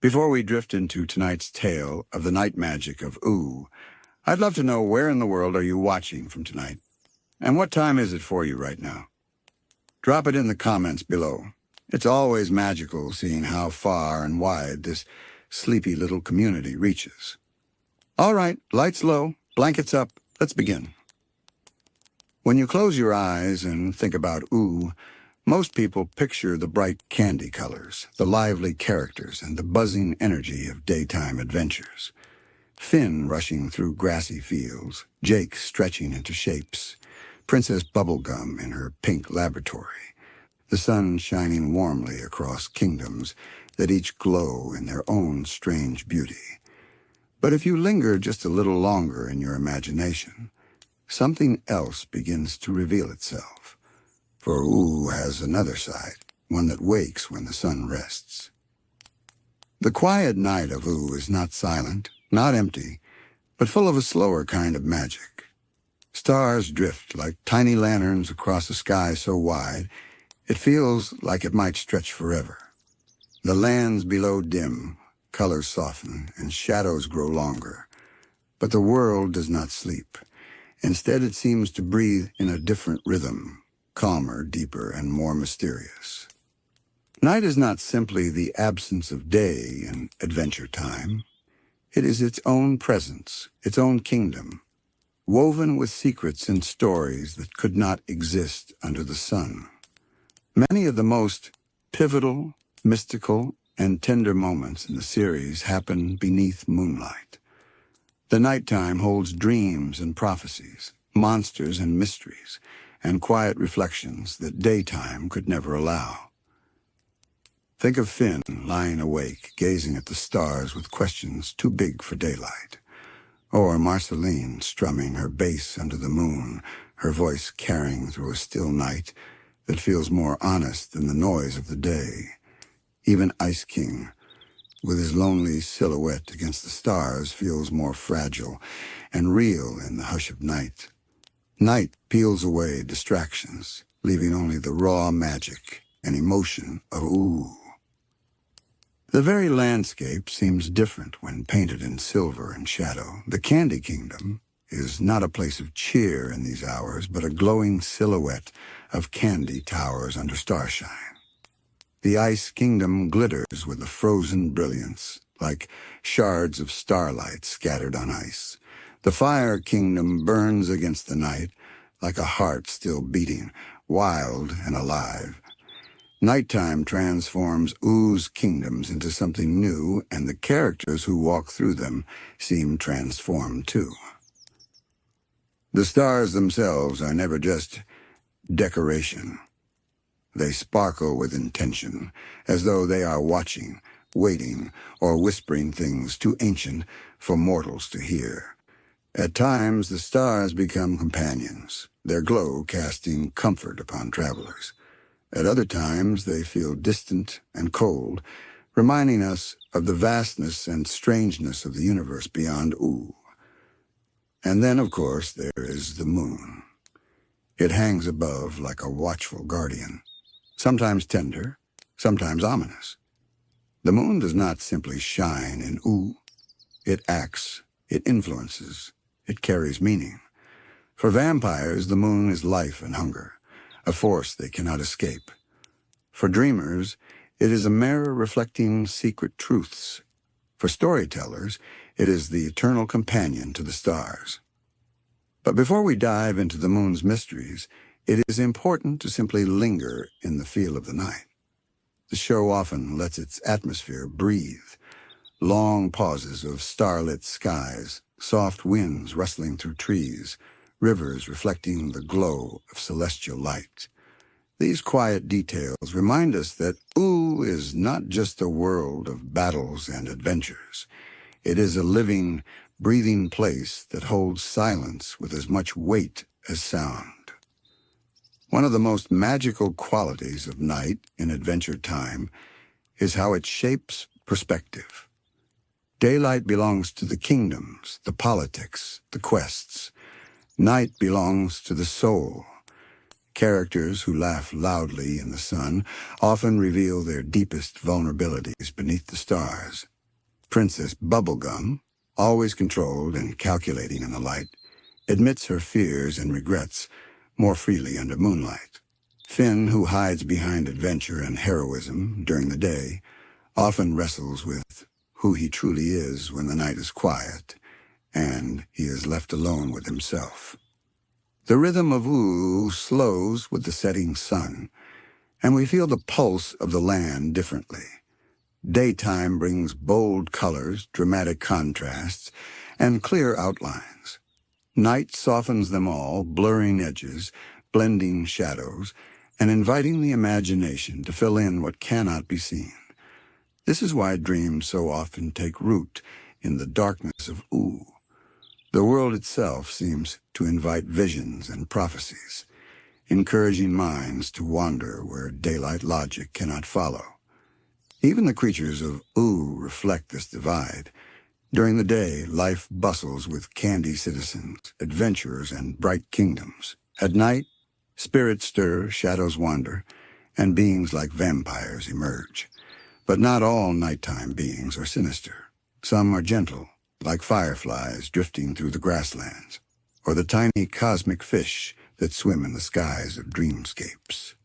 Before we drift into tonight's tale of the night magic of Ooo, I'd love to know where in the world are you watching from tonight? And what time is it for you right now? Drop it in the comments below. It's always magical seeing how far and wide this sleepy little community reaches. All right, lights low, blankets up, let's begin. When you close your eyes and think about Ooo, most people picture the bright candy colors, the lively characters, and the buzzing energy of daytime adventures. Finn rushing through grassy fields, Jake stretching into shapes, Princess Bubblegum in her pink laboratory, the sun shining warmly across kingdoms that each glow in their own strange beauty. But if you linger just a little longer in your imagination, something else begins to reveal itself. For Ooo has another side, one that wakes when the sun rests. The quiet night of Ooo is not silent, not empty, but full of a slower kind of magic. Stars drift like tiny lanterns across a sky so wide, it feels like it might stretch forever. The lands below dim, colors soften, and shadows grow longer. But the world does not sleep. Instead, it seems to breathe in a different rhythm, calmer, deeper, and more mysterious. Night is not simply the absence of day in adventure time. It is its own presence, its own kingdom, woven with secrets and stories that could not exist under the sun. Many of the most pivotal, mystical, and tender moments in the series happen beneath moonlight. The nighttime holds dreams and prophecies, monsters and mysteries, and quiet reflections that daytime could never allow. Think of Finn lying awake, gazing at the stars with questions too big for daylight. Or Marceline strumming her bass under the moon, her voice carrying through a still night that feels more honest than the noise of the day. Even Ice King, with his lonely silhouette against the stars, feels more fragile and real in the hush of night. Night peels away distractions, leaving only the raw magic and emotion of Ooo. The very landscape seems different when painted in silver and shadow. The Candy Kingdom is not a place of cheer in these hours, but a glowing silhouette of candy towers under starshine. The Ice Kingdom glitters with a frozen brilliance, like shards of starlight scattered on ice. The Fire Kingdom burns against the night, like a heart still beating, wild and alive. Nighttime transforms Oo's kingdoms into something new, and the characters who walk through them seem transformed too. The stars themselves are never just decoration. They sparkle with intention, as though they are watching, waiting, or whispering things too ancient for mortals to hear. At times, the stars become companions, their glow casting comfort upon travelers. At other times, they feel distant and cold, reminding us of the vastness and strangeness of the universe beyond Ooo. And then, of course, there is the moon. It hangs above like a watchful guardian, sometimes tender, sometimes ominous. The moon does not simply shine in Ooo. It acts, it influences, it carries meaning. For vampires, the moon is life and hunger, a force they cannot escape. For dreamers, it is a mirror reflecting secret truths. For storytellers, it is the eternal companion to the stars. But before we dive into the moon's mysteries, it is important to simply linger in the feel of the night. The show often lets its atmosphere breathe. Long pauses of starlit skies, soft winds rustling through trees, rivers reflecting the glow of celestial light. These quiet details remind us that Ooo is not just a world of battles and adventures. It is a living, breathing place that holds silence with as much weight as sound. One of the most magical qualities of night in adventure time is how it shapes perspective. Daylight belongs to the kingdoms, the politics, the quests. Night belongs to the soul. Characters who laugh loudly in the sun often reveal their deepest vulnerabilities beneath the stars. Princess Bubblegum, always controlled and calculating in the light, admits her fears and regrets more freely under moonlight. Finn, who hides behind adventure and heroism during the day, often wrestles with who he truly is when the night is quiet and he is left alone with himself. The rhythm of Ooo slows with the setting sun, and we feel the pulse of the land differently. Daytime brings bold colors, dramatic contrasts, and clear outlines. Night softens them all, blurring edges, blending shadows, and inviting the imagination to fill in what cannot be seen. This is why dreams so often take root in the darkness of Ooo. The world itself seems to invite visions and prophecies, encouraging minds to wander where daylight logic cannot follow. Even the creatures of Ooo reflect this divide. During the day, life bustles with candy citizens, adventurers, and bright kingdoms. At night, spirits stir, shadows wander, and beings like vampires emerge. But not all nighttime beings are sinister. Some are gentle, like fireflies drifting through the grasslands, or the tiny cosmic fish that swim in the skies of dreamscapes.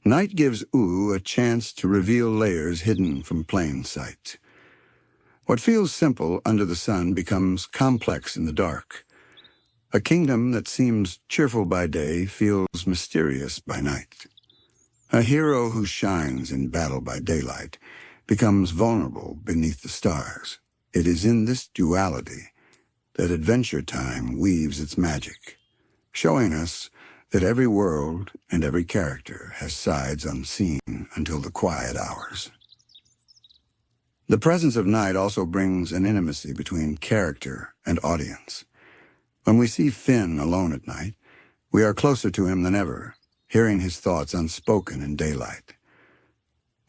Night gives Ooo a chance to reveal layers hidden from plain sight. What feels simple under the sun becomes complex in the dark. A kingdom that seems cheerful by day feels mysterious by night. A hero who shines in battle by daylight becomes vulnerable beneath the stars. It is in this duality that Adventure Time weaves its magic, showing us that every world and every character has sides unseen until the quiet hours. The presence of night also brings an intimacy between character and audience. When we see Finn alone at night, we are closer to him than ever, hearing his thoughts unspoken in daylight.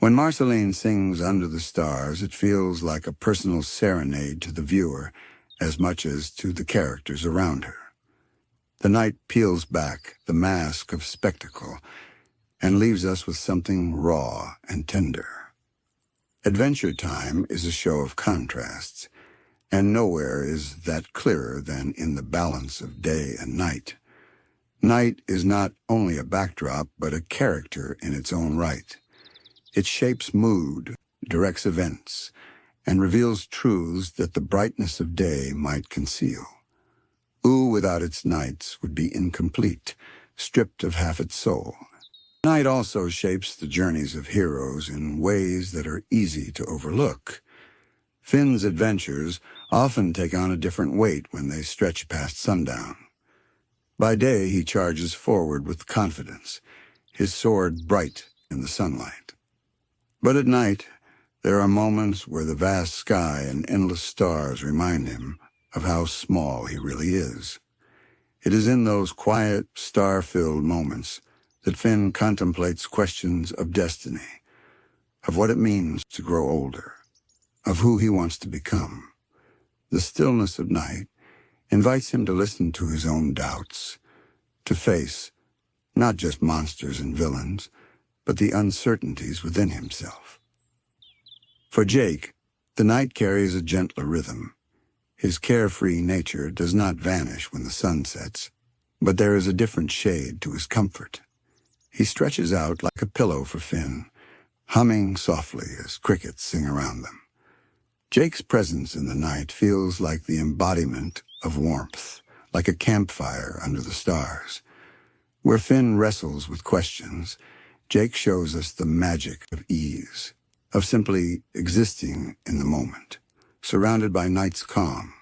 When Marceline sings Under the Stars, it feels like a personal serenade to the viewer as much as to the characters around her. The night peels back the mask of spectacle and leaves us with something raw and tender. Adventure Time is a show of contrasts, and nowhere is that clearer than in the balance of day and night. Night is not only a backdrop, but a character in its own right. It shapes mood, directs events, and reveals truths that the brightness of day might conceal. Ooo without its nights would be incomplete, stripped of half its soul. Night also shapes the journeys of heroes in ways that are easy to overlook. Finn's adventures often take on a different weight when they stretch past sundown. By day, he charges forward with confidence, his sword bright in the sunlight. But at night, there are moments where the vast sky and endless stars remind him of how small he really is. It is in those quiet, star-filled moments that Finn contemplates questions of destiny, of what it means to grow older, of who he wants to become. The stillness of night invites him to listen to his own doubts, to face not just monsters and villains, but the uncertainties within himself. For Jake, the night carries a gentler rhythm. His carefree nature does not vanish when the sun sets, but there is a different shade to his comfort. He stretches out like a pillow for Finn, humming softly as crickets sing around them. Jake's presence in the night feels like the embodiment of warmth, like a campfire under the stars. Where Finn wrestles with questions, Jake shows us the magic of ease, of simply existing in the moment, surrounded by night's calm.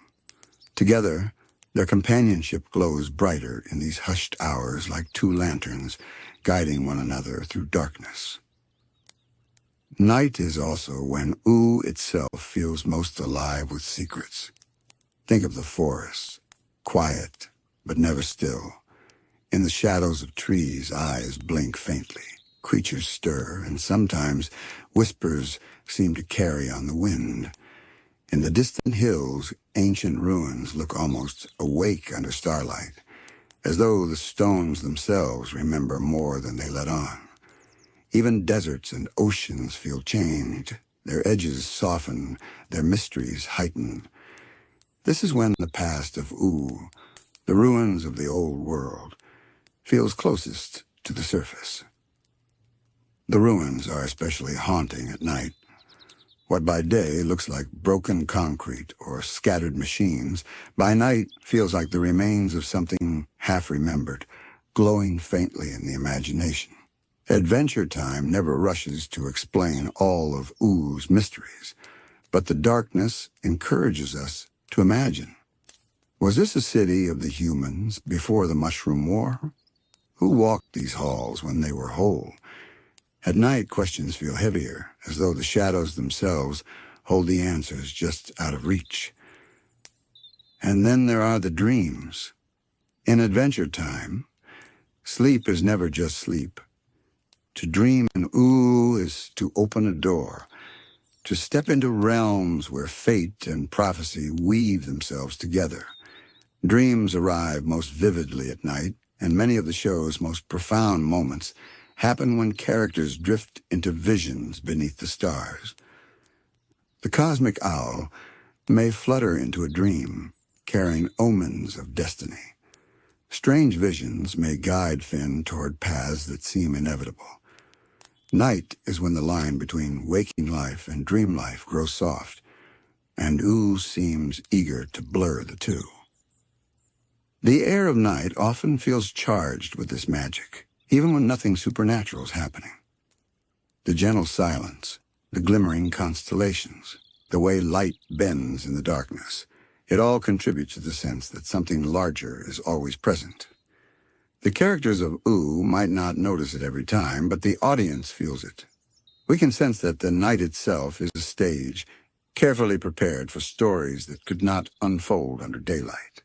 Together, their companionship glows brighter in these hushed hours like two lanterns guiding one another through darkness. Night is also when Ooo itself feels most alive with secrets. Think of the forest, quiet but never still. In the shadows of trees, eyes blink faintly. Creatures stir, and sometimes whispers seem to carry on the wind. In the distant hills, ancient ruins look almost awake under starlight, as though the stones themselves remember more than they let on. Even deserts and oceans feel changed, their edges soften, their mysteries heighten. This is when the past of Ooo, the ruins of the old world, feels closest to the surface. The ruins are especially haunting at night. What by day looks like broken concrete or scattered machines, by night feels like the remains of something half-remembered, glowing faintly in the imagination. Adventure Time never rushes to explain all of Oo's mysteries, but the darkness encourages us to imagine. Was this a city of the humans before the Mushroom War? Who walked these halls when they were whole? At night, questions feel heavier, as though the shadows themselves hold the answers just out of reach. And then there are the dreams. In Adventure Time, sleep is never just sleep. To dream in Ooo is to open a door, to step into realms where fate and prophecy weave themselves together. Dreams arrive most vividly at night, and many of the show's most profound moments happen when characters drift into visions beneath the stars. The cosmic owl may flutter into a dream, carrying omens of destiny. Strange visions may guide Finn toward paths that seem inevitable. Night is when the line between waking life and dream life grows soft, and Ooo seems eager to blur the two. The air of night often feels charged with this magic, even when nothing supernatural is happening. The gentle silence, the glimmering constellations, the way light bends in the darkness, it all contributes to the sense that something larger is always present. The characters of Ooo might not notice it every time, but the audience feels it. We can sense that the night itself is a stage, carefully prepared for stories that could not unfold under daylight.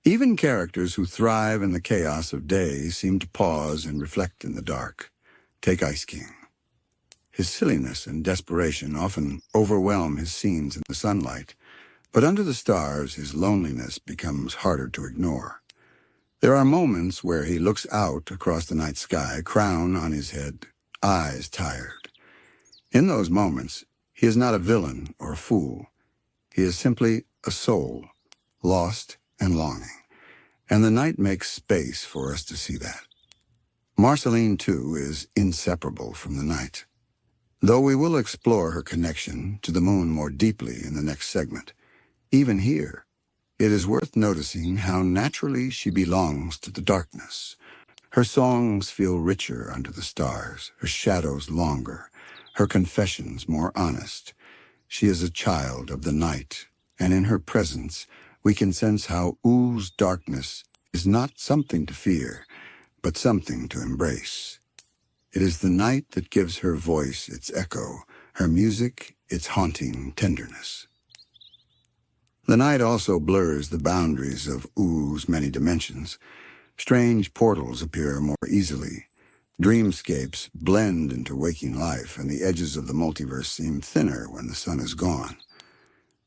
Even characters who thrive in the chaos of day seem to pause and reflect in the dark. Take Ice King. His silliness and desperation often overwhelm his scenes in the sunlight, but under the stars his loneliness becomes harder to ignore. There are moments where he looks out across the night sky, crown on his head, eyes tired. In those moments, he is not a villain or a fool. He is simply a soul, lost and longing. And the night makes space for us to see that. Marceline, too, is inseparable from the night. Though we will explore her connection to the moon more deeply in the next segment, even here, it is worth noticing how naturally she belongs to the darkness. Her songs feel richer under the stars, her shadows longer, her confessions more honest. She is a child of the night, and in her presence, we can sense how Oo's darkness is not something to fear, but something to embrace. It is the night that gives her voice its echo, her music its haunting tenderness. The night also blurs the boundaries of Oo's many dimensions. Strange portals appear more easily. Dreamscapes blend into waking life, and the edges of the multiverse seem thinner when the sun is gone.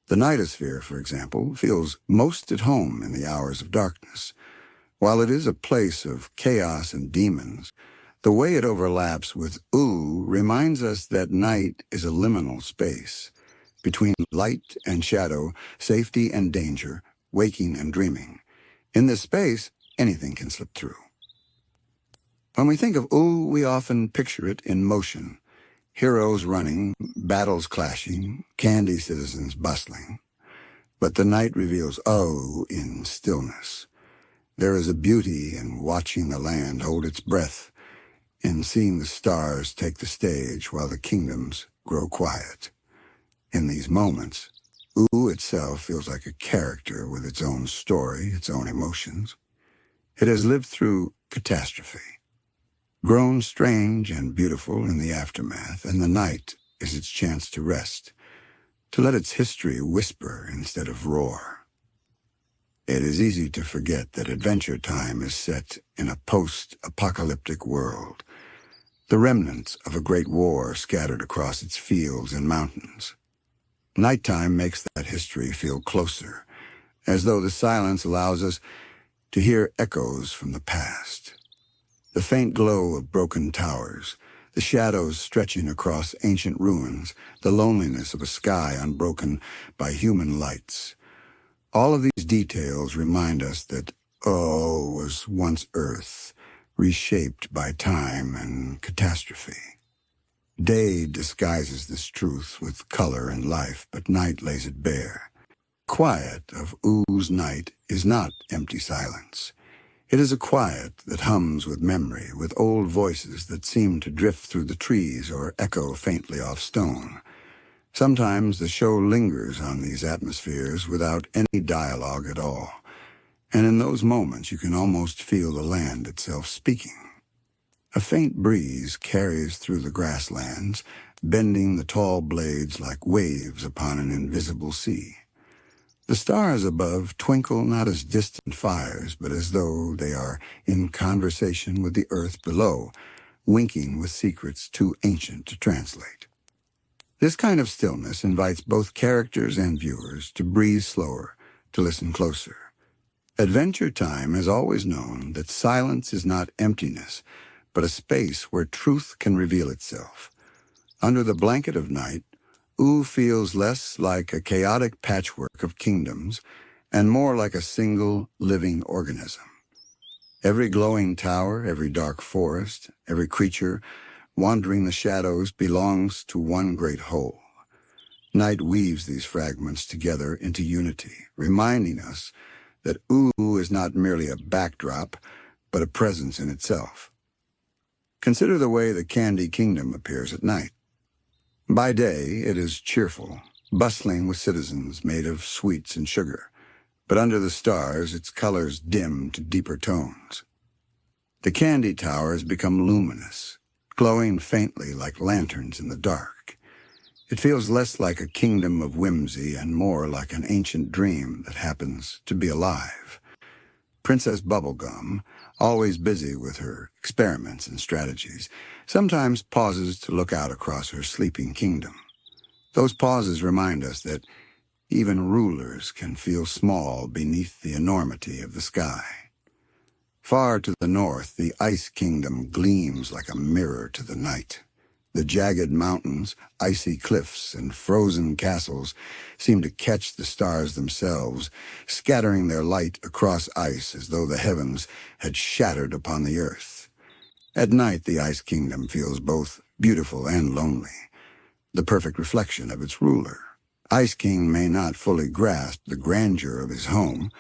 The nightosphere, for example, feels most at home in the hours of darkness. While it is a place of chaos and demons, the way it overlaps with Ooo reminds us that night is a liminal space, between light and shadow, safety and danger, waking and dreaming. In this space, anything can slip through. When we think of Ooo, we often picture it in motion. Heroes running, battles clashing, candy citizens bustling. But the night reveals Ooo in stillness. There is a beauty in watching the land hold its breath, in seeing the stars take the stage while the kingdoms grow quiet. In these moments, Ooo itself feels like a character with its own story, its own emotions. It has lived through catastrophe, grown strange and beautiful in the aftermath, and the night is its chance to rest, to let its history whisper instead of roar. It is easy to forget that Adventure Time is set in a post-apocalyptic world, the remnants of a great war scattered across its fields and mountains. Nighttime makes that history feel closer, as though the silence allows us to hear echoes from the past. The faint glow of broken towers, the shadows stretching across ancient ruins, the loneliness of a sky unbroken by human lights. All of these details remind us that Ooo was once Earth, reshaped by time and catastrophe. Day disguises this truth with color and life, but night lays it bare. Quiet of Oo's night is not empty silence. It is a quiet that hums with memory, with old voices that seem to drift through the trees or echo faintly off stone. Sometimes the show lingers on these atmospheres without any dialogue at all, and in those moments you can almost feel the land itself speaking. A faint breeze carries through the grasslands, bending the tall blades like waves upon an invisible sea. The stars above twinkle not as distant fires, but as though they are in conversation with the earth below, winking with secrets too ancient to translate. This kind of stillness invites both characters and viewers to breathe slower, to listen closer. Adventure Time has always known that silence is not emptiness, but a space where truth can reveal itself. Under the blanket of night, Ooo feels less like a chaotic patchwork of kingdoms and more like a single living organism. Every glowing tower, every dark forest, every creature wandering the shadows belongs to one great whole. Night weaves these fragments together into unity, reminding us that Ooo is not merely a backdrop, but a presence in itself. Consider the way the Candy Kingdom appears at night. By day, it is cheerful, bustling with citizens made of sweets and sugar, but under the stars, its colors dim to deeper tones. The candy towers become luminous, glowing faintly like lanterns in the dark. It feels less like a kingdom of whimsy and more like an ancient dream that happens to be alive. Princess Bubblegum, always busy with her experiments and strategies, sometimes pauses to look out across her sleeping kingdom. Those pauses remind us that even rulers can feel small beneath the enormity of the sky. Far to the north, the Ice Kingdom gleams like a mirror to the night. The jagged mountains, icy cliffs, and frozen castles seem to catch the stars themselves, scattering their light across ice as though the heavens had shattered upon the earth. At night, the Ice Kingdom feels both beautiful and lonely, the perfect reflection of its ruler. Ice King may not fully grasp the grandeur of his home,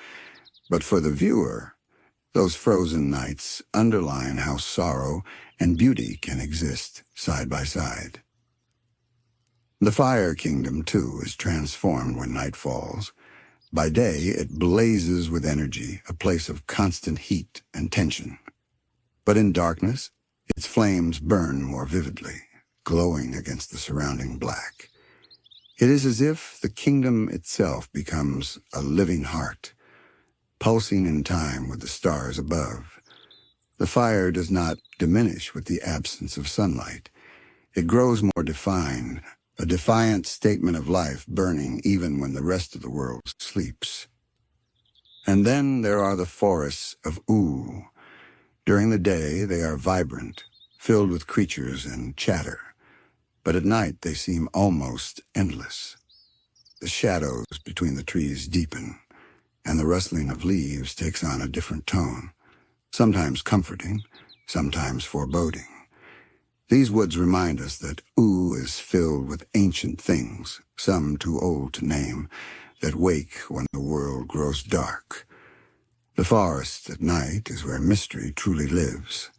but for the viewer, those frozen nights underline how sorrow and beauty can exist side by side. The Fire Kingdom, too, is transformed when night falls. By day, it blazes with energy, a place of constant heat and tension. But in darkness, its flames burn more vividly, glowing against the surrounding black. It is as if the kingdom itself becomes a living heart, pulsing in time with the stars above. The fire does not diminish with the absence of sunlight. It grows more defined, a defiant statement of life burning even when the rest of the world sleeps. And then there are the forests of Ooo. During the day, they are vibrant, filled with creatures and chatter. But at night, they seem almost endless. The shadows between the trees deepen, and the rustling of leaves takes on a different tone, sometimes comforting, sometimes foreboding. These woods remind us that Ooo is filled with ancient things, some too old to name, that wake when the world grows dark. The forest at night is where mystery truly lives,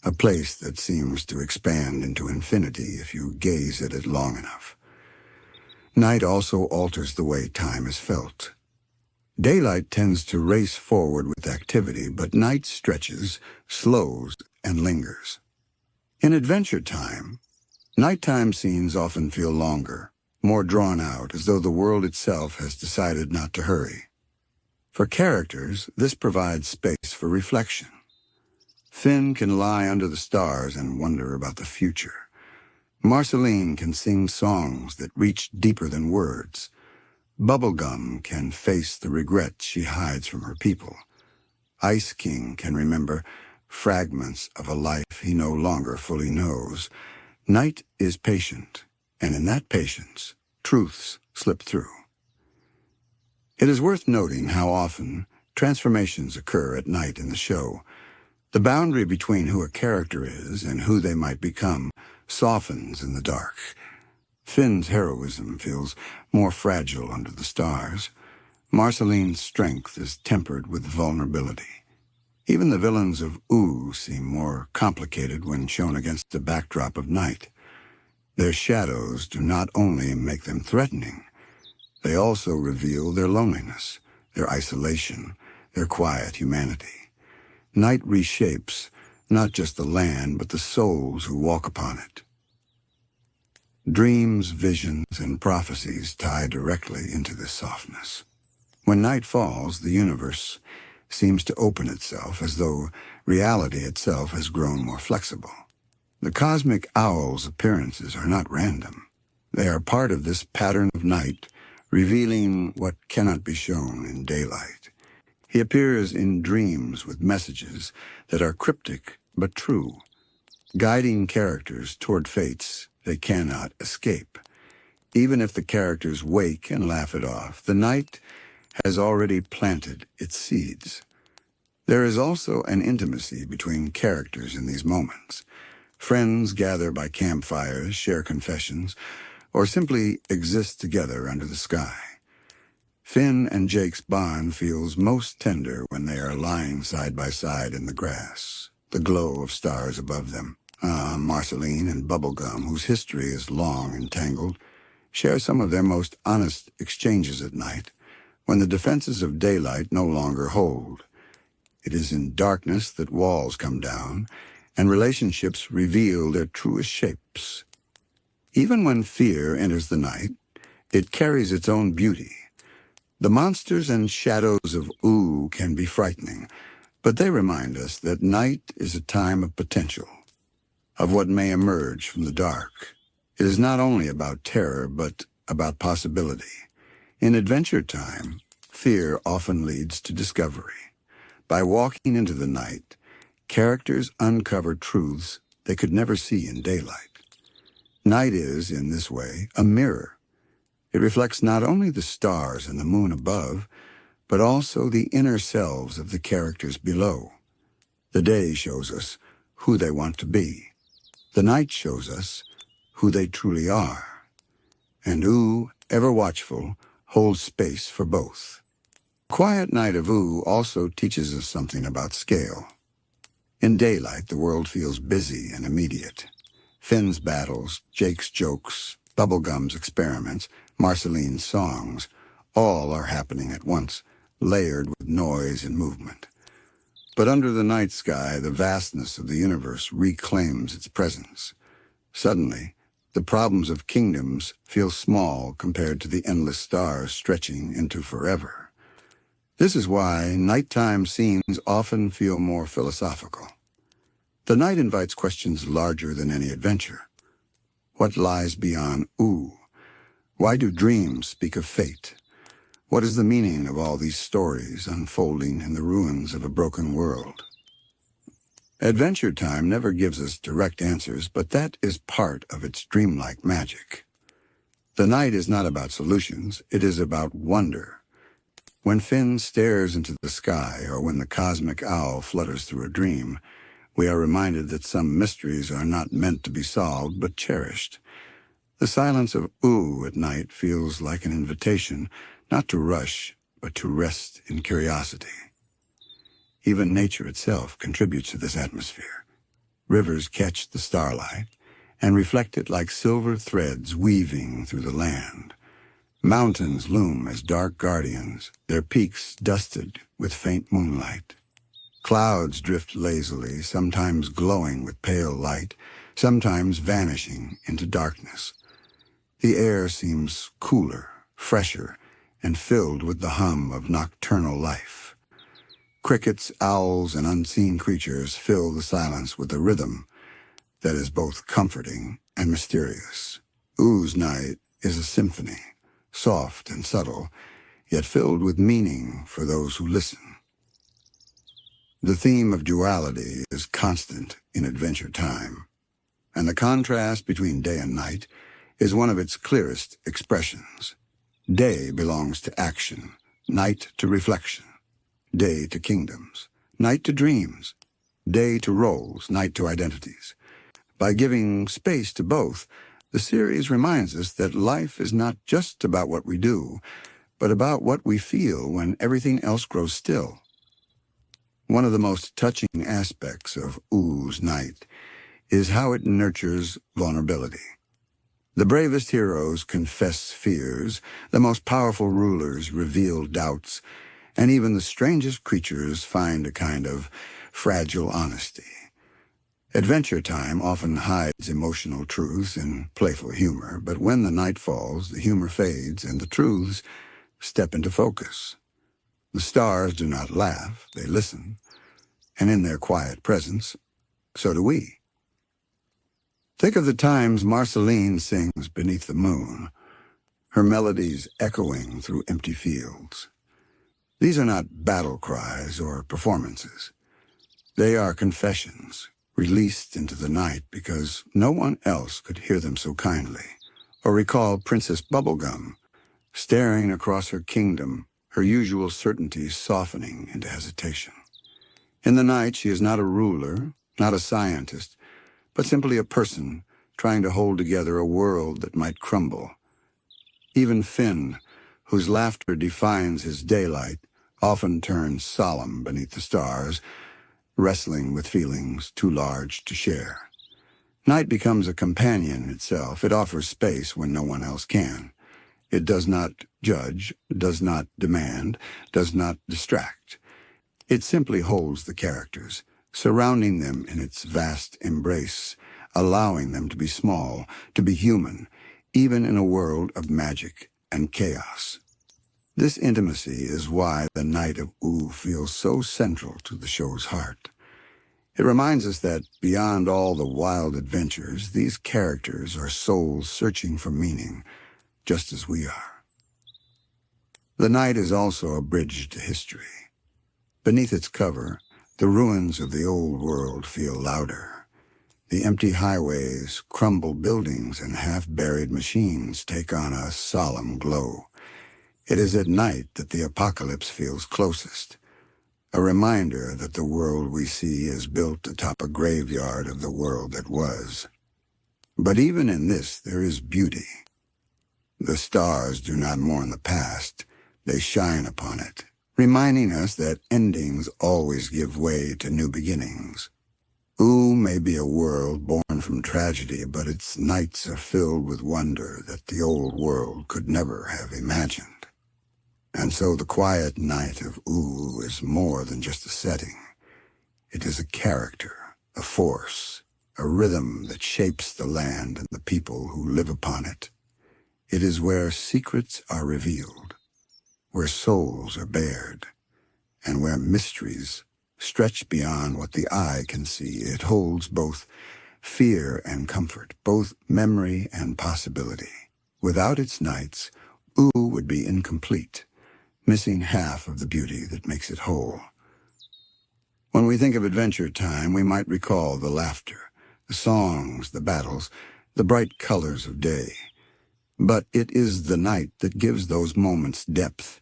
a place that seems to expand into infinity if you gaze at it long enough. Night also alters the way time is felt. Daylight tends to race forward with activity, but night stretches, slows, and lingers. In Adventure Time, nighttime scenes often feel longer, more drawn out, as though the world itself has decided not to hurry. For characters, this provides space for reflection. Finn can lie under the stars and wonder about the future. Marceline can sing songs that reach deeper than words. Bubblegum can face the regret she hides from her people. Ice King can remember fragments of a life he no longer fully knows. Night is patient, and in that patience, truths slip through. It is worth noting how often transformations occur at night in the show. The boundary between who a character is and who they might become softens in the dark. Finn's heroism feels more fragile under the stars. Marceline's strength is tempered with vulnerability. Even the villains of Ooo seem more complicated when shown against the backdrop of night. Their shadows do not only make them threatening, they also reveal their loneliness, their isolation, their quiet humanity. Night reshapes not just the land, but the souls who walk upon it. Dreams, visions, and prophecies tie directly into this softness. When night falls, the universe seems to open itself as though reality itself has grown more flexible. The cosmic owl's appearances are not random. They are part of this pattern of night, revealing what cannot be shown in daylight. He appears in dreams with messages that are cryptic but true, guiding characters toward fates they cannot escape. Even if the characters wake and laugh it off, the night has already planted its seeds. There is also an intimacy between characters in these moments. Friends gather by campfires, share confessions, or simply exist together under the sky. Finn and Jake's bond feels most tender when they are lying side by side in the grass, the glow of stars above them. Marceline and Bubblegum, whose history is long and tangled, share some of their most honest exchanges at night, when the defenses of daylight no longer hold. It is in darkness that walls come down, and relationships reveal their truest shapes. Even when fear enters the night, it carries its own beauty. The monsters and shadows of Ooo can be frightening, but they remind us that night is a time of potential, of what may emerge from the dark. It is not only about terror, but about possibility. In Adventure Time, fear often leads to discovery. By walking into the night, characters uncover truths they could never see in daylight. Night is, in this way, a mirror. It reflects not only the stars and the moon above, but also the inner selves of the characters below. The day shows us who they want to be. The night shows us who they truly are. And Ooo, ever watchful, holds space for both. Quiet Night of Ooo also teaches us something about scale. In daylight, the world feels busy and immediate. Finn's battles, Jake's jokes, Bubblegum's experiments, Marceline's songs, all are happening at once, layered with noise and movement. But under the night sky, the vastness of the universe reclaims its presence. Suddenly, the problems of kingdoms feel small compared to the endless stars stretching into forever. This is why nighttime scenes often feel more philosophical. The night invites questions larger than any adventure. What lies beyond Ooo? Why do dreams speak of fate? What is the meaning of all these stories unfolding in the ruins of a broken world? Adventure Time never gives us direct answers, but that is part of its dreamlike magic. The night is not about solutions, it is about wonder. When Finn stares into the sky, or when the cosmic owl flutters through a dream, we are reminded that some mysteries are not meant to be solved, but cherished. The silence of Ooo at night feels like an invitation, not to rush, but to rest in curiosity. Even nature itself contributes to this atmosphere. Rivers catch the starlight and reflect it like silver threads weaving through the land. Mountains loom as dark guardians, their peaks dusted with faint moonlight. Clouds drift lazily, sometimes glowing with pale light, sometimes vanishing into darkness. The air seems cooler, fresher, and filled with the hum of nocturnal life. Crickets, owls, and unseen creatures fill the silence with a rhythm that is both comforting and mysterious. Oo's night is a symphony, soft and subtle, yet filled with meaning for those who listen. The theme of duality is constant in Adventure Time, and the contrast between day and night is one of its clearest expressions. Day belongs to action, night to reflection, day to kingdoms, night to dreams, day to roles, night to identities. By giving space to both, the series reminds us that life is not just about what we do, but about what we feel when everything else grows still. One of the most touching aspects of Oo's night is how it nurtures vulnerability. The bravest heroes confess fears, the most powerful rulers reveal doubts, and even the strangest creatures find a kind of fragile honesty. Adventure Time often hides emotional truths in playful humor, but when the night falls, the humor fades and the truths step into focus. The stars do not laugh, they listen, and in their quiet presence, so do we. Think of the times Marceline sings beneath the moon, her melodies echoing through empty fields. These are not battle cries or performances. They are confessions, released into the night because no one else could hear them so kindly. Or recall Princess Bubblegum, staring across her kingdom, her usual certainty softening into hesitation. In the night, she is not a ruler, not a scientist, but simply a person trying to hold together a world that might crumble. Even Finn, whose laughter defines his daylight, often turns solemn beneath the stars, wrestling with feelings too large to share. Night becomes a companion itself. It offers space when no one else can. It does not judge, does not demand, does not distract. It simply holds the characters, surrounding them in its vast embrace, allowing them to be small, to be human, even in a world of magic and chaos. This intimacy is why the Night of Ooo feels so central to the show's heart. It reminds us that beyond all the wild adventures, these characters are souls searching for meaning, just as we are. The night is also a bridge to history. Beneath its cover, the ruins of the old world feel louder. The empty highways, crumbled buildings, and half-buried machines take on a solemn glow. It is at night that the apocalypse feels closest, a reminder that the world we see is built atop a graveyard of the world that was. But even in this, there is beauty. The stars do not mourn the past, they shine upon it, reminding us that endings always give way to new beginnings. Ooo may be a world born from tragedy, but its nights are filled with wonder that the old world could never have imagined. And so the Quiet Night of Ooo is more than just a setting. It is a character, a force, a rhythm that shapes the land and the people who live upon it. It is where secrets are revealed, where souls are bared, and where mysteries stretch beyond what the eye can see. It holds both fear and comfort, both memory and possibility. Without its nights, Ooo would be incomplete, missing half of the beauty that makes it whole. When we think of Adventure Time, we might recall the laughter, the songs, the battles, the bright colors of day. But it is the night that gives those moments depth.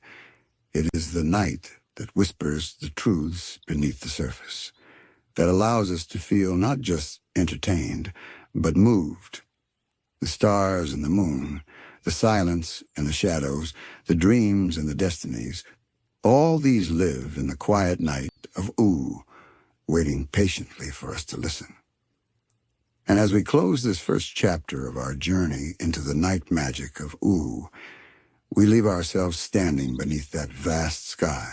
It is the night that whispers the truths beneath the surface, that allows us to feel not just entertained, but moved. The stars and the moon, the silence and the shadows, the dreams and the destinies, all these live in the Quiet Night of Ooo, waiting patiently for us to listen. And as we close this first chapter of our journey into the night magic of Ooo, we leave ourselves standing beneath that vast sky,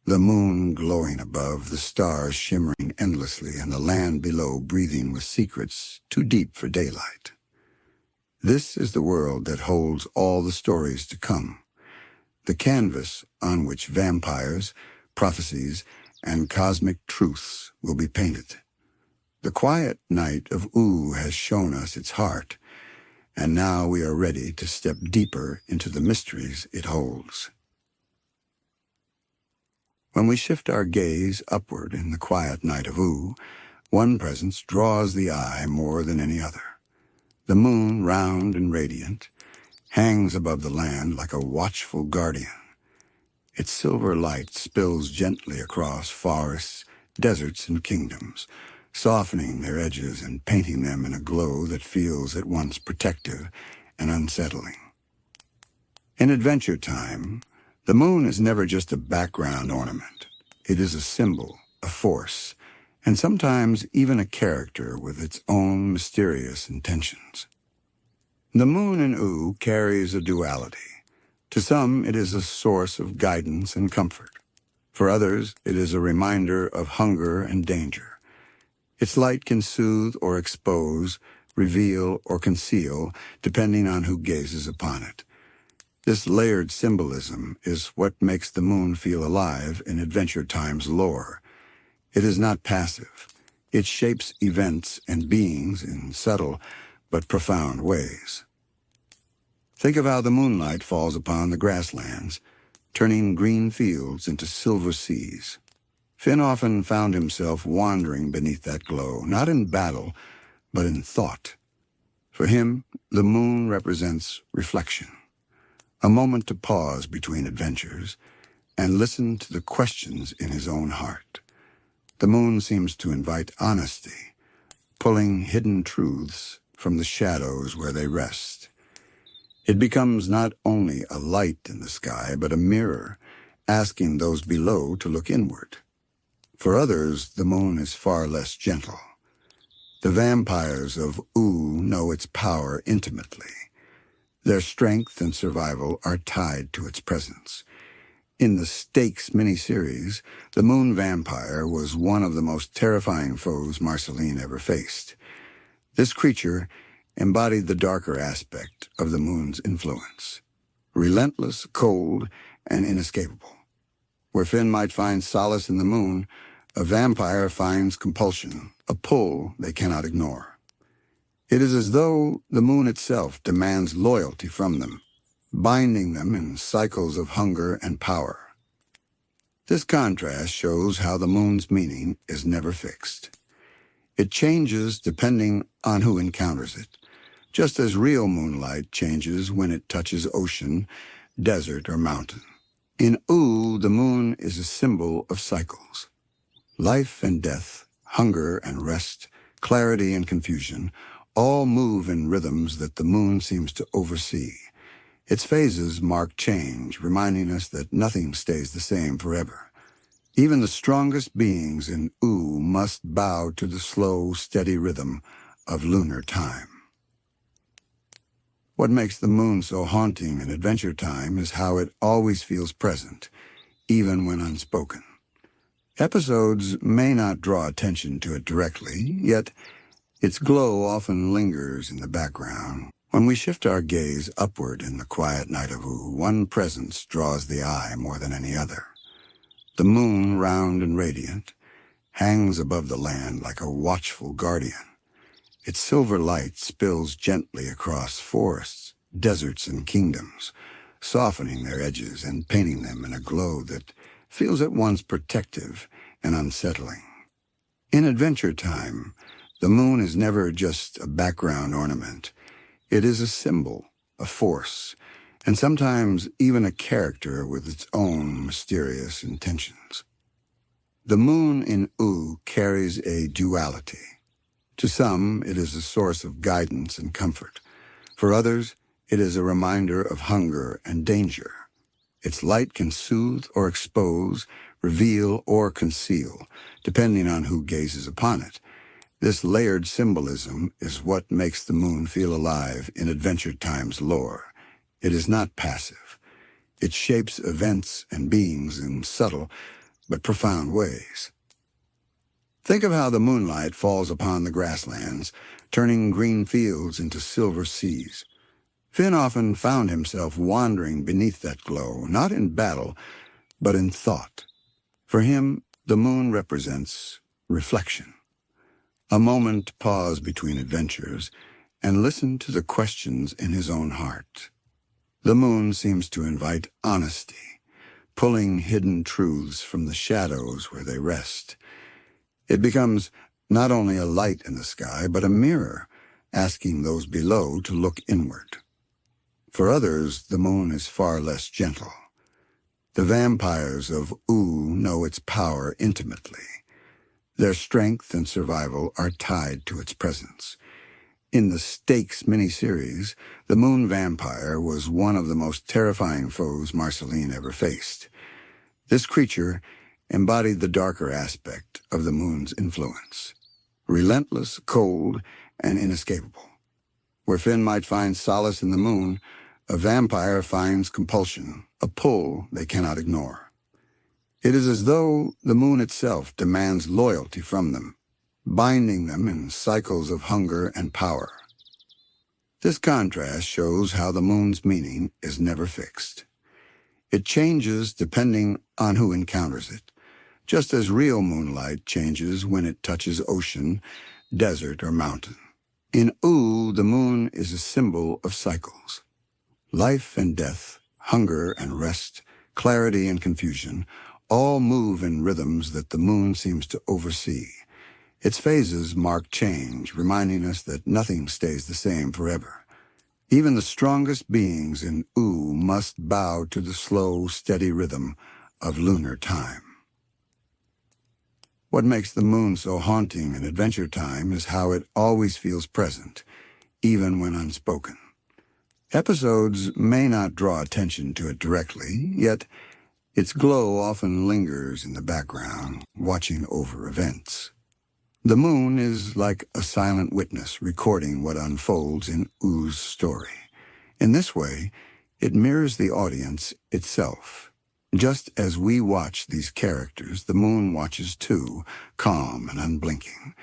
the moon glowing above, the stars shimmering endlessly, and the land below breathing with secrets too deep for daylight. This is the world that holds all the stories to come, the canvas on which vampires, prophecies, and cosmic truths will be painted. The Quiet Night of Ooo has shown us its heart, and now we are ready to step deeper into the mysteries it holds. When we shift our gaze upward in the quiet night of Ooo, one presence draws the eye more than any other. The moon, round and radiant, hangs above the land like a watchful guardian. Its silver light spills gently across forests, deserts, and kingdoms, softening their edges and painting them in a glow that feels at once protective and unsettling. In Adventure Time, the moon is never just a background ornament. It is a symbol, a force, and sometimes even a character with its own mysterious intentions. The moon in Ooo carries a duality. To some, it is a source of guidance and comfort. For others, it is a reminder of hunger and danger. Its light can soothe or expose, reveal or conceal, depending on who gazes upon it. This layered symbolism is what makes the moon feel alive in Adventure Time's lore. It is not passive. It shapes events and beings in subtle but profound ways. Think of how the moonlight falls upon the grasslands, turning green fields into silver seas. Finn often found himself wandering beneath that glow, not in battle, but in thought. For him, the moon represents reflection, a moment to pause between adventures and listen to the questions in his own heart. The moon seems to invite honesty, pulling hidden truths from the shadows where they rest. It becomes not only a light in the sky, but a mirror, asking those below to look inward. For others, the moon is far less gentle. The vampires of Ooo know its power intimately. Their strength and survival are tied to its presence. In the Stakes miniseries, the moon vampire was one of the most terrifying foes Marceline ever faced. This creature embodied the darker aspect of the moon's influence. Relentless, cold, and inescapable. Where Finn might find solace in the moon, a vampire finds compulsion, a pull they cannot ignore. It is as though the moon itself demands loyalty from them, binding them in cycles of hunger and power. This contrast shows how the moon's meaning is never fixed. It changes depending on who encounters it, just as real moonlight changes when it touches ocean, desert, or mountain. In Ooo, the moon is a symbol of cycles. Life and death, hunger and rest, clarity and confusion, all move in rhythms that the moon seems to oversee. Its phases mark change, reminding us that nothing stays the same forever. Even the strongest beings in Ooo must bow to the slow, steady rhythm of lunar time. What makes the moon so haunting in Adventure Time is how it always feels present, even when unspoken. Episodes may not draw attention to it directly, yet its glow often lingers in the background. When we shift our gaze upward in the quiet night of Ooo, one presence draws the eye more than any other. The moon, round and radiant, hangs above the land like a watchful guardian. Its silver light spills gently across forests, deserts, and kingdoms, softening their edges and painting them in a glow that feels at once protective and unsettling. In Adventure Time, the moon is never just a background ornament. It is a symbol, a force, and sometimes even a character with its own mysterious intentions. The moon in Ooo carries a duality. To some, it is a source of guidance and comfort. For others, it is a reminder of hunger and danger. Its light can soothe or expose, reveal or conceal, depending on who gazes upon it. This layered symbolism is what makes the moon feel alive in Adventure Time's lore. It is not passive. It shapes events and beings in subtle but profound ways. Think of how the moonlight falls upon the grasslands, turning green fields into silver seas. Finn often found himself wandering beneath that glow, not in battle, but in thought. For him, the moon represents reflection. A moment to pause between adventures and listen to the questions in his own heart. The moon seems to invite honesty, pulling hidden truths from the shadows where they rest. It becomes not only a light in the sky, but a mirror, asking those below to look inward. For others, the moon is far less gentle. The vampires of Ooo know its power intimately. Their strength and survival are tied to its presence. In the Stakes miniseries, the moon vampire was one of the most terrifying foes Marceline ever faced. This creature embodied the darker aspect of the moon's influence. Relentless, cold, and inescapable. Where Finn might find solace in the moon, a vampire finds compulsion, a pull they cannot ignore. It is as though the moon itself demands loyalty from them, binding them in cycles of hunger and power. This contrast shows how the moon's meaning is never fixed. It changes depending on who encounters it, just as real moonlight changes when it touches ocean, desert, or mountain. In Ooo, the moon is a symbol of cycles. Life and death, hunger and rest, clarity and confusion, all move in rhythms that the moon seems to oversee. Its phases mark change, reminding us that nothing stays the same forever. Even the strongest beings in Ooo must bow to the slow, steady rhythm of lunar time. What makes the moon so haunting in Adventure Time is how it always feels present, even when unspoken. Episodes may not draw attention to it directly, yet its glow often lingers in the background, watching over events. The moon is like a silent witness recording what unfolds in Oo's story. In this way, it mirrors the audience itself. Just as we watch these characters, the moon watches too, calm and unblinking,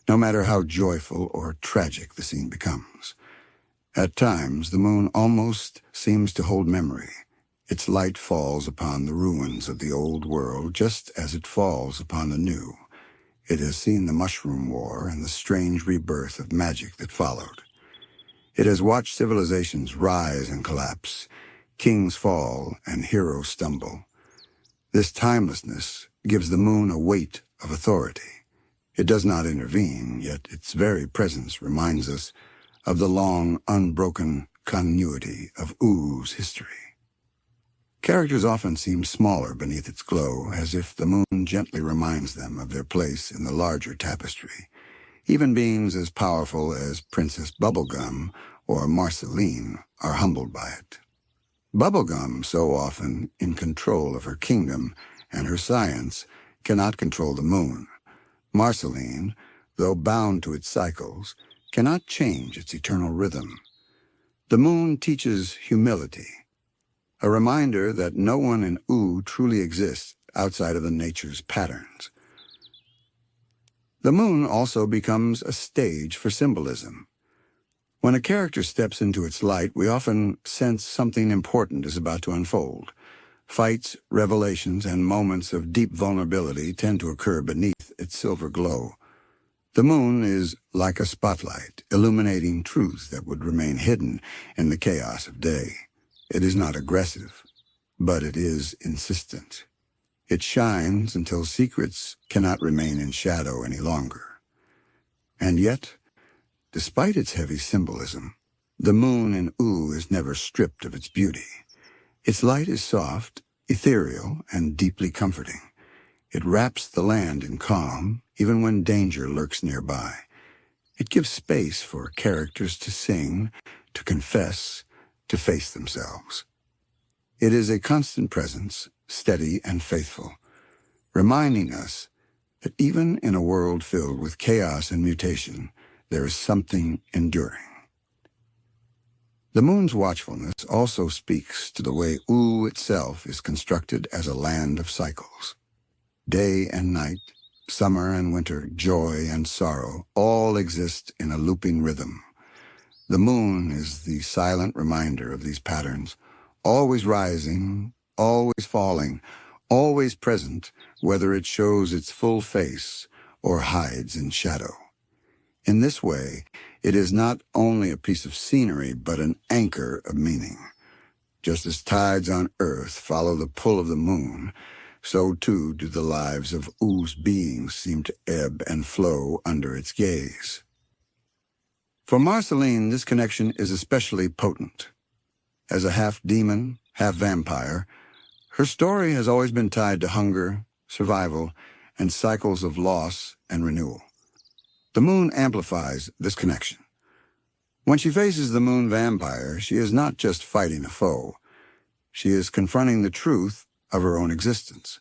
no matter how joyful or tragic the scene becomes. At times, the moon almost seems to hold memory. Its light falls upon the ruins of the old world just as it falls upon the new. It has seen the Mushroom War and the strange rebirth of magic that followed. It has watched civilizations rise and collapse, kings fall, and heroes stumble. This timelessness gives the moon a weight of authority. It does not intervene, yet its very presence reminds us of the long, unbroken continuity of Oo's history. Characters often seem smaller beneath its glow, as if the moon gently reminds them of their place in the larger tapestry. Even beings as powerful as Princess Bubblegum or Marceline are humbled by it. Bubblegum, so often in control of her kingdom and her science, cannot control the moon. Marceline, though bound to its cycles, cannot change its eternal rhythm. The moon teaches humility, a reminder that no one in Ooo truly exists outside of the nature's patterns. The moon also becomes a stage for symbolism. When a character steps into its light, we often sense something important is about to unfold. Fights, revelations, and moments of deep vulnerability tend to occur beneath its silver glow. The moon is like a spotlight, illuminating truths that would remain hidden in the chaos of day. It is not aggressive, but it is insistent. It shines until secrets cannot remain in shadow any longer. And yet, despite its heavy symbolism, the moon in Ooo is never stripped of its beauty. Its light is soft, ethereal, and deeply comforting. It wraps the land in calm, even when danger lurks nearby. It gives space for characters to sing, to confess, to face themselves. It is a constant presence, steady and faithful, reminding us that even in a world filled with chaos and mutation, there is something enduring. The moon's watchfulness also speaks to the way Ooo itself is constructed as a land of cycles. Day and night, summer and winter, joy and sorrow, all exist in a looping rhythm. The moon is the silent reminder of these patterns, always rising, always falling, always present, whether it shows its full face or hides in shadow. In this way, it is not only a piece of scenery, but an anchor of meaning. Just as tides on Earth follow the pull of the moon, so too do the lives of Oo's beings seem to ebb and flow under its gaze. For Marceline, this connection is especially potent. As a half-demon, half-vampire, her story has always been tied to hunger, survival, and cycles of loss and renewal. The moon amplifies this connection. When she faces the moon vampire, she is not just fighting a foe. She is confronting the truth of her own existence,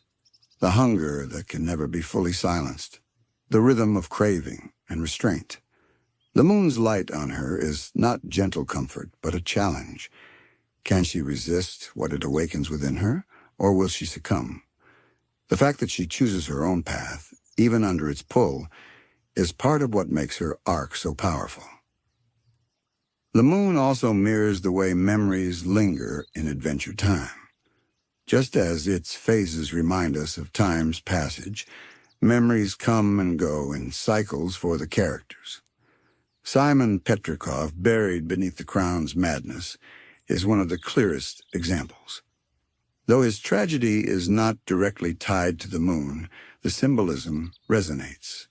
the hunger that can never be fully silenced, the rhythm of craving and restraint. The moon's light on her is not gentle comfort, but a challenge. Can she resist what it awakens within her, or will she succumb? The fact that she chooses her own path, even under its pull, is part of what makes her arc so powerful. The moon also mirrors the way memories linger in Adventure Time. Just as its phases remind us of time's passage, memories come and go in cycles for the characters. Simon Petrikov, buried beneath the crown's madness, is one of the clearest examples. Though his tragedy is not directly tied to the moon, the symbolism resonates.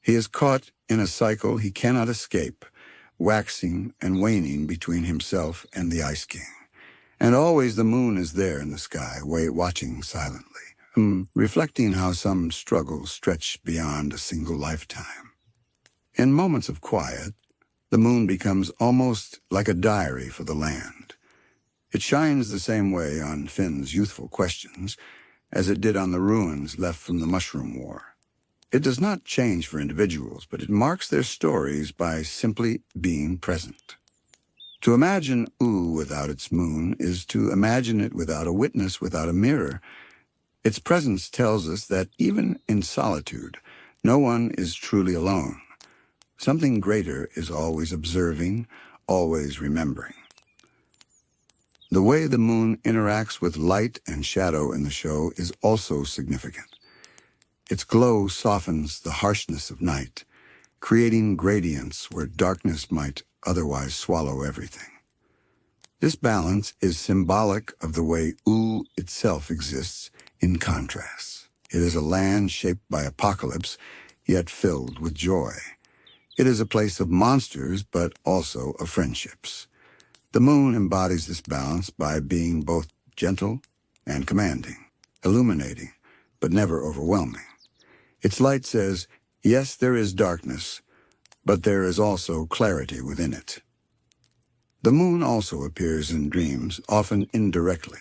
He is caught in a cycle he cannot escape, waxing and waning between himself and the Ice King. And always the moon is there in the sky, watching silently, reflecting how some struggles stretch beyond a single lifetime. In moments of quiet, the moon becomes almost like a diary for the land. It shines the same way on Finn's youthful questions as it did on the ruins left from the Mushroom War. It does not change for individuals, but it marks their stories by simply being present. To imagine Ooo without its moon is to imagine it without a witness, without a mirror. Its presence tells us that even in solitude, no one is truly alone. Something greater is always observing, always remembering. The way the moon interacts with light and shadow in the show is also significant. Its glow softens the harshness of night, creating gradients where darkness might otherwise swallow everything. This balance is symbolic of the way Ooo itself exists in contrasts. It is a land shaped by apocalypse, yet filled with joy. It is a place of monsters, but also of friendships. The moon embodies this balance by being both gentle and commanding, illuminating, but never overwhelming. Its light says, yes, there is darkness, but there is also clarity within it. The moon also appears in dreams, often indirectly.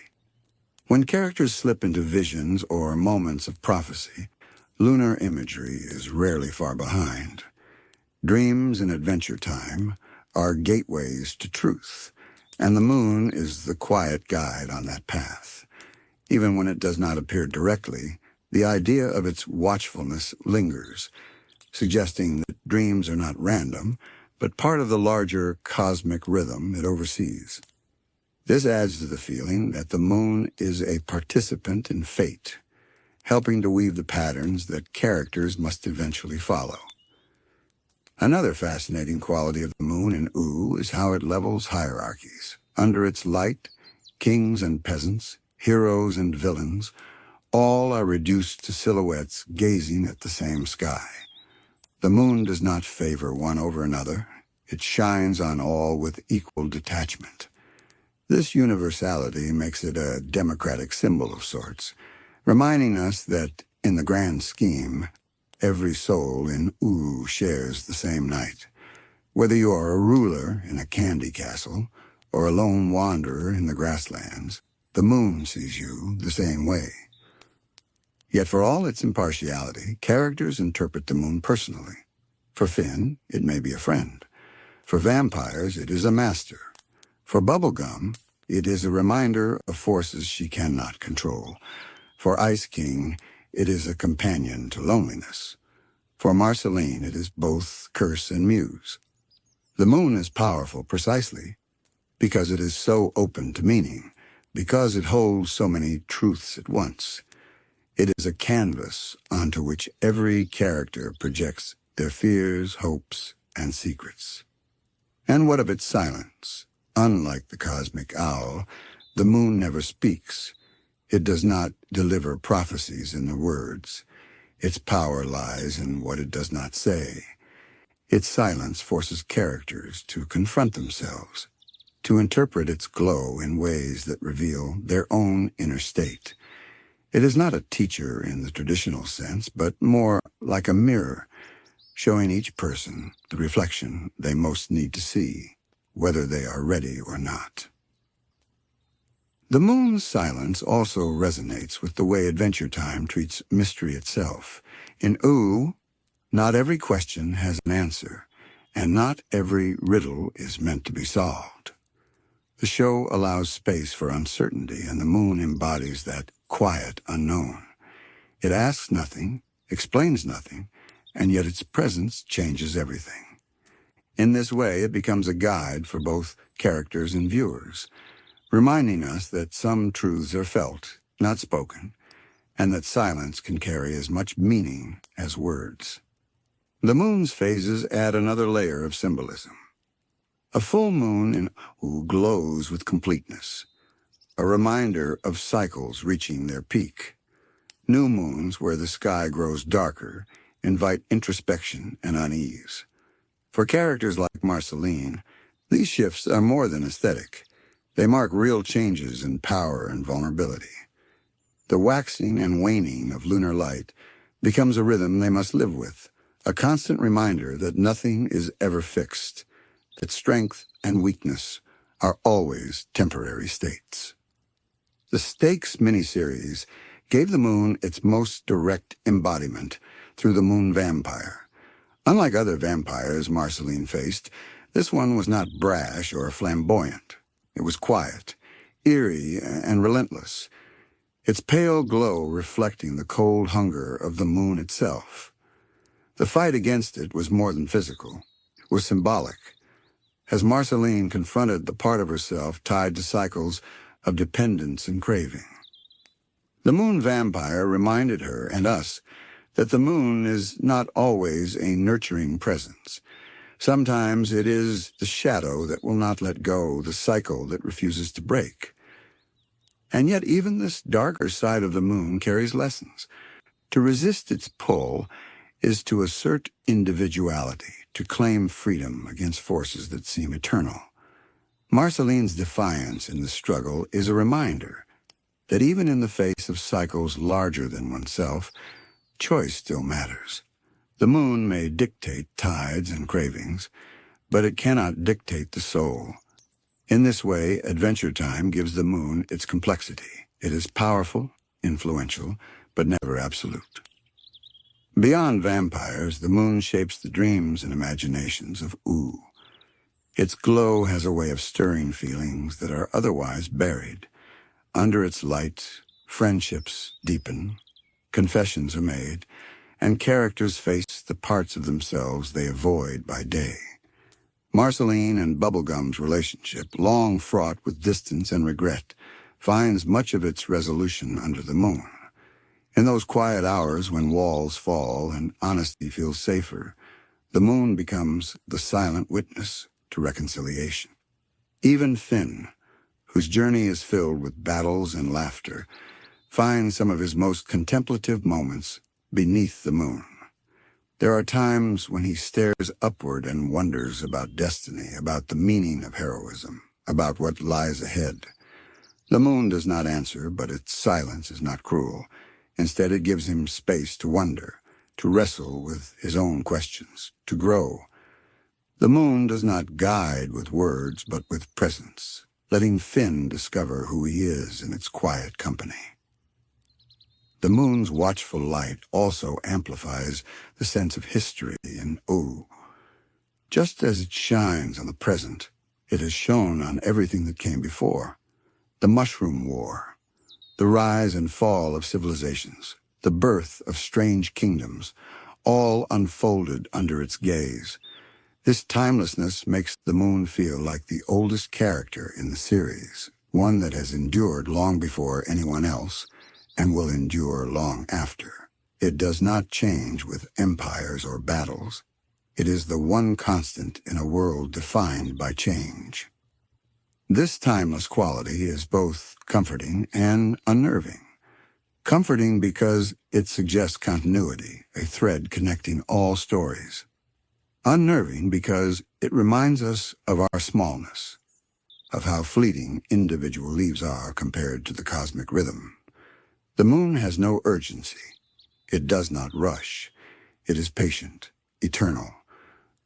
When characters slip into visions or moments of prophecy, lunar imagery is rarely far behind. Dreams in Adventure Time are gateways to truth, and the moon is the quiet guide on that path. Even when it does not appear directly, the idea of its watchfulness lingers, suggesting that dreams are not random, but part of the larger cosmic rhythm it oversees. This adds to the feeling that the moon is a participant in fate, helping to weave the patterns that characters must eventually follow. Another fascinating quality of the moon in Ooo is how it levels hierarchies. Under its light, kings and peasants, heroes and villains, all are reduced to silhouettes gazing at the same sky. The moon does not favor one over another. It shines on all with equal detachment. This universality makes it a democratic symbol of sorts, reminding us that, in the grand scheme, every soul in Ooo shares the same night. Whether you are a ruler in a candy castle or a lone wanderer in the grasslands, the moon sees you the same way. Yet for all its impartiality, characters interpret the moon personally. For Finn, it may be a friend. For vampires, it is a master. For Bubblegum, it is a reminder of forces she cannot control. For Ice King, it is a companion to loneliness. For Marceline, it is both curse and muse. The moon is powerful precisely because it is so open to meaning, because it holds so many truths at once. It is a canvas onto which every character projects their fears, hopes, and secrets. And what of its silence? Unlike the cosmic owl, The moon never speaks. It does not deliver prophecies in the words. Its power lies in what it does not say. Its silence forces characters to confront themselves, to interpret its glow in ways that reveal their own inner state. It is not a teacher in the traditional sense, but more like a mirror, showing each person the reflection they most need to see, whether they are ready or not. The moon's silence also resonates with the way Adventure Time treats mystery itself. In Ooo, not every question has an answer, and not every riddle is meant to be solved. The show allows space for uncertainty, and the moon embodies that quiet unknown. It asks nothing, explains nothing, and yet its presence changes everything. In this way, it becomes a guide for both characters and viewers, reminding us that some truths are felt, not spoken, and that silence can carry as much meaning as words. The moon's phases add another layer of symbolism. A full moon in Ooo glows with completeness, a reminder of cycles reaching their peak. New moons, where the sky grows darker, invite introspection and unease. For characters like Marceline, these shifts are more than aesthetic. They mark real changes in power and vulnerability. The waxing and waning of lunar light becomes a rhythm they must live with, a constant reminder that nothing is ever fixed, that strength and weakness are always temporary states. The Stakes miniseries gave the moon its most direct embodiment through the moon vampire. Unlike other vampires Marceline faced, this one was not brash or flamboyant. It was quiet, eerie, and relentless, its pale glow reflecting the cold hunger of the moon itself. The fight against it was more than physical. It was symbolic, as Marceline confronted the part of herself tied to cycles of dependence and craving. The moon vampire reminded her and us that the moon is not always a nurturing presence. Sometimes it is the shadow that will not let go, the cycle that refuses to break. And yet even this darker side of the moon carries lessons. To resist its pull is to assert individuality, to claim freedom against forces that seem eternal. Marceline's defiance in the struggle is a reminder that even in the face of cycles larger than oneself, choice still matters. The moon may dictate tides and cravings, but it cannot dictate the soul. In this way, Adventure Time gives the moon its complexity. It is powerful, influential, but never absolute. Beyond vampires, the moon shapes the dreams and imaginations of Ooo. Its glow has a way of stirring feelings that are otherwise buried. Under its light, friendships deepen, confessions are made, and characters face the parts of themselves they avoid by day. Marceline and Bubblegum's relationship, long fraught with distance and regret, finds much of its resolution under the moon. In those quiet hours when walls fall and honesty feels safer, the moon becomes the silent witness to reconciliation. Even Finn, whose journey is filled with battles and laughter, finds some of his most contemplative moments beneath the moon. There are times when he stares upward and wonders about destiny, about the meaning of heroism, about what lies ahead. The moon does not answer, but its silence is not cruel. Instead, it gives him space to wonder, to wrestle with his own questions, to grow. The moon does not guide with words, but with presence, letting Finn discover who he is in its quiet company. The moon's watchful light also amplifies the sense of history in Ooo. Just as it shines on the present, it has shone on everything that came before. The Mushroom War, the rise and fall of civilizations, the birth of strange kingdoms, all unfolded under its gaze. This timelessness makes the moon feel like the oldest character in the series, one that has endured long before anyone else, and will endure long after. It does not change with empires or battles. It is the one constant in a world defined by change. This timeless quality is both comforting and unnerving. Comforting because it suggests continuity, a thread connecting all stories. Unnerving because it reminds us of our smallness, of how fleeting individual leaves are compared to the cosmic rhythm. The moon has no urgency. It does not rush. It is patient, eternal,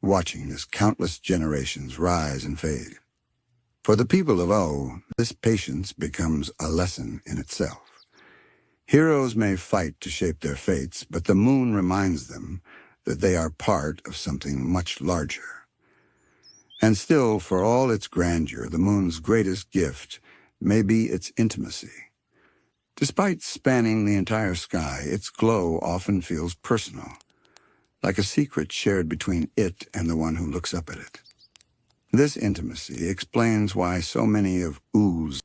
watching as countless generations rise and fade. For the people of Ooo, this patience becomes a lesson in itself. Heroes may fight to shape their fates, but the moon reminds them that they are part of something much larger. And still, for all its grandeur, the moon's greatest gift may be its intimacy. Despite spanning the entire sky, its glow often feels personal, like a secret shared between it and the one who looks up at it. This intimacy explains why so many of Oo's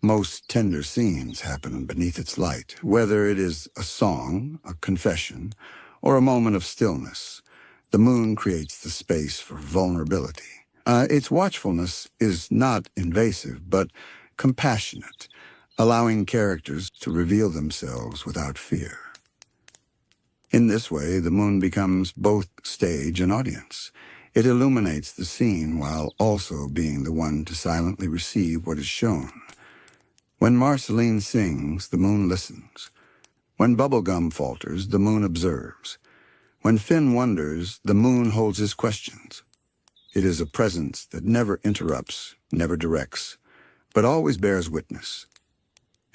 most tender scenes happen beneath its light, whether it is a song, a confession, or a moment of stillness. The moon creates the space for vulnerability. Its watchfulness is not invasive, but compassionate, allowing characters to reveal themselves without fear. In this way, the moon becomes both stage and audience. It illuminates the scene while also being the one to silently receive what is shown. When Marceline sings, the moon listens. When Bubblegum falters, the moon observes. When Finn wonders, the moon holds his questions. It is a presence that never interrupts, never directs, but always bears witness.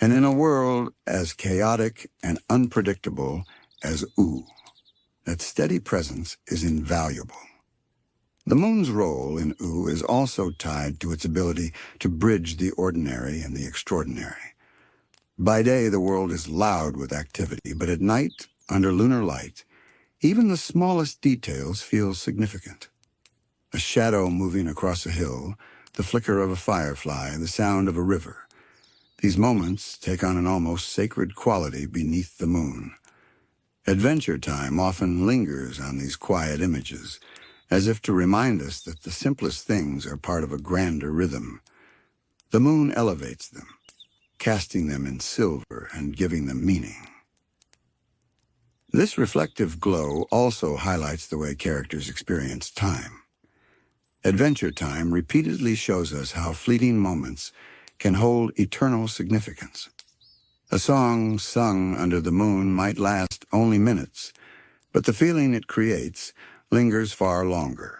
And in a world as chaotic and unpredictable as Ooo, that steady presence is invaluable. The moon's role in Ooo is also tied to its ability to bridge the ordinary and the extraordinary. By day, the world is loud with activity, but at night, under lunar light, even the smallest details feel significant. A shadow moving across a hill, the flicker of a firefly, the sound of a river. These moments take on an almost sacred quality beneath the moon. Adventure Time often lingers on these quiet images, as if to remind us that the simplest things are part of a grander rhythm. The moon elevates them, casting them in silver and giving them meaning. This reflective glow also highlights the way characters experience time. Adventure Time repeatedly shows us how fleeting moments can hold eternal significance. A song sung under the moon might last only minutes, but the feeling it creates lingers far longer.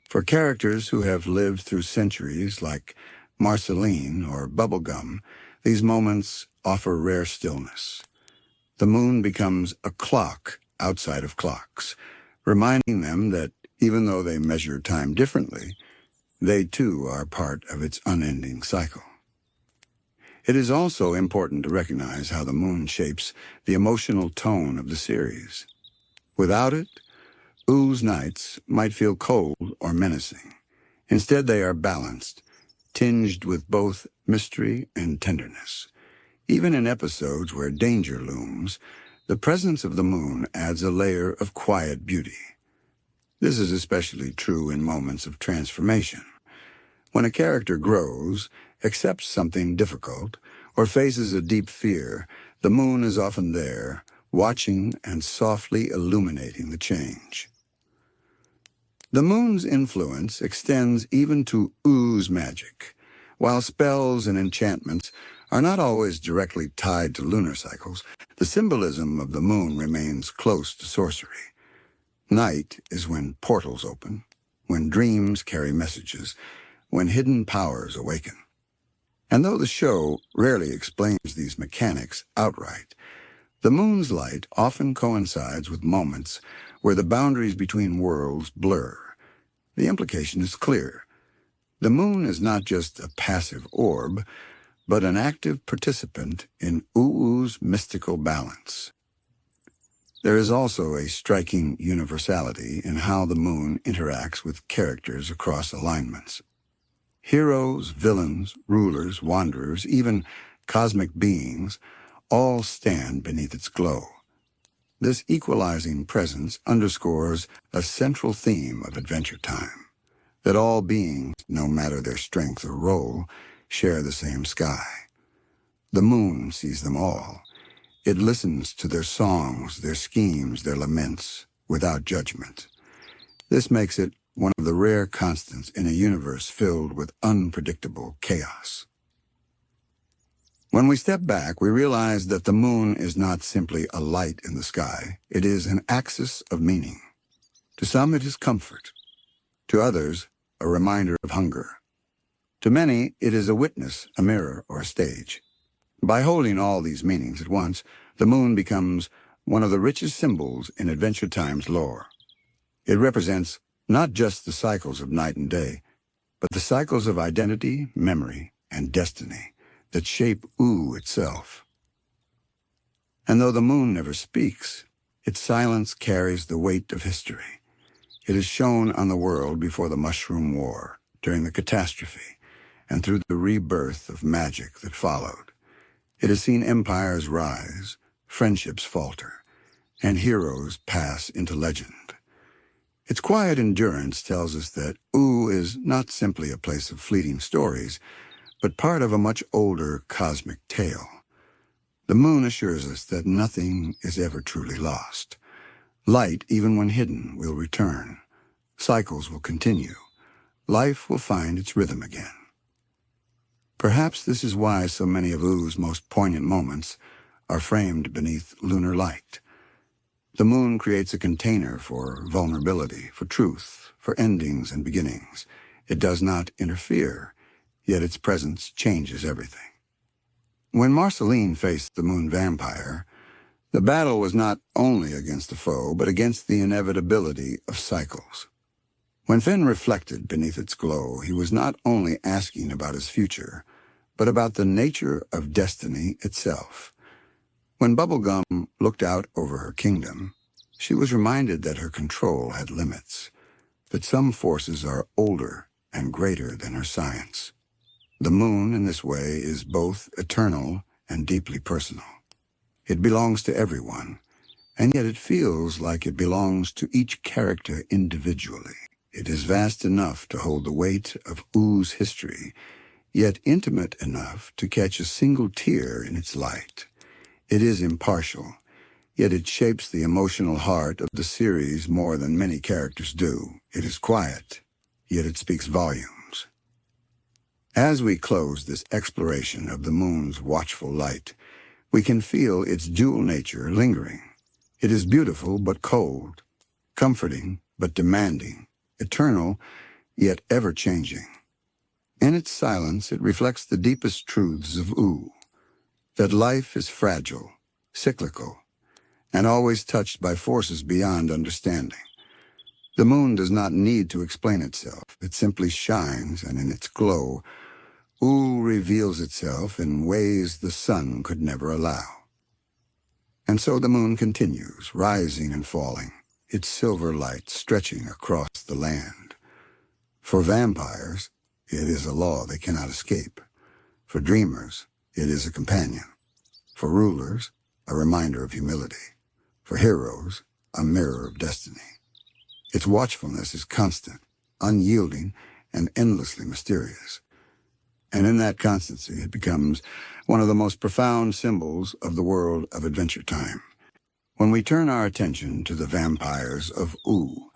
For characters who have lived through centuries, like Marceline or Bubblegum, these moments offer rare stillness. The moon becomes a clock outside of clocks, reminding them that even though they measure time differently, they too are part of its unending cycle. It is also important to recognize how the moon shapes the emotional tone of the series. Without it, Oo's nights might feel cold or menacing. Instead, they are balanced, tinged with both mystery and tenderness. Even in episodes where danger looms, the presence of the moon adds a layer of quiet beauty. This is especially true in moments of transformation. When a character grows, accepts something difficult, or faces a deep fear, the moon is often there, watching and softly illuminating the change. The moon's influence extends even to Oo's magic. While spells and enchantments are not always directly tied to lunar cycles, the symbolism of the moon remains close to sorcery. Night is when portals open, when dreams carry messages, when hidden powers awaken. And though the show rarely explains these mechanics outright, the moon's light often coincides with moments where the boundaries between worlds blur. The implication is clear. The moon is not just a passive orb, but an active participant in Oo's mystical balance. There is also a striking universality in how the moon interacts with characters across alignments. Heroes, villains, rulers, wanderers, even cosmic beings, all stand beneath its glow. This equalizing presence underscores a central theme of Adventure Time, that all beings, no matter their strength or role, share the same sky. The moon sees them all. It listens to their songs, their schemes, their laments, without judgment. This makes it one of the rare constants in a universe filled with unpredictable chaos. When we step back, we realize that the moon is not simply a light in the sky. It is an axis of meaning. To some, it is comfort. To others, a reminder of hunger. To many, it is a witness, a mirror, or a stage. By holding all these meanings at once, the moon becomes one of the richest symbols in Adventure Time's lore. It represents not just the cycles of night and day, but the cycles of identity, memory, and destiny that shape Ooo itself. And though the moon never speaks, its silence carries the weight of history. It is shown on the world before the Mushroom War, during the catastrophe, and through the rebirth of magic that followed. It has seen empires rise, friendships falter, and heroes pass into legend. Its quiet endurance tells us that Ooo is not simply a place of fleeting stories, but part of a much older cosmic tale. The moon assures us that nothing is ever truly lost. Light, even when hidden, will return. Cycles will continue. Life will find its rhythm again. Perhaps this is why so many of Oo's most poignant moments are framed beneath lunar light. The moon creates a container for vulnerability, for truth, for endings and beginnings. It does not interfere, yet its presence changes everything. When Marceline faced the moon vampire, the battle was not only against the foe, but against the inevitability of cycles. When Finn reflected beneath its glow, he was not only asking about his future, but about the nature of destiny itself. When Bubblegum looked out over her kingdom, she was reminded that her control had limits, that some forces are older and greater than her science. The moon, in this way, is both eternal and deeply personal. It belongs to everyone, and yet it feels like it belongs to each character individually. It is vast enough to hold the weight of Oo's history, yet intimate enough to catch a single tear in its light. It is impartial, yet it shapes the emotional heart of the series more than many characters do. It is quiet, yet it speaks volumes. As we close this exploration of the moon's watchful light, we can feel its dual nature lingering. It is beautiful but cold, comforting but demanding, eternal yet ever-changing. In its silence, it reflects the deepest truths of Ooo, that life is fragile, cyclical, and always touched by forces beyond understanding. The moon does not need to explain itself. It simply shines, and in its glow, Ooo reveals itself in ways the sun could never allow. And so the moon continues, rising and falling, its silver light stretching across the land. For vampires, it is a law they cannot escape. For dreamers, it is a companion. For rulers, a reminder of humility. For heroes, a mirror of destiny. Its watchfulness is constant, unyielding, and endlessly mysterious. And in that constancy, it becomes one of the most profound symbols of the world of Adventure Time. When we turn our attention to the Vampires of Ooo,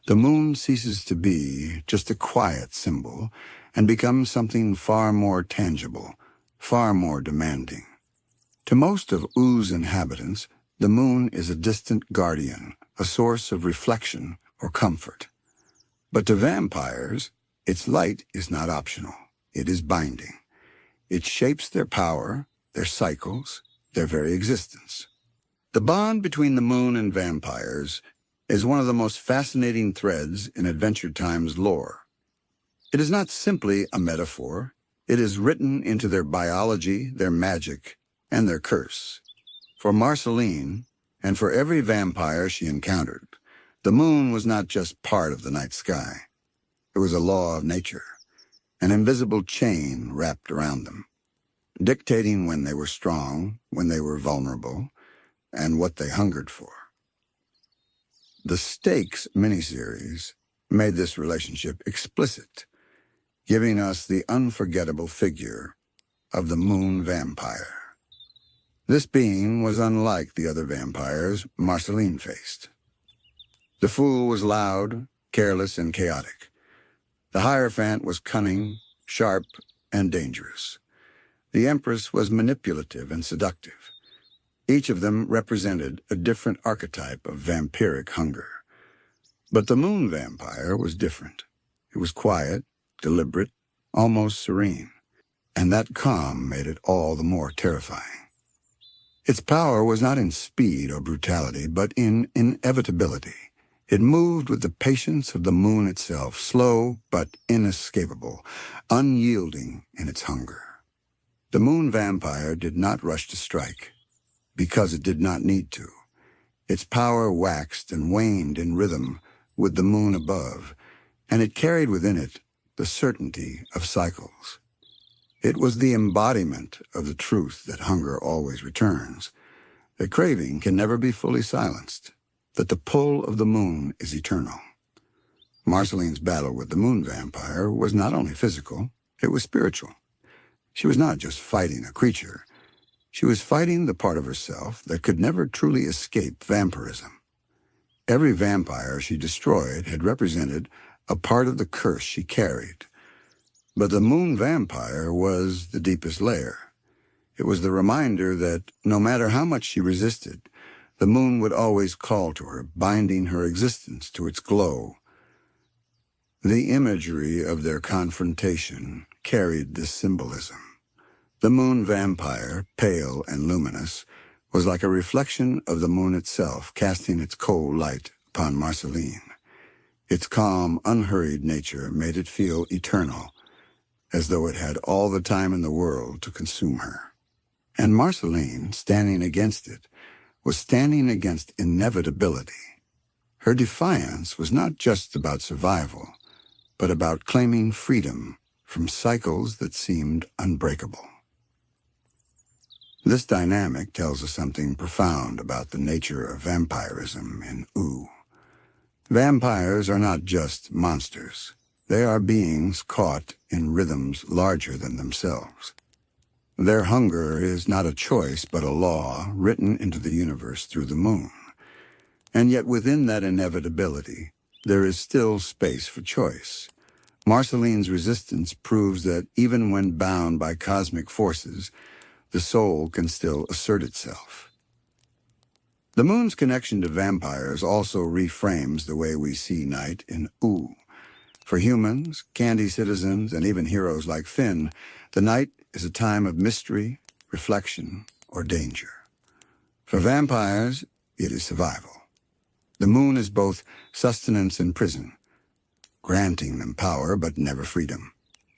the moon ceases to be just a quiet symbol and becomes something far more tangible, far more demanding. To most of Oo's inhabitants, the moon is a distant guardian, a source of reflection or comfort. But to vampires, its light is not optional. It is binding. It shapes their power, their cycles, their very existence. The bond between the moon and vampires is one of the most fascinating threads in Adventure Time's lore. It is not simply a metaphor. It is written into their biology, their magic, and their curse. For Marceline, and for every vampire she encountered, the moon was not just part of the night sky. It was a law of nature, an invisible chain wrapped around them, dictating when they were strong, when they were vulnerable, and what they hungered for. The Stakes miniseries made this relationship explicit. giving us the unforgettable figure of the moon vampire. This being was unlike the other vampires Marceline faced. The fool was loud, careless, and chaotic. The Hierophant was cunning, sharp, and dangerous. The Empress was manipulative and seductive. Each of them represented a different archetype of vampiric hunger. But the moon vampire was different. It was quiet, deliberate, almost serene, and that calm made it all the more terrifying. Its power was not in speed or brutality, but in inevitability. It moved with the patience of the moon itself, slow but inescapable, unyielding in its hunger. The moon vampire did not rush to strike, because it did not need to. Its power waxed and waned in rhythm with the moon above, and it carried within it the certainty of cycles. It was the embodiment of the truth that hunger always returns, that craving can never be fully silenced, that the pull of the moon is eternal. Marceline's battle with the moon vampire was not only physical, it was spiritual. She was not just fighting a creature. She was fighting the part of herself that could never truly escape vampirism. Every vampire she destroyed had represented a part of the curse she carried. But the moon vampire was the deepest layer. It was the reminder that no matter how much she resisted, the moon would always call to her, binding her existence to its glow. The imagery of their confrontation carried this symbolism. The moon vampire, pale and luminous, was like a reflection of the moon itself, casting its cold light upon Marceline. Its calm, unhurried nature made it feel eternal, as though it had all the time in the world to consume her. And Marceline, standing against it, was standing against inevitability. Her defiance was not just about survival, but about claiming freedom from cycles that seemed unbreakable. This dynamic tells us something profound about the nature of vampirism in Ooo. Vampires are not just monsters. They are beings caught in rhythms larger than themselves. Their hunger is not a choice but a law written into the universe through the moon. And yet within that inevitability, there is still space for choice. Marceline's resistance proves that even when bound by cosmic forces, the soul can still assert itself. The moon's connection to vampires also reframes the way we see night in Ooo. For humans, candy citizens, and even heroes like Finn, the night is a time of mystery, reflection, or danger. For vampires, it is survival. The moon is both sustenance and prison, granting them power but never freedom.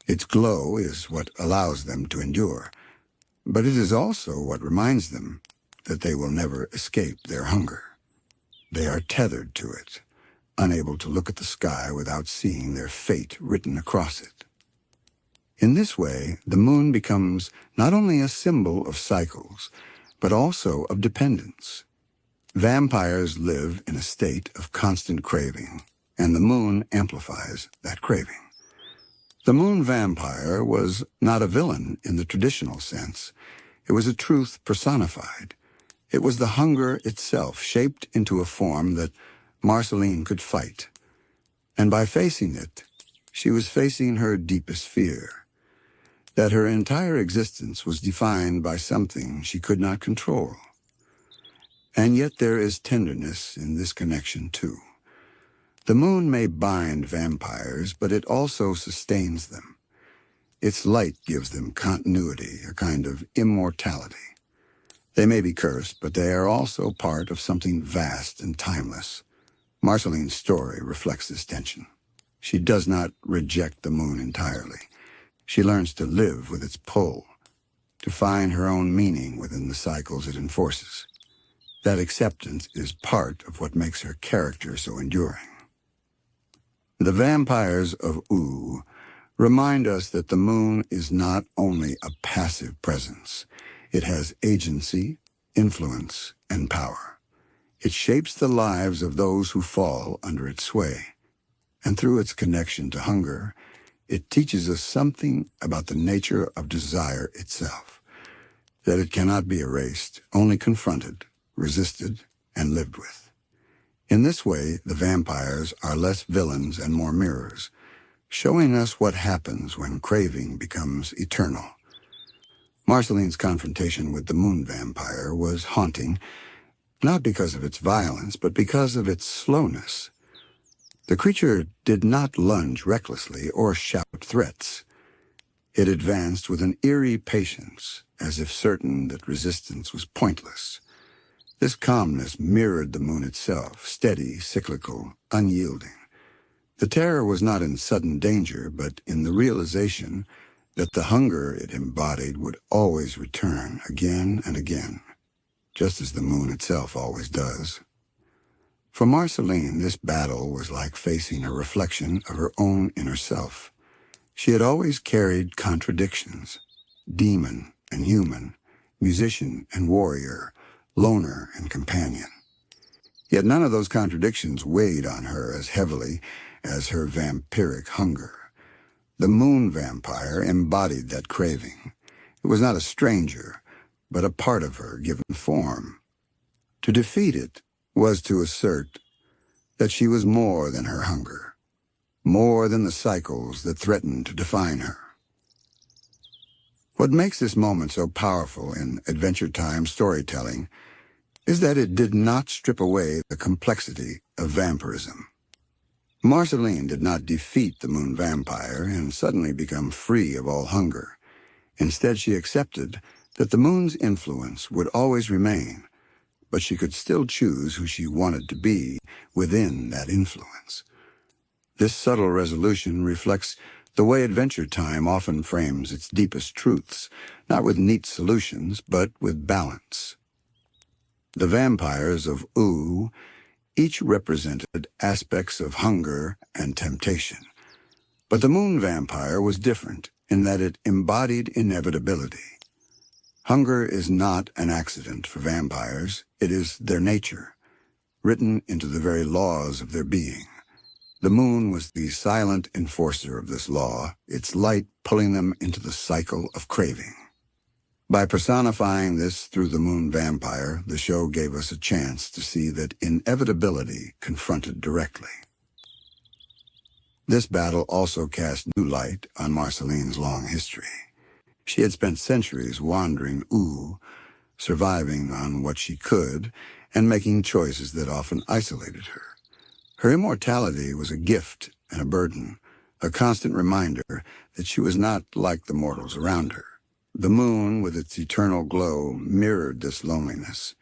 Its glow is what allows them to endure, but it is also what reminds them that they will never escape their hunger. They are tethered to it, unable to look at the sky without seeing their fate written across it. In this way, the moon becomes not only a symbol of cycles, but also of dependence. Vampires live in a state of constant craving, and the moon amplifies that craving. The moon vampire was not a villain in the traditional sense. It was a truth personified. It was the hunger itself, shaped into a form that Marceline could fight. And by facing it, she was facing her deepest fear, that her entire existence was defined by something she could not control. And yet there is tenderness in this connection too. The moon may bind vampires, but it also sustains them. Its light gives them continuity, a kind of immortality. They may be cursed, but they are also part of something vast and timeless. Marceline's story reflects this tension. She does not reject the moon entirely. She learns to live with its pull, to find her own meaning within the cycles it enforces. That acceptance is part of what makes her character so enduring. The Vampires of Ooo remind us that the moon is not only a passive presence. It has agency, influence, and power. It shapes the lives of those who fall under its sway. And through its connection to hunger, It teaches us something about the nature of desire itself, that it cannot be erased, only confronted, resisted, and lived with. In this way, the vampires are less villains and more mirrors, showing us what happens when craving becomes eternal. Marceline's confrontation with the moon vampire was haunting, not because of its violence, but because of its slowness. The creature did not lunge recklessly or shout threats. It advanced with an eerie patience, as if certain that resistance was pointless. This calmness mirrored the moon itself, steady, cyclical, unyielding. The terror was not in sudden danger, but in the realization that the hunger it embodied would always return again and again, just as the moon itself always does. For Marceline, this battle was like facing a reflection of her own inner self. She had always carried contradictions, demon and human, musician and warrior, loner and companion. Yet none of those contradictions weighed on her as heavily as her vampiric hunger. The moon vampire embodied that craving. It was not a stranger, but a part of her given form. To defeat it was to assert that she was more than her hunger, more than the cycles that threatened to define her. What makes this moment so powerful in Adventure Time storytelling is that it did not strip away the complexity of vampirism. Marceline did not defeat the moon vampire and suddenly become free of all hunger. Instead, she accepted that the moon's influence would always remain, but she could still choose who she wanted to be within that influence. This subtle resolution reflects the way Adventure Time often frames its deepest truths, not with neat solutions, but with balance. The Vampires of Ooo each represented aspects of hunger and temptation. But the moon vampire was different in that it embodied inevitability. Hunger is not an accident for vampires, it is their nature, written into the very laws of their being. The moon was the silent enforcer of this law, its light pulling them into the cycle of craving. By personifying this through the moon vampire, the show gave us a chance to see that inevitability confronted directly. This battle also cast new light on Marceline's long history. She had spent centuries wandering Ooo, surviving on what she could, and making choices that often isolated her. Her immortality was a gift and a burden, a constant reminder that she was not like the mortals around her. The moon, with its eternal glow, mirrored this loneliness.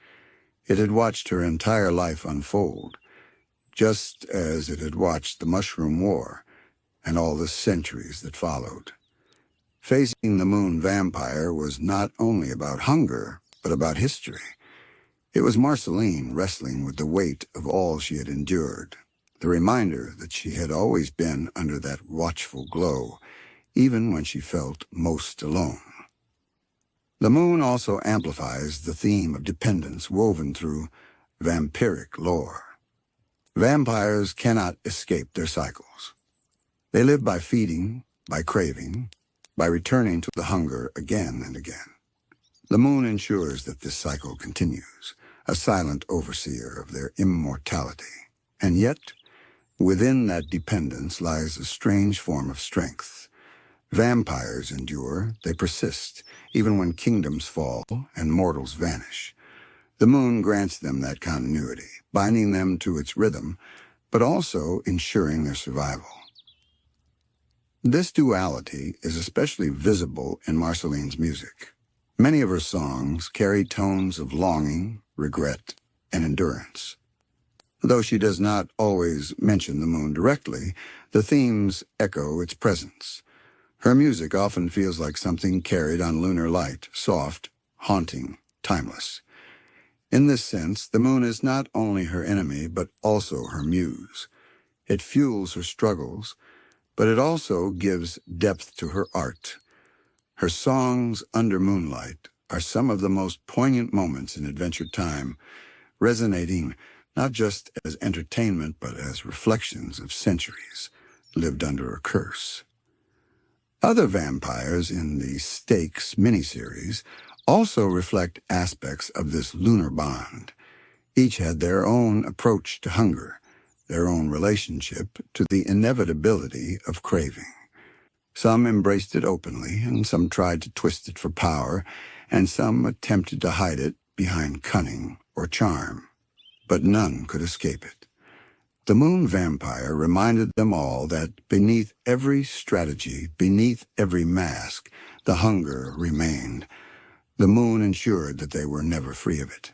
It had watched her entire life unfold, just as it had watched the Mushroom War and all the centuries that followed. Facing the moon vampire was not only about hunger, but about history. It was Marceline wrestling with the weight of all she had endured, the reminder that she had always been under that watchful glow, even when she felt most alone. The moon also amplifies the theme of dependence woven through vampiric lore. Vampires cannot escape their cycles. They live by feeding, by craving, by returning to the hunger again and again. The moon ensures that this cycle continues, a silent overseer of their immortality. And yet, within that dependence lies a strange form of strength. Vampires endure, they persist, even when kingdoms fall and mortals vanish. The moon grants them that continuity, binding them to its rhythm, but also ensuring their survival. This duality is especially visible in Marceline's music. Many of her songs carry tones of longing, regret, and endurance. Though she does not always mention the moon directly, the themes echo its presence. Her music often feels like something carried on lunar light, soft, haunting, timeless. In this sense, the moon is not only her enemy, but also her muse. It fuels her struggles, but it also gives depth to her art. Her songs under moonlight are some of the most poignant moments in Adventure Time, resonating not just as entertainment, but as reflections of centuries lived under a curse. Other vampires in the Stakes miniseries also reflect aspects of this lunar bond. Each had their own approach to hunger, their own relationship to the inevitability of craving. Some embraced it openly, and some tried to twist it for power, and some attempted to hide it behind cunning or charm. But none could escape it. The moon vampire reminded them all that beneath every strategy, beneath every mask, the hunger remained. The moon ensured that they were never free of it.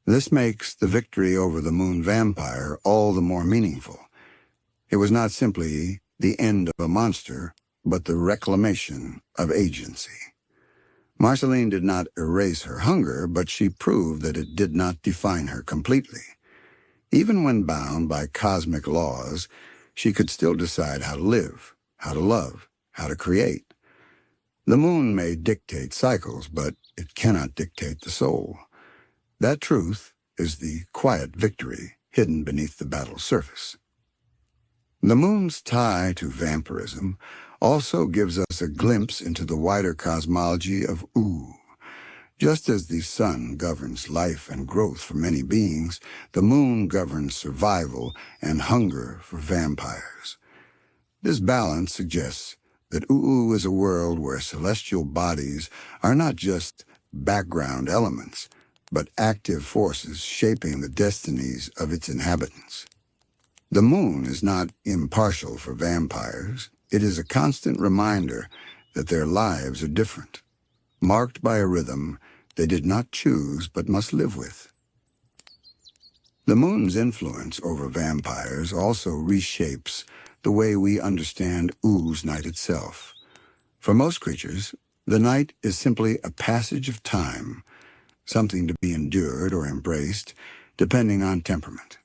This makes the victory over the moon vampire all the more meaningful. It was not simply the end of a monster, but the reclamation of agency. Marceline did not erase her hunger, but she proved that it did not define her completely. Even when bound by cosmic laws, she could still decide how to live, how to love, how to create. The moon may dictate cycles, but it cannot dictate the soul. That truth is the quiet victory hidden beneath the battle's surface. The moon's tie to vampirism also gives us a glimpse into the wider cosmology of Ooo. Just as the sun governs life and growth for many beings, the moon governs survival and hunger for vampires. This balance suggests that Ooo is a world where celestial bodies are not just background elements, but active forces shaping the destinies of its inhabitants. The moon is not impartial for vampires. It is a constant reminder that their lives are different, marked by a rhythm they did not choose but must live with. The moon's influence over vampires also reshapes the way we understand Oo's night itself. For most creatures, the night is simply a passage of time, something to be endured or embraced, depending on temperament.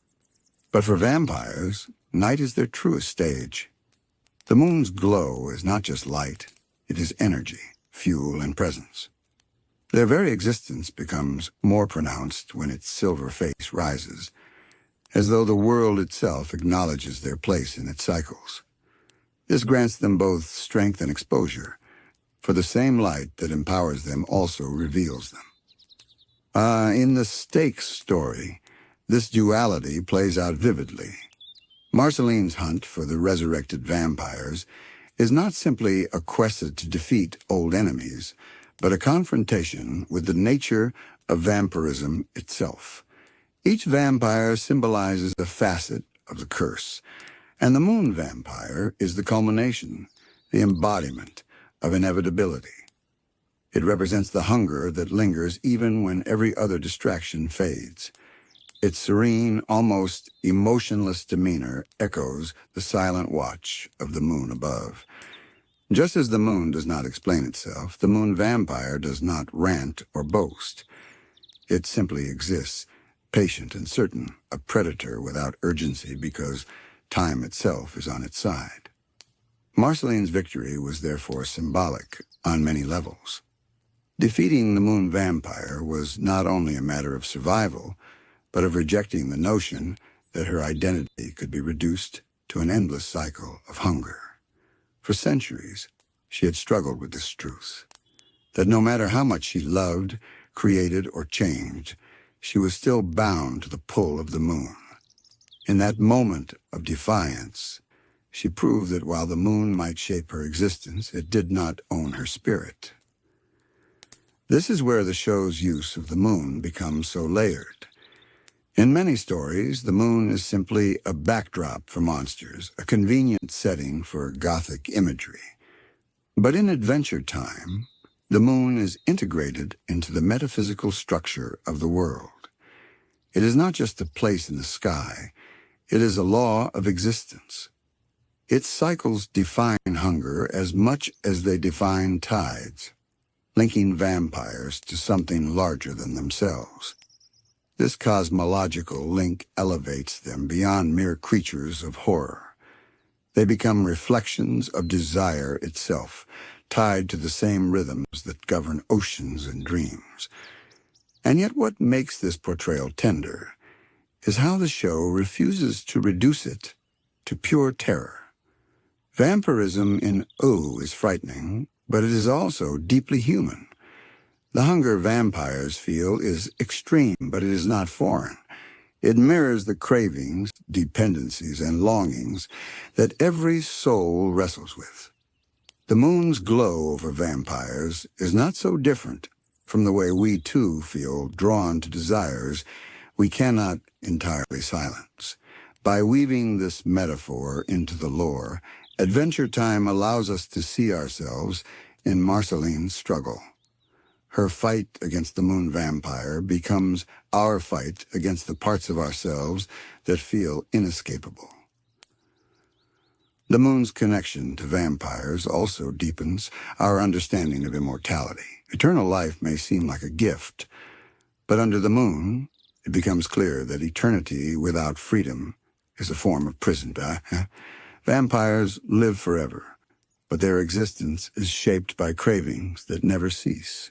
But for vampires, night is their truest stage. The moon's glow is not just light, it is energy, fuel, and presence. Their very existence becomes more pronounced when its silver face rises, as though the world itself acknowledges their place in its cycles. This grants them both strength and exposure, for the same light that empowers them also reveals them. In the Stakes story, this duality plays out vividly. Marceline's hunt for the resurrected vampires is not simply a quest to defeat old enemies, but a confrontation with the nature of vampirism itself. Each vampire symbolizes a facet of the curse, and the moon vampire is the culmination, the embodiment of inevitability. It represents the hunger that lingers even when every other distraction fades. Its serene, almost emotionless demeanor echoes the silent watch of the moon above. Just as the moon does not explain itself, the moon vampire does not rant or boast. It simply exists, patient and certain, a predator without urgency because time itself is on its side. Marceline's victory was therefore symbolic on many levels. Defeating the moon vampire was not only a matter of survival, but of rejecting the notion that her identity could be reduced to an endless cycle of hunger. For centuries, she had struggled with this truth, that no matter how much she loved, created, or changed, she was still bound to the pull of the moon. In that moment of defiance, she proved that while the moon might shape her existence, it did not own her spirit. This is where the show's use of the moon becomes so layered. In many stories, the moon is simply a backdrop for monsters, a convenient setting for gothic imagery. But in Adventure Time, the moon is integrated into the metaphysical structure of the world. It is not just a place in the sky, it is a law of existence. Its cycles define hunger as much as they define tides, linking vampires to something larger than themselves. This cosmological link elevates them beyond mere creatures of horror. They become reflections of desire itself, tied to the same rhythms that govern oceans and dreams. And yet what makes this portrayal tender is how the show refuses to reduce it to pure terror. Vampirism in Ooo is frightening, but it is also deeply human. The hunger vampires feel is extreme, but it is not foreign. It mirrors the cravings, dependencies, and longings that every soul wrestles with. The moon's glow over vampires is not so different from the way we too feel drawn to desires we cannot entirely silence. By weaving this metaphor into the lore, Adventure Time allows us to see ourselves in Marceline's struggle. Her fight against the moon vampire becomes our fight against the parts of ourselves that feel inescapable. The moon's connection to vampires also deepens our understanding of immortality. Eternal life may seem like a gift, but under the moon, it becomes clear that eternity without freedom is a form of prison. Vampires live forever, but their existence is shaped by cravings that never cease.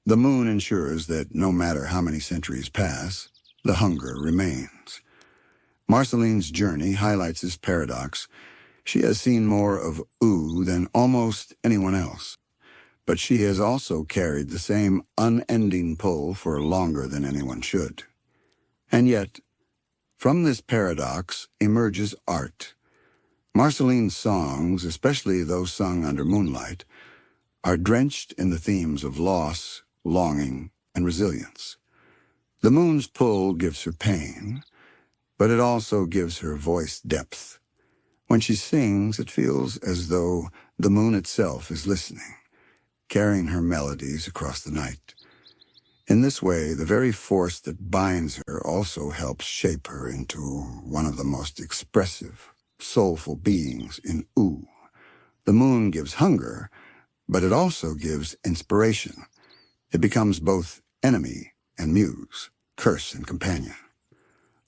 The moon ensures that no matter how many centuries pass, the hunger remains. Marceline's journey highlights this paradox. She has seen more of Ooo than almost anyone else, but she has also carried the same unending pull for longer than anyone should. And yet, from this paradox emerges art. Marceline's songs, especially those sung under moonlight, are drenched in the themes of loss, longing, and resilience. The moon's pull gives her pain, but it also gives her voice depth. When she sings, it feels as though the moon itself is listening, carrying her melodies across the night. In this way, the very force that binds her also helps shape her into one of the most expressive, soulful beings in Ooo. The moon gives hunger, but it also gives inspiration. It becomes both enemy and muse, curse and companion.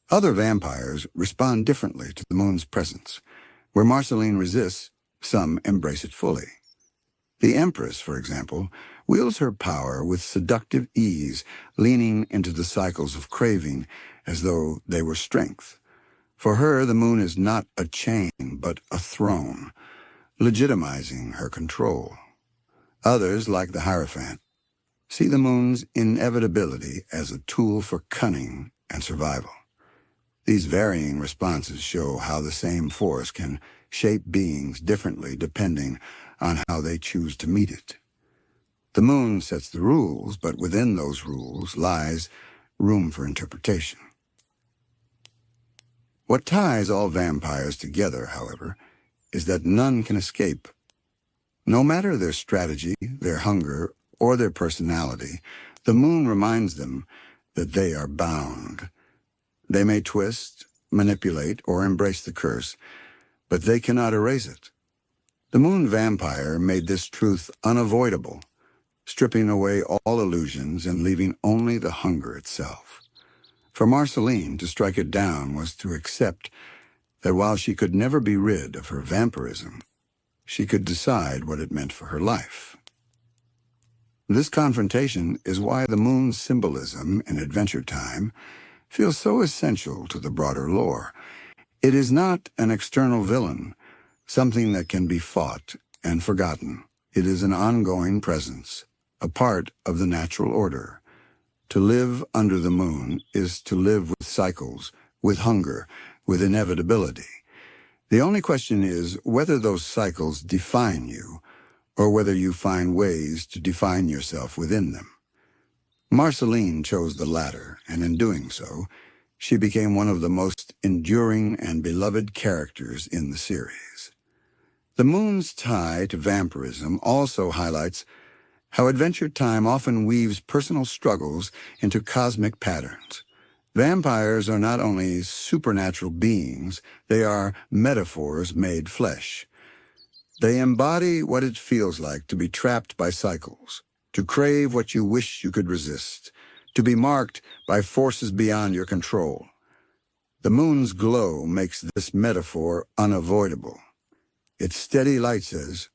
Other vampires respond differently to the moon's presence. Where Marceline resists, some embrace it fully. The Empress, for example, wields her power with seductive ease, leaning into the cycles of craving as though they were strength. For her, the moon is not a chain, but a throne, legitimizing her control. Others, like the Hierophant, see the moon's inevitability as a tool for cunning and survival. These varying responses show how the same force can shape beings differently depending on how they choose to meet it. The moon sets the rules, but within those rules lies room for interpretation. What ties all vampires together, however, is that none can escape. No matter their strategy, their hunger, or their personality, the moon reminds them that they are bound. They may twist, manipulate, or embrace the curse, but they cannot erase it. The moon vampire made this truth unavoidable, stripping away all illusions and leaving only the hunger itself. For Marceline, to strike it down was to accept that while she could never be rid of her vampirism, she could decide what it meant for her life. This confrontation is why the moon's symbolism in Adventure Time feels so essential to the broader lore. It is not an external villain, something that can be fought and forgotten. It is an ongoing presence, a part of the natural order. To live under the moon is to live with cycles, with hunger, with inevitability. The only question is whether those cycles define you, or whether you find ways to define yourself within them. Marceline chose the latter, and in doing so, she became one of the most enduring and beloved characters in the series. The moon's tie to vampirism also highlights how Adventure Time often weaves personal struggles into cosmic patterns. Vampires are not only supernatural beings, they are metaphors made flesh. They embody what it feels like to be trapped by cycles, to crave what you wish you could resist, to be marked by forces beyond your control. The moon's glow makes this metaphor unavoidable. Its steady light says,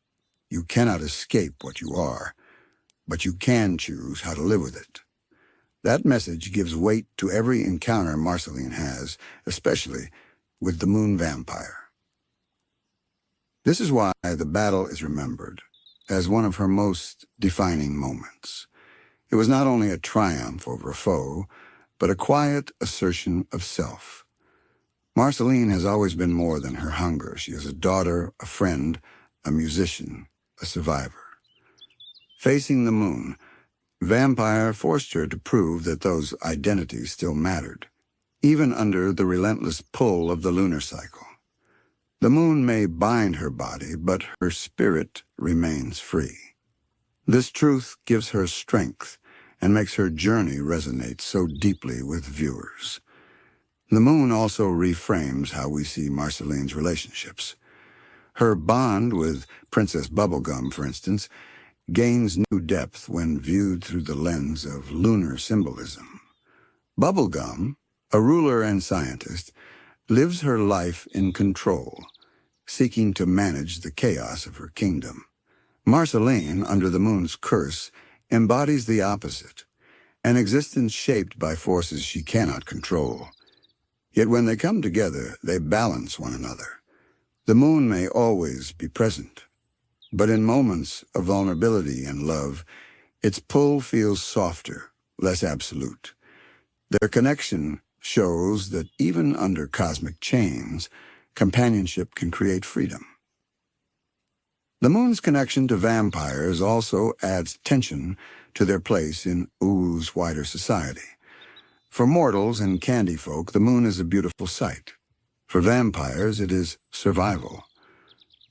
you cannot escape what you are, but you can choose how to live with it. That message gives weight to every encounter Marceline has, especially with the moon vampire. This is why the battle is remembered as one of her most defining moments. It was not only a triumph over a foe, but a quiet assertion of self. Marceline has always been more than her hunger. She is a daughter, a friend, a musician, a survivor. Facing the moon, Vampire forced her to prove that those identities still mattered, even under the relentless pull of the lunar cycle. The moon may bind her body, but her spirit remains free. This truth gives her strength and makes her journey resonate so deeply with viewers. The moon also reframes how we see Marceline's relationships. Her bond with Princess Bubblegum, for instance, gains new depth when viewed through the lens of lunar symbolism. Bubblegum, a ruler and scientist, lives her life in control, seeking to manage the chaos of her kingdom. Marceline, under the moon's curse, embodies the opposite, an existence shaped by forces she cannot control. Yet when they come together, they balance one another. The moon may always be present, but in moments of vulnerability and love, its pull feels softer, less absolute. Their connection shows that even under cosmic chains, companionship can create freedom. The moon's connection to vampires also adds tension to their place in Oo's wider society. For mortals and candy folk, the moon is a beautiful sight. For vampires, it is survival.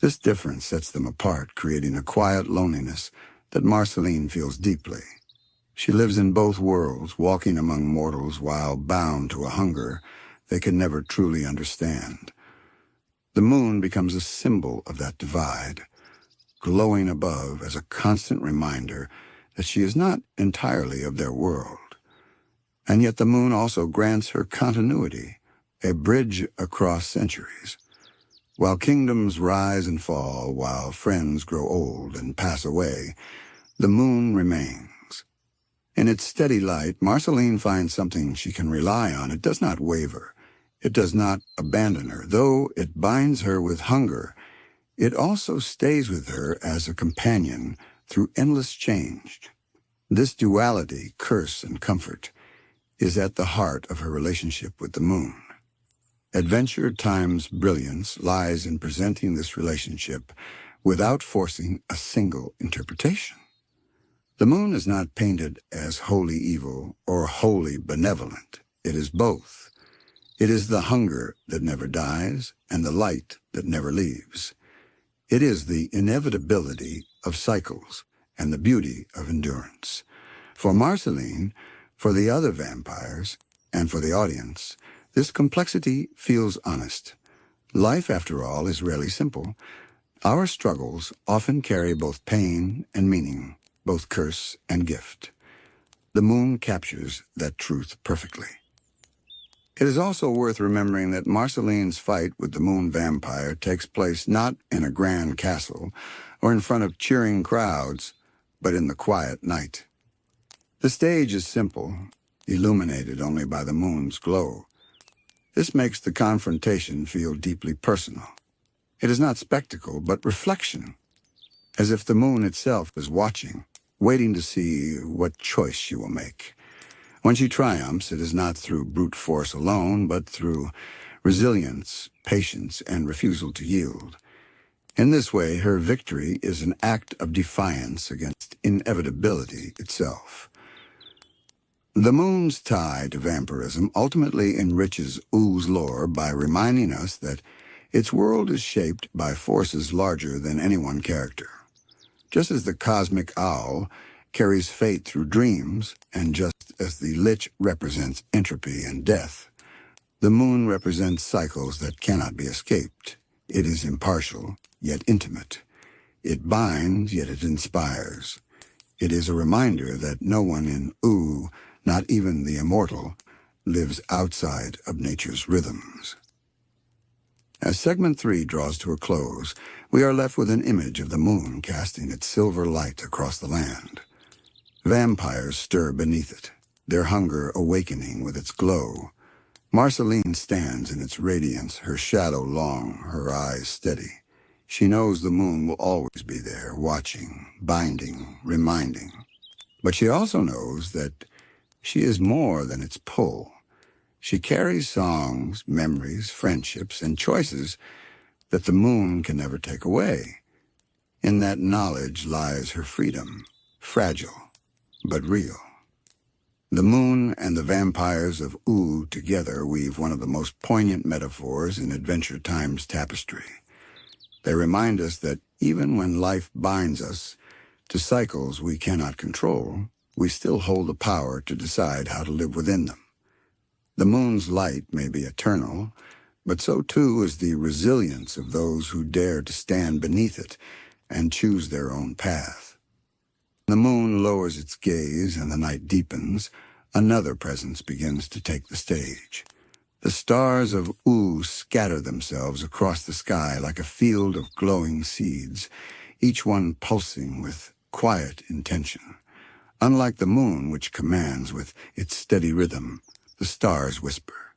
This difference sets them apart, creating a quiet loneliness that Marceline feels deeply. She lives in both worlds, walking among mortals while bound to a hunger they can never truly understand. The moon becomes a symbol of that divide, glowing above as a constant reminder that she is not entirely of their world. And yet the moon also grants her continuity, a bridge across centuries. While kingdoms rise and fall, while friends grow old and pass away, the moon remains. In its steady light, Marceline finds something she can rely on. It does not waver. It does not abandon her. Though it binds her with hunger, it also stays with her as a companion through endless change. This duality, curse and comfort, is at the heart of her relationship with the moon. Adventure times brilliance lies in presenting this relationship without forcing a single interpretation. The moon is not painted as wholly evil or wholly benevolent. It is both. It is the hunger that never dies and the light that never leaves. It is the inevitability of cycles and the beauty of endurance. For Marceline, for the other vampires, and for the audience, this complexity feels honest. Life, after all, is rarely simple. Our struggles often carry both pain and meaning, both curse and gift. The moon captures that truth perfectly. It is also worth remembering that Marceline's fight with the moon vampire takes place not in a grand castle or in front of cheering crowds, but in the quiet night. The stage is simple, illuminated only by the moon's glow. This makes the confrontation feel deeply personal. It is not spectacle, but reflection, as if the moon itself is watching, waiting to see what choice she will make. When she triumphs, it is not through brute force alone, but through resilience, patience, and refusal to yield. In this way, her victory is an act of defiance against inevitability itself. The moon's tie to vampirism ultimately enriches Oo's lore by reminding us that its world is shaped by forces larger than any one character. Just as the cosmic owl carries fate through dreams, and just as the lich represents entropy and death, the moon represents cycles that cannot be escaped. It is impartial, yet intimate. It binds, yet it inspires. It is a reminder that no one in Ooo, not even the immortal, lives outside of nature's rhythms. As segment 3 draws to a close, we are left with an image of the moon casting its silver light across the land. Vampires stir beneath it, their hunger awakening with its glow. Marceline stands in its radiance, her shadow long, her eyes steady. She knows the moon will always be there, watching, binding, reminding. But she also knows that she is more than its pull. She carries songs, memories, friendships, and choices that the moon can never take away. In that knowledge lies her freedom, fragile, but real. The moon and the vampires of Ooo together weave one of the most poignant metaphors in Adventure Time's tapestry. They remind us that even when life binds us to cycles we cannot control, we still hold the power to decide how to live within them. The moon's light may be eternal, but so too is the resilience of those who dare to stand beneath it and choose their own path. The moon lowers its gaze and the night deepens. Another presence begins to take the stage. The stars of Ooo scatter themselves across the sky like a field of glowing seeds, each one pulsing with quiet intention. Unlike the moon, which commands with its steady rhythm, the stars whisper.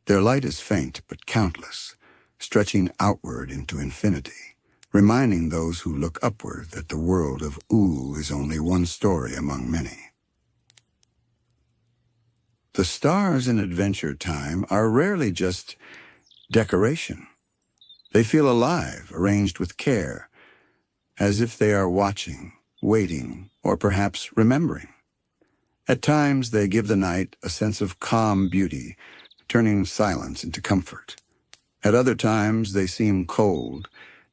Their light is faint but countless, stretching outward into infinity, reminding those who look upward that the world of Ooo is only one story among many. The stars in Adventure Time are rarely just decoration. They feel alive, arranged with care, as if they are watching, waiting, or perhaps remembering. At times, they give the night a sense of calm beauty, turning silence into comfort. At other times, they seem cold,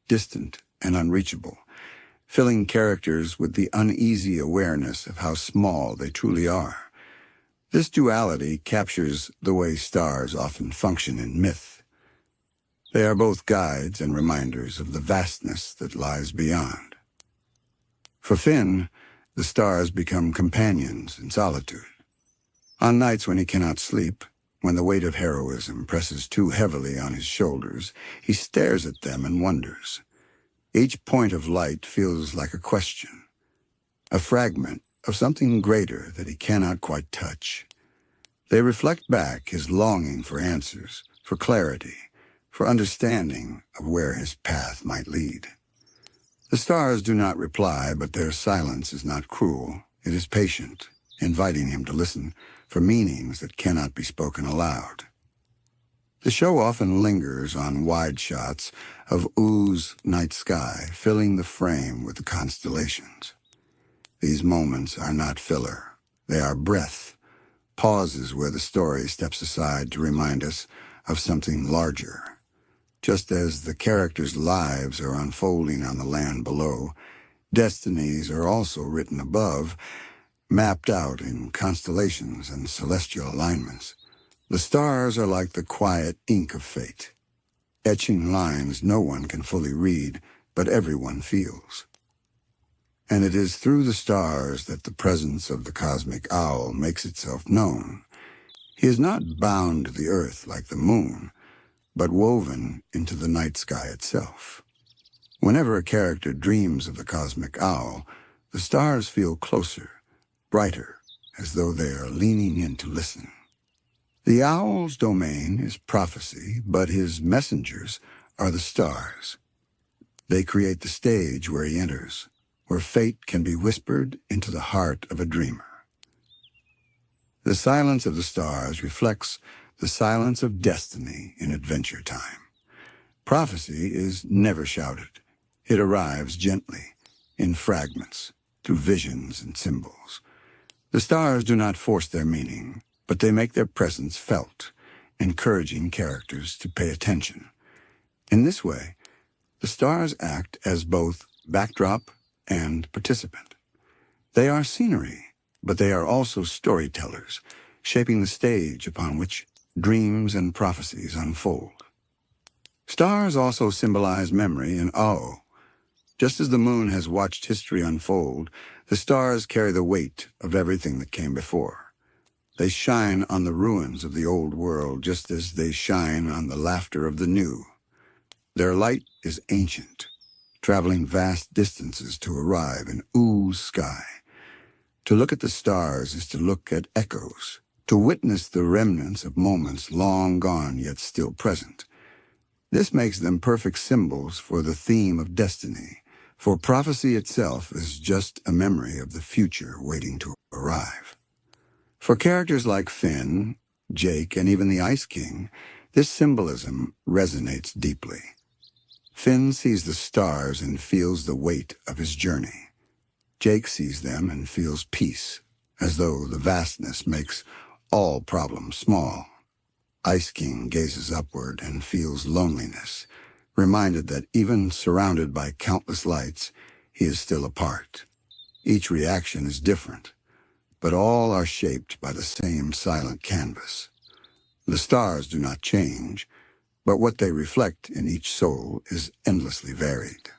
distant, and unreachable, filling characters with the uneasy awareness of how small they truly are. This duality captures the way stars often function in myth. They are both guides and reminders of the vastness that lies beyond. For Finn, the stars become companions in solitude. On nights when he cannot sleep, when the weight of heroism presses too heavily on his shoulders, he stares at them and wonders. Each point of light feels like a question, a fragment of something greater that he cannot quite touch. They reflect back his longing for answers, for clarity, for understanding of where his path might lead. The stars do not reply, but their silence is not cruel. It is patient, inviting him to listen for meanings that cannot be spoken aloud. The show often lingers on wide shots of Oo's night sky, filling the frame with the constellations. These moments are not filler. They are breath, pauses where the story steps aside to remind us of something larger. Just as the characters' lives are unfolding on the land below, destinies are also written above, mapped out in constellations and celestial alignments. The stars are like the quiet ink of fate, etching lines no one can fully read, but everyone feels. And it is through the stars that the presence of the cosmic owl makes itself known. He is not bound to the earth like the moon, but woven into the night sky itself. Whenever a character dreams of the cosmic owl, the stars feel closer, brighter, as though they are leaning in to listen. The owl's domain is prophecy, but his messengers are the stars. They create the stage where he enters, where fate can be whispered into the heart of a dreamer. The silence of the stars reflects the silence of destiny in Adventure Time. Prophecy is never shouted. It arrives gently, in fragments, through visions and symbols. The stars do not force their meaning, but they make their presence felt, encouraging characters to pay attention. In this way, the stars act as both backdrop and participant. They are scenery, but they are also storytellers, shaping the stage upon which dreams and prophecies unfold. Stars also symbolize memory and Ooo. Just as the moon has watched history unfold, the stars carry the weight of everything that came before. They shine on the ruins of the old world just as they shine on the laughter of the new. Their light is ancient, traveling vast distances to arrive in Oo's sky. To look at the stars is to look at echoes, to witness the remnants of moments long gone yet still present. This makes them perfect symbols for the theme of destiny, for prophecy itself is just a memory of the future waiting to arrive. For characters like Finn, Jake, and even the Ice King, this symbolism resonates deeply. Finn sees the stars and feels the weight of his journey. Jake sees them and feels peace, as though the vastness makes all problems small. Ice King gazes upward and feels loneliness, reminded that even surrounded by countless lights, he is still apart. Each reaction is different, but all are shaped by the same silent canvas. The stars do not change, but what they reflect in each soul is endlessly varied.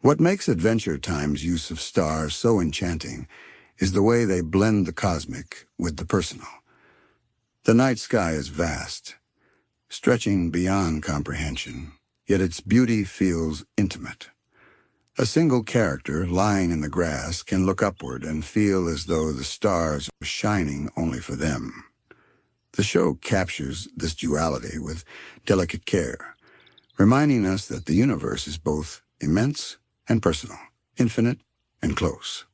What makes Adventure Time's use of stars so enchanting is the way they blend the cosmic with the personal. The night sky is vast, stretching beyond comprehension, yet its beauty feels intimate. A single character lying in the grass can look upward and feel as though the stars are shining only for them. The show captures this duality with delicate care, reminding us that the universe is both immense and personal, infinite and close.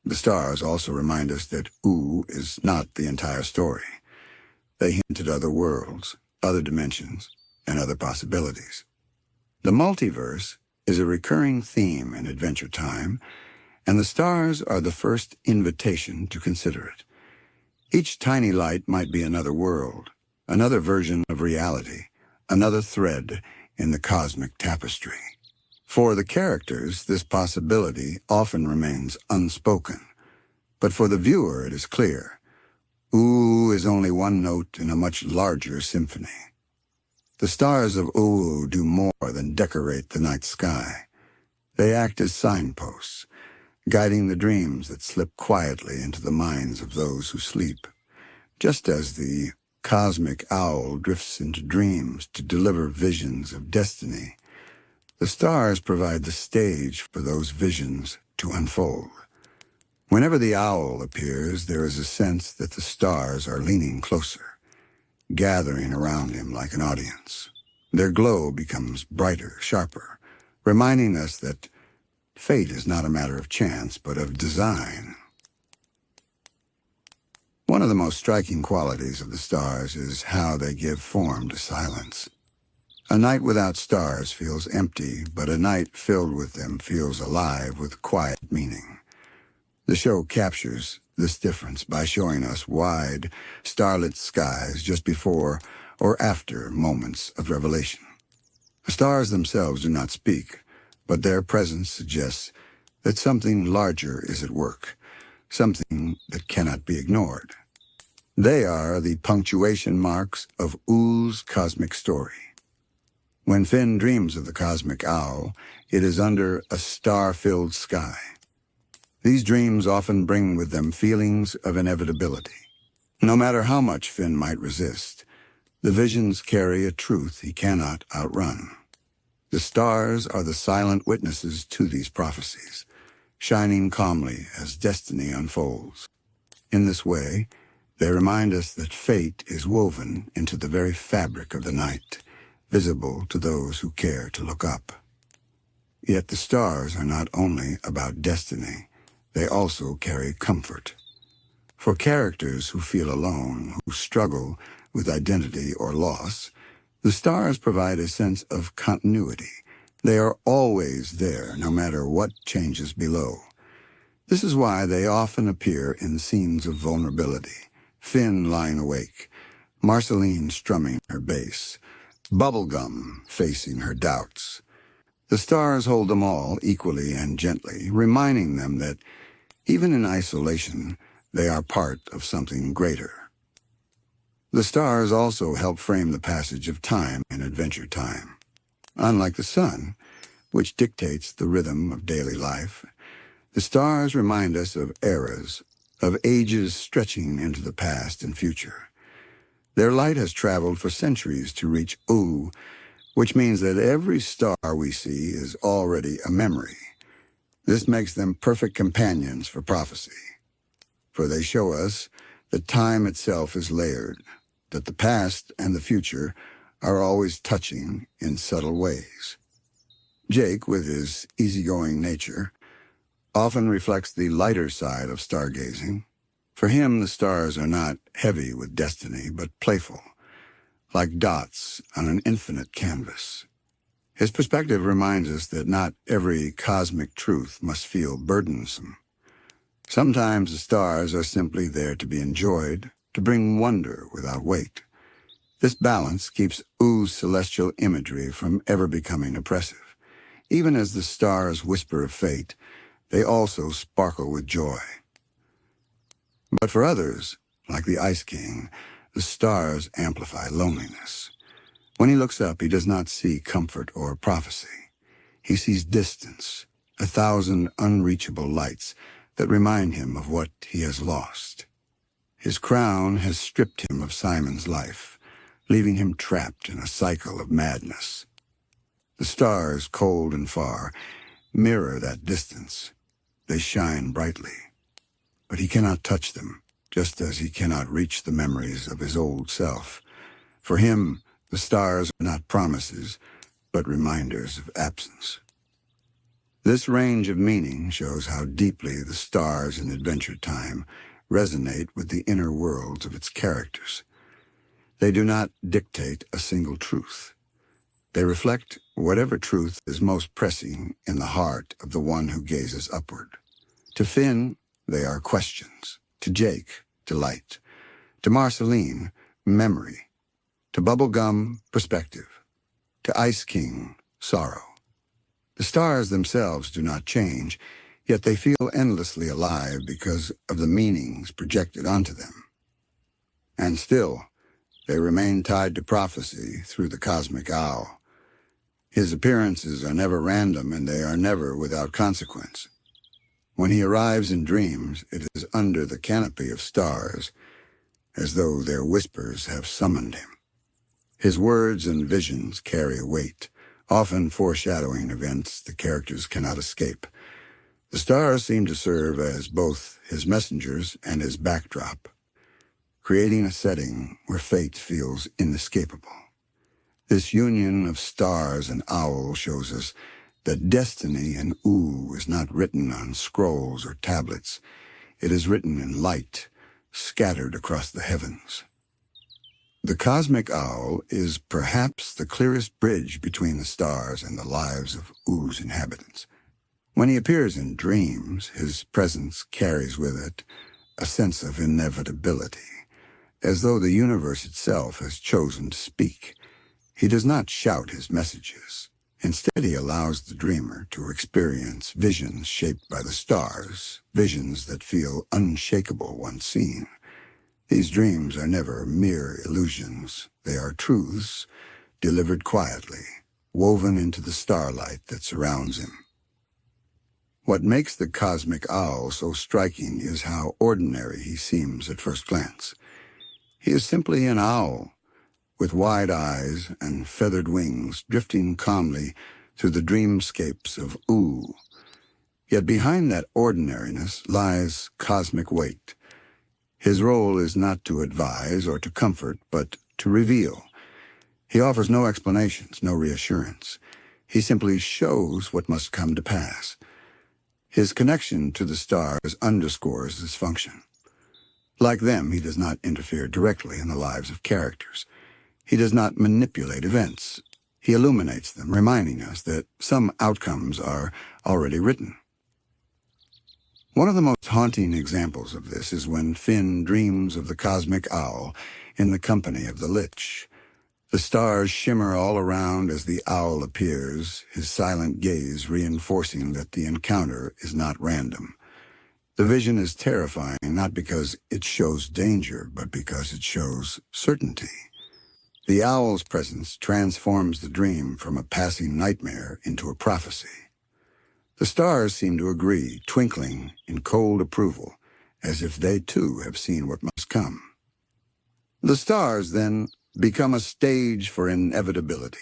The stars also remind us that Ooo is not the entire story. They hint at other worlds, other dimensions, and other possibilities. The multiverse is a recurring theme in Adventure Time, and the stars are the first invitation to consider it. Each tiny light might be another world, another version of reality, another thread in the cosmic tapestry. For the characters, this possibility often remains unspoken, but for the viewer it is clear. Ooo is only one note in a much larger symphony. The stars of Ooo do more than decorate the night sky. They act as signposts, guiding the dreams that slip quietly into the minds of those who sleep. Just as the cosmic owl drifts into dreams to deliver visions of destiny, the stars provide the stage for those visions to unfold. Whenever the owl appears, there is a sense that the stars are leaning closer, gathering around him like an audience. Their glow becomes brighter, sharper, reminding us that fate is not a matter of chance, but of design. One of the most striking qualities of the stars is how they give form to silence. A night without stars feels empty, but a night filled with them feels alive with quiet meaning. The show captures this difference by showing us wide, starlit skies just before or after moments of revelation. The stars themselves do not speak, but their presence suggests that something larger is at work, something that cannot be ignored. They are the punctuation marks of Oo's cosmic story. When Finn dreams of the cosmic owl, it is under a star-filled sky. These dreams often bring with them feelings of inevitability. No matter how much Finn might resist, the visions carry a truth he cannot outrun. The stars are the silent witnesses to these prophecies, shining calmly as destiny unfolds. In this way, they remind us that fate is woven into the very fabric of the night, visible to those who care to look up. Yet the stars are not only about destiny, they also carry comfort. For characters who feel alone, who struggle with identity or loss, the stars provide a sense of continuity. They are always there, no matter what changes below. This is why they often appear in scenes of vulnerability. Finn lying awake, Marceline strumming her bass, Bubblegum facing her doubts. The stars hold them all equally and gently, reminding them that even in isolation, they are part of something greater. The stars also help frame the passage of time in Adventure Time. Unlike the sun, which dictates the rhythm of daily life, the stars remind us of eras, of ages stretching into the past and future. Their light has traveled for centuries to reach Ooo, which means that every star we see is already a memory. This makes them perfect companions for prophecy, for they show us that time itself is layered, that the past and the future are always touching in subtle ways. Jake, with his easygoing nature, often reflects the lighter side of stargazing. For him, the stars are not heavy with destiny, but playful, like dots on an infinite canvas. His perspective reminds us that not every cosmic truth must feel burdensome. Sometimes the stars are simply there to be enjoyed, to bring wonder without weight. This balance keeps Oo's celestial imagery from ever becoming oppressive. Even as the stars whisper of fate, they also sparkle with joy. But for others, like the Ice King, the stars amplify loneliness. When he looks up, he does not see comfort or prophecy. He sees distance, 1,000 unreachable lights that remind him of what he has lost. His crown has stripped him of Simon's life, leaving him trapped in a cycle of madness. The stars, cold and far, mirror that distance. They shine brightly, but he cannot touch them, just as he cannot reach the memories of his old self. For him, the stars are not promises, but reminders of absence. This range of meaning shows how deeply the stars in Adventure Time resonate with the inner worlds of its characters. They do not dictate a single truth. They reflect whatever truth is most pressing in the heart of the one who gazes upward. To Finn, they are questions. To Jake, delight. To Marceline, memory. To Bubblegum, perspective. To Ice King, sorrow. The stars themselves do not change, yet they feel endlessly alive because of the meanings projected onto them. And still, they remain tied to prophecy through the cosmic owl. His appearances are never random, and they are never without consequence. When he arrives in dreams, it is under the canopy of stars, as though their whispers have summoned him. His words and visions carry weight, often foreshadowing events the characters cannot escape. The stars seem to serve as both his messengers and his backdrop, creating a setting where fate feels inescapable. This union of stars and owl shows us that destiny in Ooo is not written on scrolls or tablets. It is written in light, scattered across the heavens. The cosmic owl is perhaps the clearest bridge between the stars and the lives of Oo's inhabitants. When he appears in dreams, his presence carries with it a sense of inevitability, as though the universe itself has chosen to speak. He does not shout his messages. Instead, he allows the dreamer to experience visions shaped by the stars, visions that feel unshakable once seen. These dreams are never mere illusions. They are truths, delivered quietly, woven into the starlight that surrounds him. What makes the cosmic owl so striking is how ordinary he seems at first glance. He is simply an owl, with wide eyes and feathered wings, drifting calmly through the dreamscapes of Ooo. Yet behind that ordinariness lies cosmic weight. His role is not to advise or to comfort, but to reveal. He offers no explanations, no reassurance. He simply shows what must come to pass. His connection to the stars underscores this function. Like them, he does not interfere directly in the lives of characters. He does not manipulate events. He illuminates them, reminding us that some outcomes are already written. One of the most haunting examples of this is when Finn dreams of the cosmic owl in the company of the Lich. The stars shimmer all around as the owl appears, his silent gaze reinforcing that the encounter is not random. The vision is terrifying not because it shows danger, but because it shows certainty. The owl's presence transforms the dream from a passing nightmare into a prophecy. The stars seem to agree, twinkling in cold approval, as if they too have seen what must come. The stars, then, become a stage for inevitability.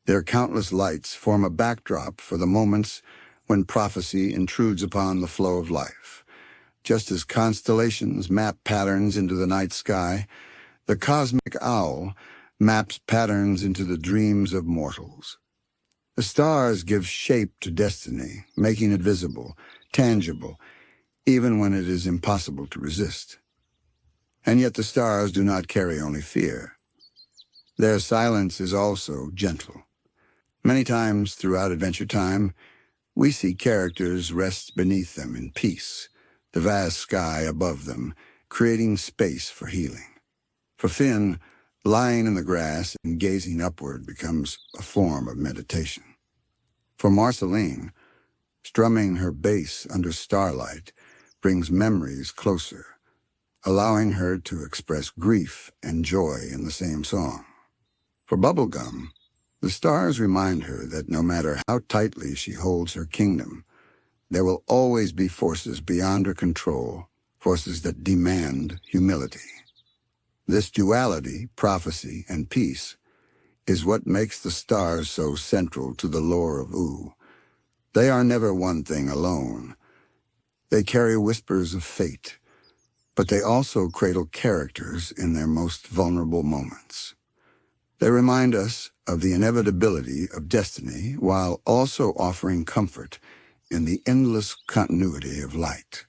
Their countless lights form a backdrop for the moments when prophecy intrudes upon the flow of life. Just as constellations map patterns into the night sky, the cosmic owl maps patterns into the dreams of mortals. The stars give shape to destiny, making it visible, tangible, even when it is impossible to resist. And yet the stars do not carry only fear. Their silence is also gentle. Many times throughout Adventure Time, we see characters rest beneath them in peace, the vast sky above them, creating space for healing. For Finn, lying in the grass and gazing upward becomes a form of meditation. For Marceline, strumming her bass under starlight brings memories closer, allowing her to express grief and joy in the same song. For Bubblegum, the stars remind her that no matter how tightly she holds her kingdom, there will always be forces beyond her control, forces that demand humility. This duality, prophecy, and peace, is what makes the stars so central to the lore of Ooo. They are never one thing alone. They carry whispers of fate, but they also cradle characters in their most vulnerable moments. They remind us of the inevitability of destiny while also offering comfort in the endless continuity of light.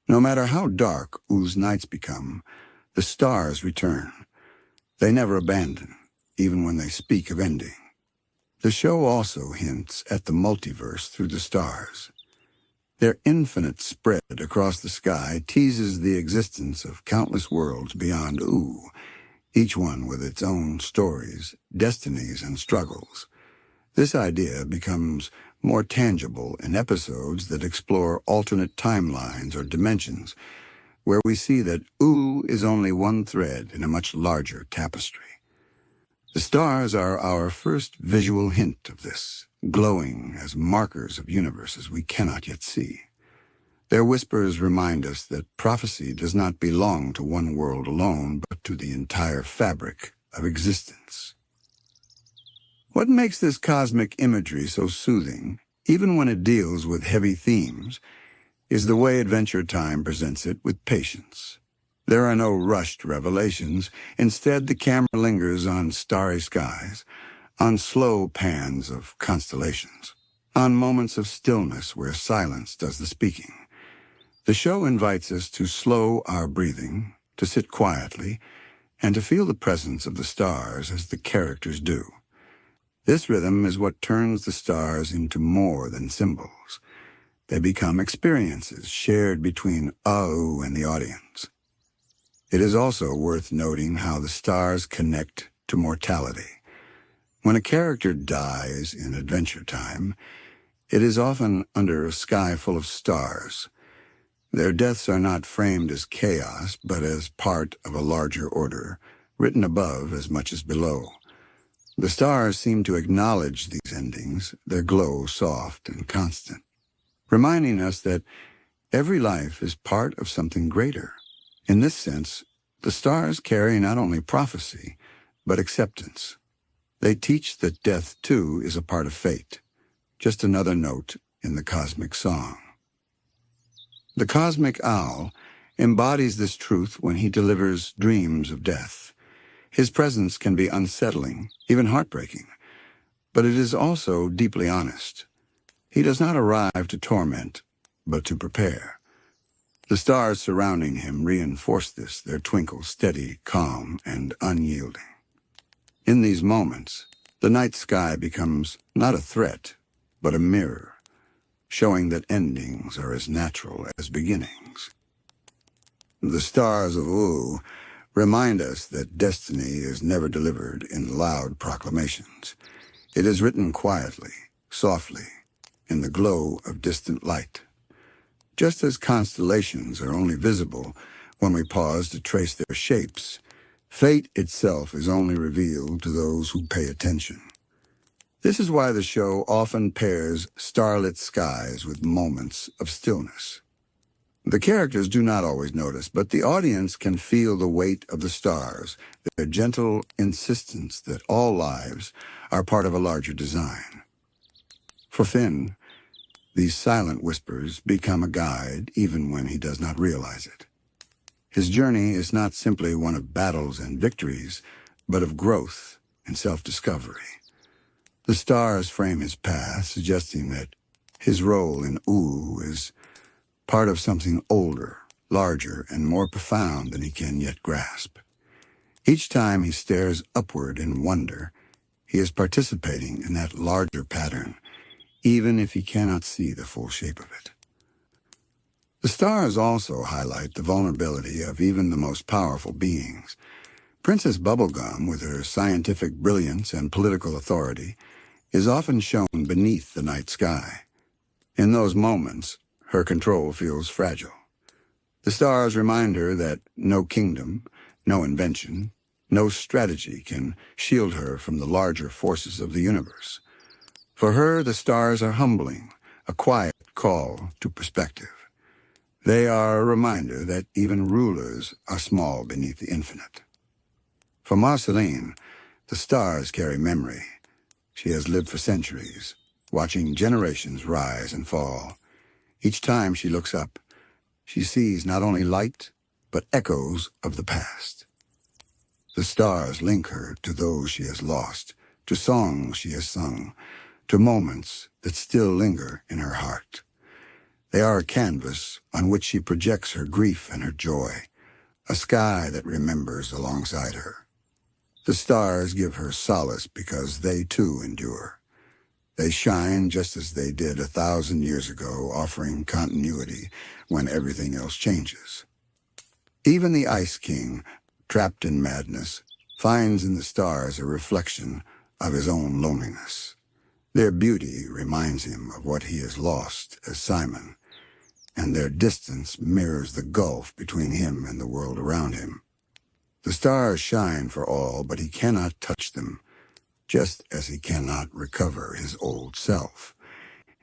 No matter how dark Oo's nights become, the stars return. They never abandon, even when they speak of ending. The show also hints at the multiverse through the stars. Their infinite spread across the sky teases the existence of countless worlds beyond Ooo, each one with its own stories, destinies, and struggles. This idea becomes more tangible in episodes that explore alternate timelines or dimensions, where we see that Ooo is only one thread in a much larger tapestry. The stars are our first visual hint of this, glowing as markers of universes we cannot yet see. Their whispers remind us that prophecy does not belong to one world alone, but to the entire fabric of existence. What makes this cosmic imagery so soothing, even when it deals with heavy themes, is the way Adventure Time presents it with patience. There are no rushed revelations. Instead, the camera lingers on starry skies, on slow pans of constellations, on moments of stillness where silence does the speaking. The show invites us to slow our breathing, to sit quietly, and to feel the presence of the stars as the characters do. This rhythm is what turns the stars into more than symbols. They become experiences shared between Ooo and the audience. It is also worth noting how the stars connect to mortality. When a character dies in Adventure Time, it is often under a sky full of stars. Their deaths are not framed as chaos, but as part of a larger order, written above as much as below. The stars seem to acknowledge these endings, their glow soft and constant, reminding us that every life is part of something greater. In this sense, the stars carry not only prophecy, but acceptance. They teach that death, too, is a part of fate, just another note in the cosmic song. The cosmic owl embodies this truth when he delivers dreams of death. His presence can be unsettling, even heartbreaking, but it is also deeply honest. He does not arrive to torment, but to prepare. The stars surrounding him reinforce this, their twinkle steady, calm, and unyielding. In these moments, the night sky becomes not a threat, but a mirror, showing that endings are as natural as beginnings. The stars of Ooo remind us that destiny is never delivered in loud proclamations. It is written quietly, softly, in the glow of distant light. Just as constellations are only visible when we pause to trace their shapes, fate itself is only revealed to those who pay attention. This is why the show often pairs starlit skies with moments of stillness. The characters do not always notice, but the audience can feel the weight of the stars, their gentle insistence that all lives are part of a larger design. For Finn, these silent whispers become a guide even when he does not realize it. His journey is not simply one of battles and victories, but of growth and self-discovery. The stars frame his path, suggesting that his role in Ooo is part of something older, larger, and more profound than he can yet grasp. Each time he stares upward in wonder, he is participating in that larger pattern, even if he cannot see the full shape of it. The stars also highlight the vulnerability of even the most powerful beings. Princess Bubblegum, with her scientific brilliance and political authority, is often shown beneath the night sky. In those moments, her control feels fragile. The stars remind her that no kingdom, no invention, no strategy can shield her from the larger forces of the universe. For her, the stars are humbling, a quiet call to perspective. They are a reminder that even rulers are small beneath the infinite. For Marceline, the stars carry memory. She has lived for centuries, watching generations rise and fall. Each time she looks up, she sees not only light, but echoes of the past. The stars link her to those she has lost, to songs she has sung, to moments that still linger in her heart. They are a canvas on which she projects her grief and her joy, a sky that remembers alongside her. The stars give her solace because they too endure. They shine just as they did 1,000 years ago, offering continuity when everything else changes. Even the Ice King, trapped in madness, finds in the stars a reflection of his own loneliness. Their beauty reminds him of what he has lost as Simon, and their distance mirrors the gulf between him and the world around him. The stars shine for all, but he cannot touch them, just as he cannot recover his old self.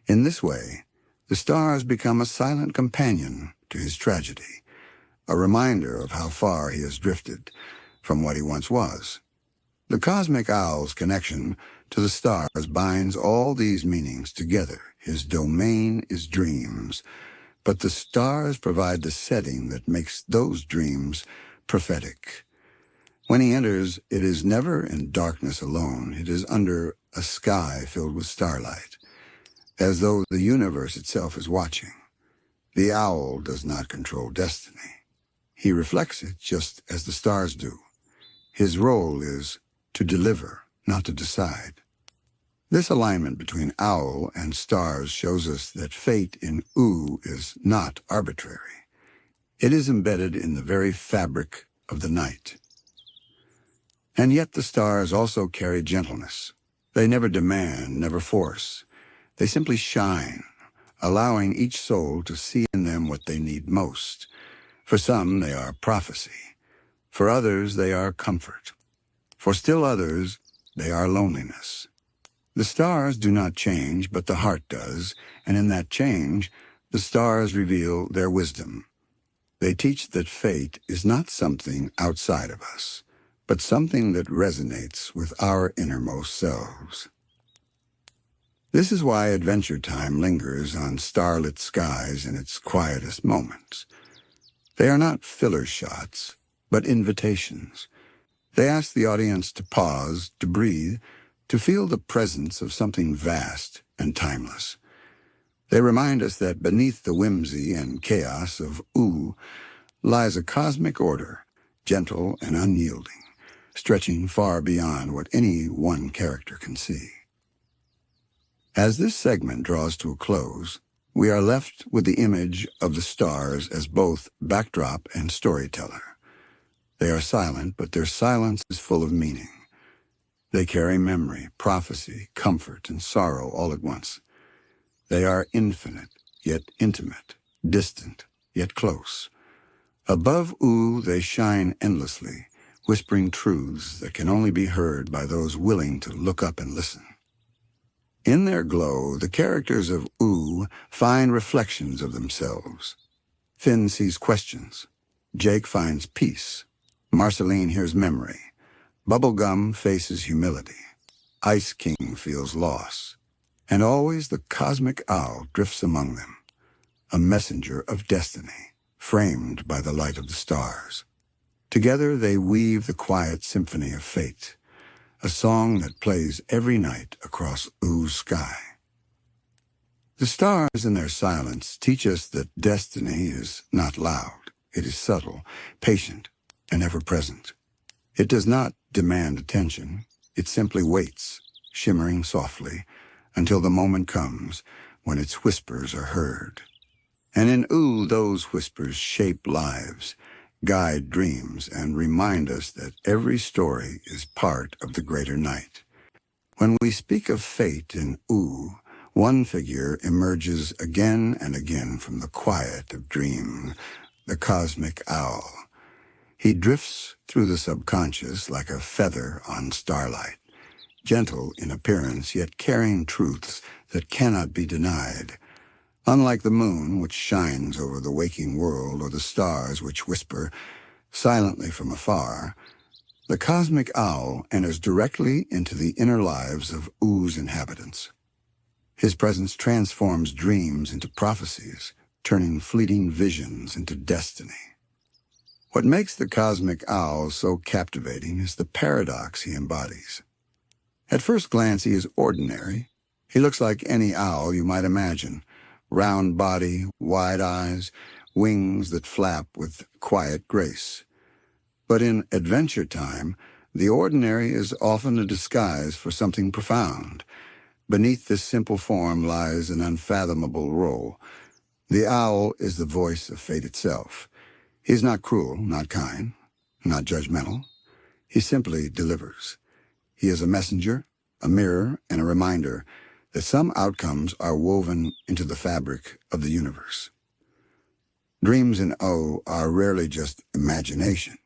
In this way, the stars become a silent companion to his tragedy, a reminder of how far he has drifted from what he once was. The cosmic owl's connection to the stars binds all these meanings together. His domain is dreams, but the stars provide the setting that makes those dreams prophetic. When he enters, it is never in darkness alone. It is under a sky filled with starlight, as though the universe itself is watching. The owl does not control destiny. He reflects it just as the stars do. His role is to deliver, not to decide. This alignment between owl and stars shows us that fate in Ooo is not arbitrary. It is embedded in the very fabric of the night. And yet the stars also carry gentleness. They never demand, never force. They simply shine, allowing each soul to see in them what they need most. For some, they are prophecy. For others, they are comfort. For still others, they are loneliness. The stars do not change, but the heart does, and in that change, the stars reveal their wisdom. They teach that fate is not something outside of us, but something that resonates with our innermost selves. This is why Adventure Time lingers on starlit skies in its quietest moments. They are not filler shots, but invitations. They ask the audience to pause, to breathe, to feel the presence of something vast and timeless. They remind us that beneath the whimsy and chaos of Ooo lies a cosmic order, gentle and unyielding, stretching far beyond what any one character can see. As this segment draws to a close, we are left with the image of the stars as both backdrop and storyteller. They are silent, but their silence is full of meaning. They carry memory, prophecy, comfort, and sorrow all at once. They are infinite, yet intimate, distant, yet close. Above Ooo, they shine endlessly, whispering truths that can only be heard by those willing to look up and listen. In their glow, the characters of Ooo find reflections of themselves. Finn sees questions. Jake finds peace. Marceline hears memory. Bubblegum faces humility. Ice King feels loss. And always the cosmic owl drifts among them, a messenger of destiny, framed by the light of the stars. Together they weave the quiet symphony of fate, a song that plays every night across Oo's sky. The stars in their silence teach us that destiny is not loud. It is subtle, patient, and ever-present. It does not demand attention. It simply waits, shimmering softly, until the moment comes when its whispers are heard. And in Ooo, those whispers shape lives, guide dreams, and remind us that every story is part of the greater night. When we speak of fate in Ooo, one figure emerges again and again from the quiet of dream, the cosmic owl. He drifts through the subconscious like a feather on starlight, gentle in appearance, yet carrying truths that cannot be denied. Unlike the moon, which shines over the waking world, or the stars which whisper silently from afar, the cosmic owl enters directly into the inner lives of Oo's inhabitants. His presence transforms dreams into prophecies, turning fleeting visions into destiny. What makes the cosmic owl so captivating is the paradox he embodies. At first glance, he is ordinary. He looks like any owl you might imagine. Round body, wide eyes, wings that flap with quiet grace. But in adventure time, the ordinary is often a disguise for something profound. Beneath this simple form lies an unfathomable role. The owl is the voice of fate itself. He is not cruel, not kind, not judgmental. He simply delivers. He is a messenger, a mirror, and a reminder that some outcomes are woven into the fabric of the universe. Dreams in Ooo are rarely just imagination.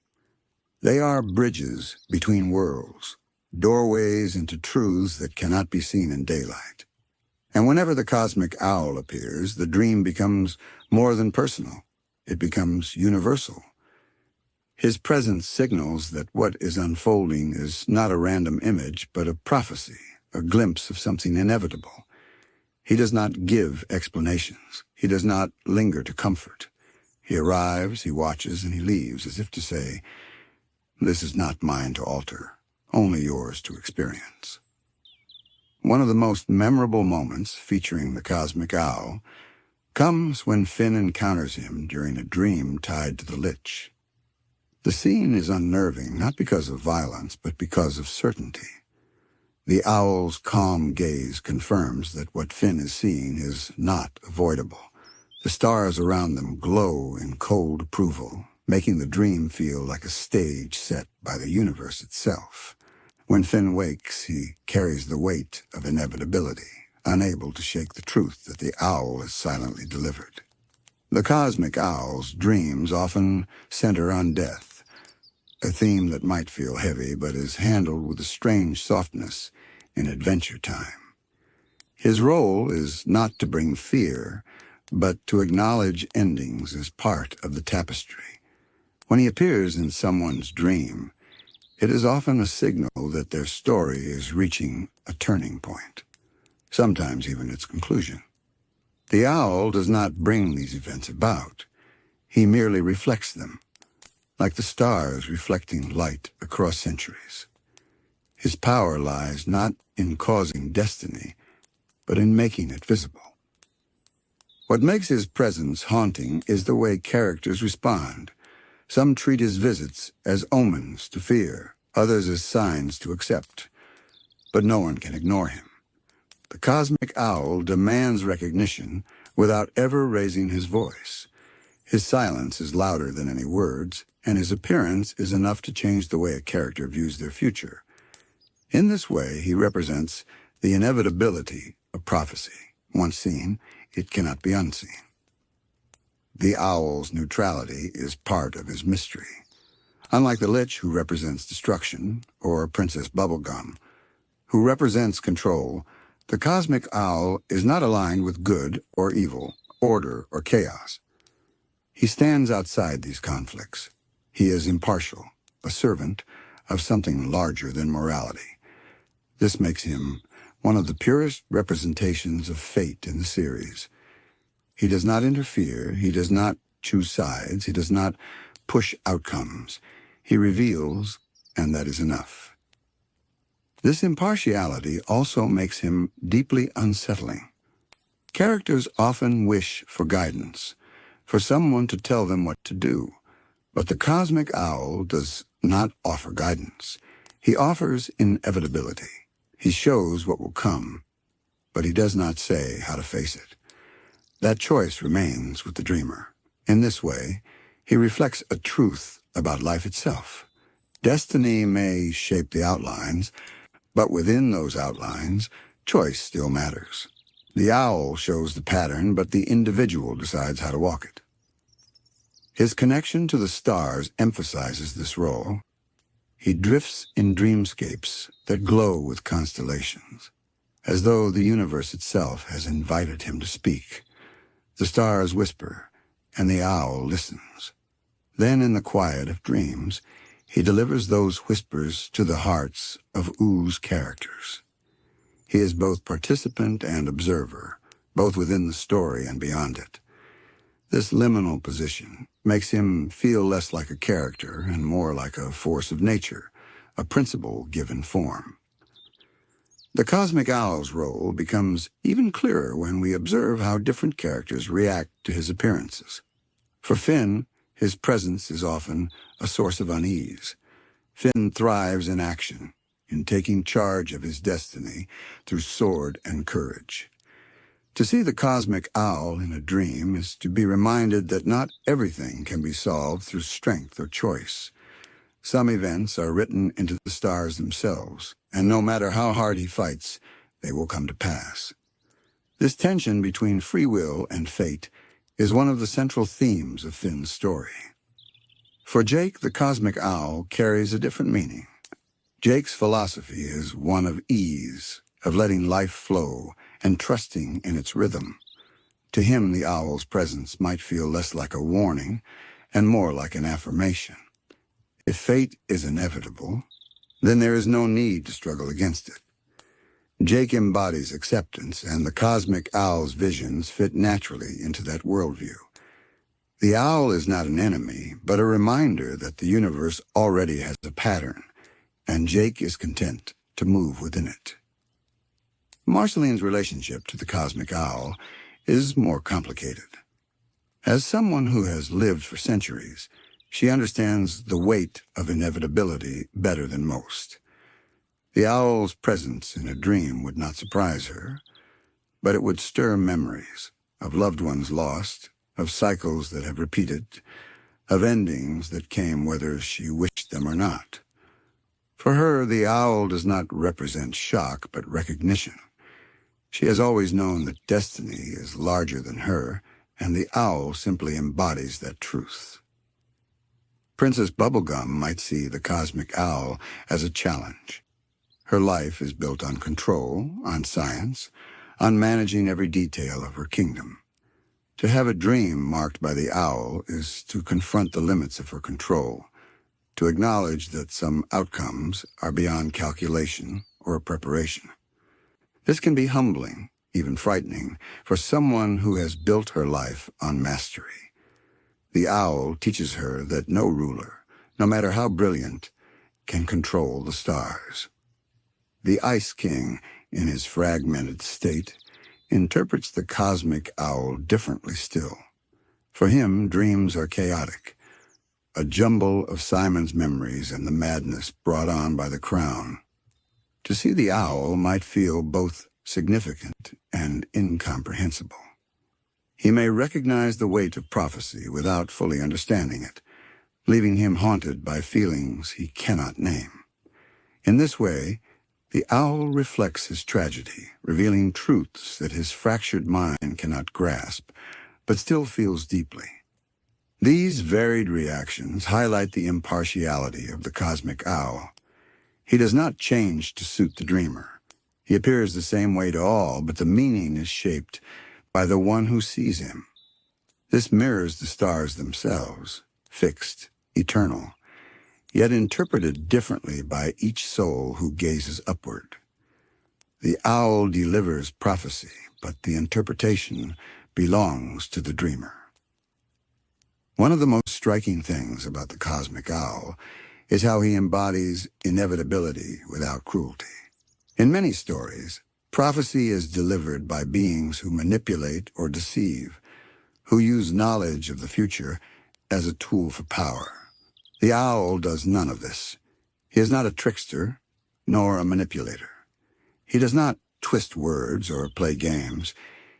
They are bridges between worlds, doorways into truths that cannot be seen in daylight. And whenever the cosmic owl appears, the dream becomes more than personal. It becomes universal. His presence signals that what is unfolding is not a random image, but a prophecy, a glimpse of something inevitable. He does not give explanations. He does not linger to comfort. He arrives, he watches, and he leaves, as if to say, "This is not mine to alter, only yours to experience." One of the most memorable moments featuring the cosmic owl comes when Finn encounters him during a dream tied to the Lich. The scene is unnerving, not because of violence, but because of certainty. The owl's calm gaze confirms that what Finn is seeing is not avoidable. The stars around them glow in cold approval, making the dream feel like a stage set by the universe itself. When Finn wakes, he carries the weight of inevitability, unable to shake the truth that the owl has silently delivered. The cosmic owl's dreams often center on death, a theme that might feel heavy but is handled with a strange softness in adventure time. His role is not to bring fear, but to acknowledge endings as part of the tapestry. When he appears in someone's dream, it is often a signal that their story is reaching a turning point, sometimes even its conclusion. The owl does not bring these events about. He merely reflects them, like the stars reflecting light across centuries. His power lies not in causing destiny, but in making it visible. What makes his presence haunting is the way characters respond. Some treat his visits as omens to fear, others as signs to accept. But no one can ignore him. The cosmic owl demands recognition without ever raising his voice. His silence is louder than any words, and his appearance is enough to change the way a character views their future. In this way, he represents the inevitability of prophecy. Once seen, it cannot be unseen. The owl's neutrality is part of his mystery. Unlike the Lich, who represents destruction, or Princess Bubblegum, who represents control, the cosmic owl is not aligned with good or evil, order or chaos. He stands outside these conflicts. He is impartial, a servant of something larger than morality. This makes him one of the purest representations of fate in the series. He does not interfere, he does not choose sides, he does not push outcomes. He reveals, and that is enough. This impartiality also makes him deeply unsettling. Characters often wish for guidance, for someone to tell them what to do. But the cosmic owl does not offer guidance. He offers inevitability. He shows what will come, but he does not say how to face it. That choice remains with the dreamer. In this way, he reflects a truth about life itself. Destiny may shape the outlines, but within those outlines, choice still matters. The owl shows the pattern, but the individual decides how to walk it. His connection to the stars emphasizes this role. He drifts in dreamscapes that glow with constellations, as though the universe itself has invited him to speak. The stars whisper, and the owl listens. Then, in the quiet of dreams, he delivers those whispers to the hearts of Oo's characters. He is both participant and observer, both within the story and beyond it. This liminal position makes him feel less like a character and more like a force of nature, a principle given form. The cosmic owl's role becomes even clearer when we observe how different characters react to his appearances. For Finn, his presence is often a source of unease. Finn thrives in action, in taking charge of his destiny through sword and courage. To see the cosmic owl in a dream is to be reminded that not everything can be solved through strength or choice. Some events are written into the stars themselves, and no matter how hard he fights, they will come to pass. This tension between free will and fate is one of the central themes of Finn's story. For Jake, the cosmic owl carries a different meaning. Jake's philosophy is one of ease, of letting life flow and trusting in its rhythm. To him, the owl's presence might feel less like a warning and more like an affirmation. If fate is inevitable, then there is no need to struggle against it. Jake embodies acceptance, and the cosmic owl's visions fit naturally into that worldview. The owl is not an enemy, but a reminder that the universe already has a pattern, and Jake is content to move within it. Marceline's relationship to the cosmic owl is more complicated. As someone who has lived for centuries, she understands the weight of inevitability better than most. The owl's presence in a dream would not surprise her, but it would stir memories of loved ones lost, of cycles that have repeated, of endings that came whether she wished them or not. For her, the owl does not represent shock, but recognition. She has always known that destiny is larger than her, and the owl simply embodies that truth. Princess Bubblegum might see the cosmic owl as a challenge. Her life is built on control, on science, on managing every detail of her kingdom. To have a dream marked by the owl is to confront the limits of her control, to acknowledge that some outcomes are beyond calculation or preparation. This can be humbling, even frightening, for someone who has built her life on mastery. The owl teaches her that no ruler, no matter how brilliant, can control the stars. The Ice King, in his fragmented state, interprets the cosmic owl differently still. For him, dreams are chaotic, a jumble of Simon's memories and the madness brought on by the crown. To see the owl might feel both significant and incomprehensible. He may recognize the weight of prophecy without fully understanding it, leaving him haunted by feelings he cannot name. In this way, the owl reflects his tragedy, revealing truths that his fractured mind cannot grasp, but still feels deeply. These varied reactions highlight the impartiality of the cosmic owl. He does not change to suit the dreamer. He appears the same way to all, but the meaning is shaped by the one who sees him. This mirrors the stars themselves, fixed, eternal, yet interpreted differently by each soul who gazes upward. The owl delivers prophecy, but the interpretation belongs to the dreamer. One of the most striking things about the cosmic owl is how he embodies inevitability without cruelty. In many stories, prophecy is delivered by beings who manipulate or deceive, who use knowledge of the future as a tool for power. The owl does none of this. He is not a trickster, nor a manipulator. He does not twist words or play games.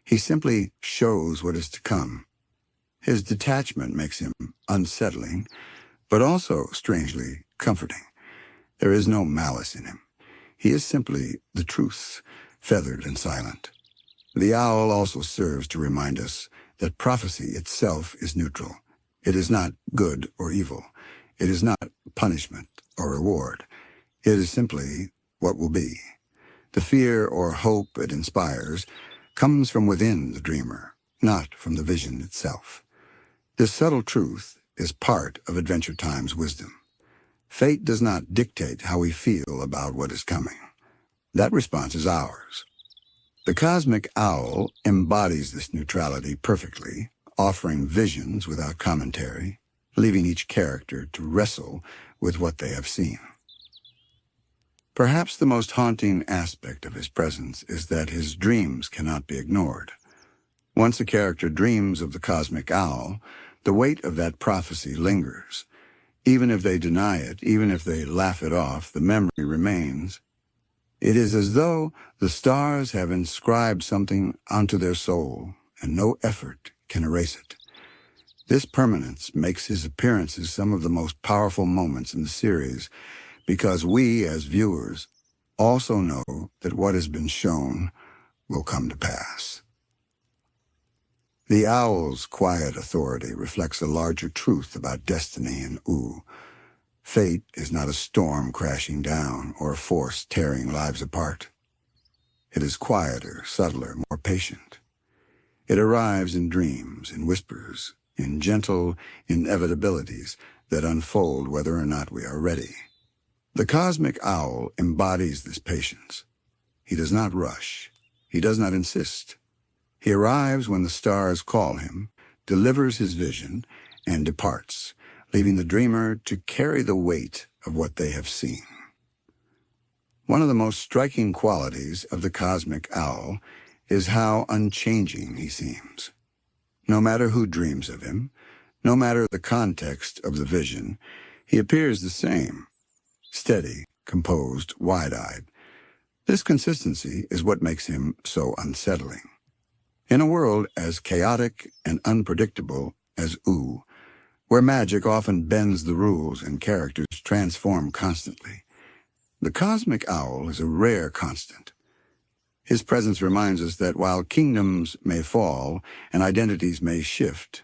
He simply shows what is to come. His detachment makes him unsettling, but also strangely comforting. There is no malice in him. He is simply the truth, feathered and silent. The owl also serves to remind us that prophecy itself is neutral. It is not good or evil. It is not punishment or reward. It is simply what will be. The fear or hope it inspires comes from within the dreamer, not from the vision itself. This subtle truth is part of Adventure Time's wisdom. Fate does not dictate how we feel about what is coming. That response is ours. The cosmic owl embodies this neutrality perfectly, offering visions without commentary, leaving each character to wrestle with what they have seen. Perhaps the most haunting aspect of his presence is that his dreams cannot be ignored. Once a character dreams of the cosmic owl, the weight of that prophecy lingers. Even if they deny it, even if they laugh it off, the memory remains. It is as though the stars have inscribed something onto their soul, and no effort can erase it. This permanence makes his appearances some of the most powerful moments in the series, because we, as viewers, also know that what has been shown will come to pass. The owl's quiet authority reflects a larger truth about destiny in Ooo. Fate is not a storm crashing down or a force tearing lives apart. It is quieter, subtler, more patient. It arrives in dreams, in whispers, in gentle inevitabilities that unfold whether or not we are ready. The cosmic owl embodies this patience. He does not rush. He does not insist. He arrives when the stars call him, delivers his vision, and departs, leaving the dreamer to carry the weight of what they have seen. One of the most striking qualities of the cosmic owl is how unchanging he seems. No matter who dreams of him, no matter the context of the vision, he appears the same. Steady, composed, wide-eyed. This consistency is what makes him so unsettling. In a world as chaotic and unpredictable as Ooo, where magic often bends the rules and characters transform constantly, the cosmic owl is a rare constant. His presence reminds us that while kingdoms may fall and identities may shift,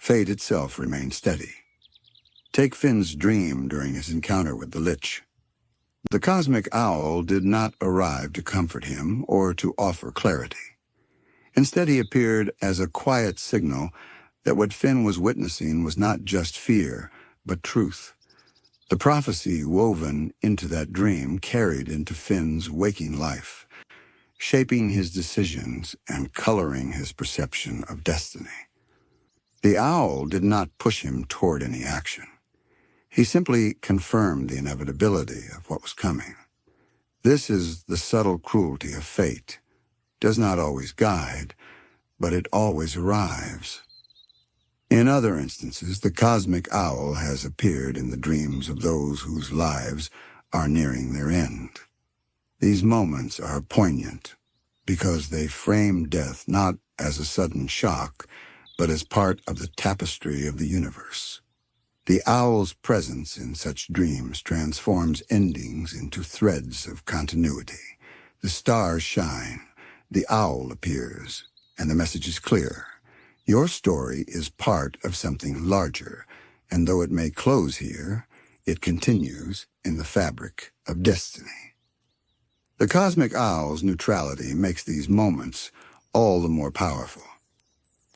fate itself remains steady. Take Finn's dream during his encounter with the Lich. The cosmic owl did not arrive to comfort him or to offer clarity. Instead, he appeared as a quiet signal that what Finn was witnessing was not just fear, but truth. The prophecy woven into that dream carried into Finn's waking life, shaping his decisions and coloring his perception of destiny. The owl did not push him toward any action. He simply confirmed the inevitability of what was coming. This is the subtle cruelty of fate. It does not always guide, but it always arrives. In other instances, the cosmic owl has appeared in the dreams of those whose lives are nearing their end. These moments are poignant because they frame death not as a sudden shock, but as part of the tapestry of the universe. The owl's presence in such dreams transforms endings into threads of continuity. The stars shine, the owl appears, and the message is clear. Your story is part of something larger, and though it may close here, it continues in the fabric of destiny. The cosmic owl's neutrality makes these moments all the more powerful.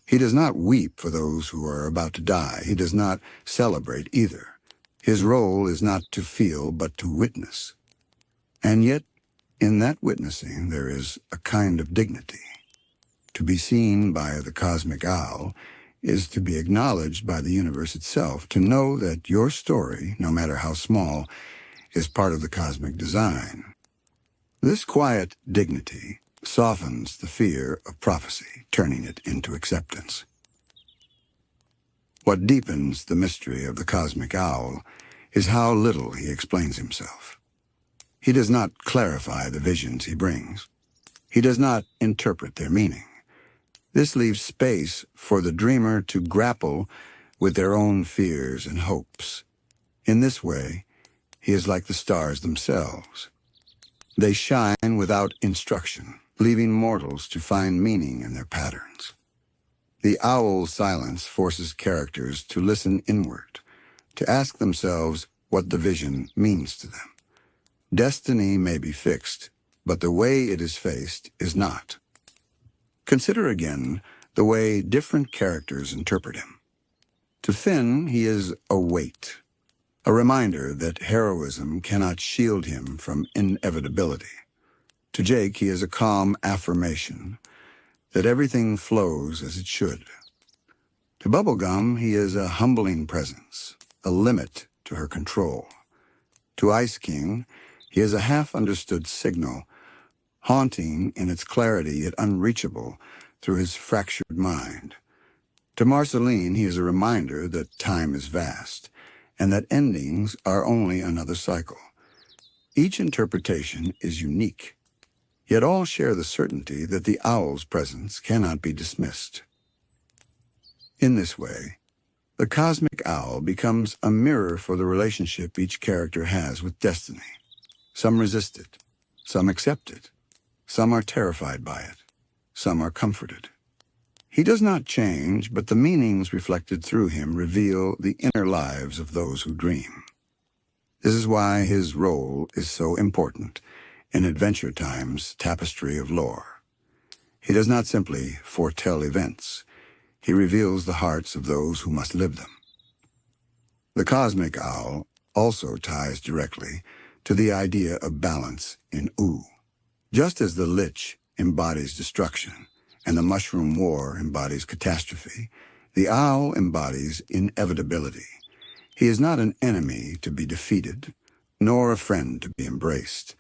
He does not weep for those who are about to die. He does not celebrate either. His role is not to feel, but to witness. And yet, in that witnessing, there is a kind of dignity. To be seen by the cosmic owl is to be acknowledged by the universe itself, to know that your story, no matter how small, is part of the cosmic design. This quiet dignity softens the fear of prophecy, turning it into acceptance. What deepens the mystery of the cosmic owl is how little he explains himself. He does not clarify the visions he brings. He does not interpret their meaning. This leaves space for the dreamer to grapple with their own fears and hopes. In this way, he is like the stars themselves. They shine without instruction, leaving mortals to find meaning in their patterns. The owl's silence forces characters to listen inward, to ask themselves what the vision means to them. Destiny may be fixed, but the way it is faced is not. Consider again the way different characters interpret him. To Finn, he is a weight, a reminder that heroism cannot shield him from inevitability. To Jake, he is a calm affirmation that everything flows as it should. To Bubblegum, he is a humbling presence, a limit to her control. To Ice King, he is a half-understood signal, haunting in its clarity yet unreachable through his fractured mind. To Marceline, he is a reminder that time is vast, and that endings are only another cycle. Each interpretation is unique, yet all share the certainty that the owl's presence cannot be dismissed. In this way, the cosmic owl becomes a mirror for the relationship each character has with destiny. Some resist it, some accept it, some are terrified by it, some are comforted. He does not change, but the meanings reflected through him reveal the inner lives of those who dream. This is why his role is so important in Adventure Time's tapestry of lore. He does not simply foretell events. He reveals the hearts of those who must live them. The cosmic owl also ties directly to the idea of balance in Ooo. Just as the lich embodies destruction and the mushroom war embodies catastrophe, the owl embodies inevitability. He is not an enemy to be defeated, nor a friend to be embraced.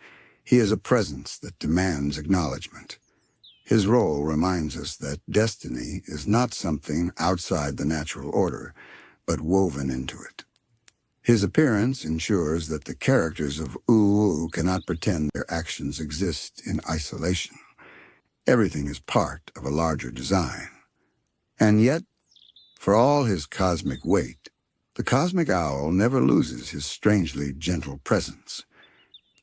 He is a presence that demands acknowledgement. His role reminds us that destiny is not something outside the natural order, but woven into it. His appearance ensures that the characters of Ooo cannot pretend their actions exist in isolation. Everything is part of a larger design. And yet, for all his cosmic weight, the cosmic owl never loses his strangely gentle presence.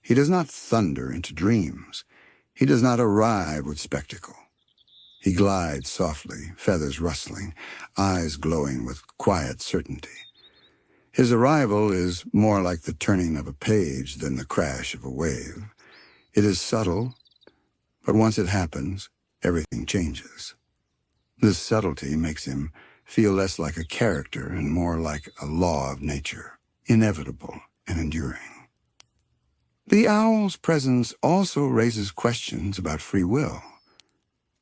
He does not thunder into dreams. He does not arrive with spectacle. He glides softly, feathers rustling, eyes glowing with quiet certainty. His arrival is more like the turning of a page than the crash of a wave. It is subtle, but once it happens, everything changes. This subtlety makes him feel less like a character and more like a law of nature, inevitable and enduring. The owl's presence also raises questions about free will.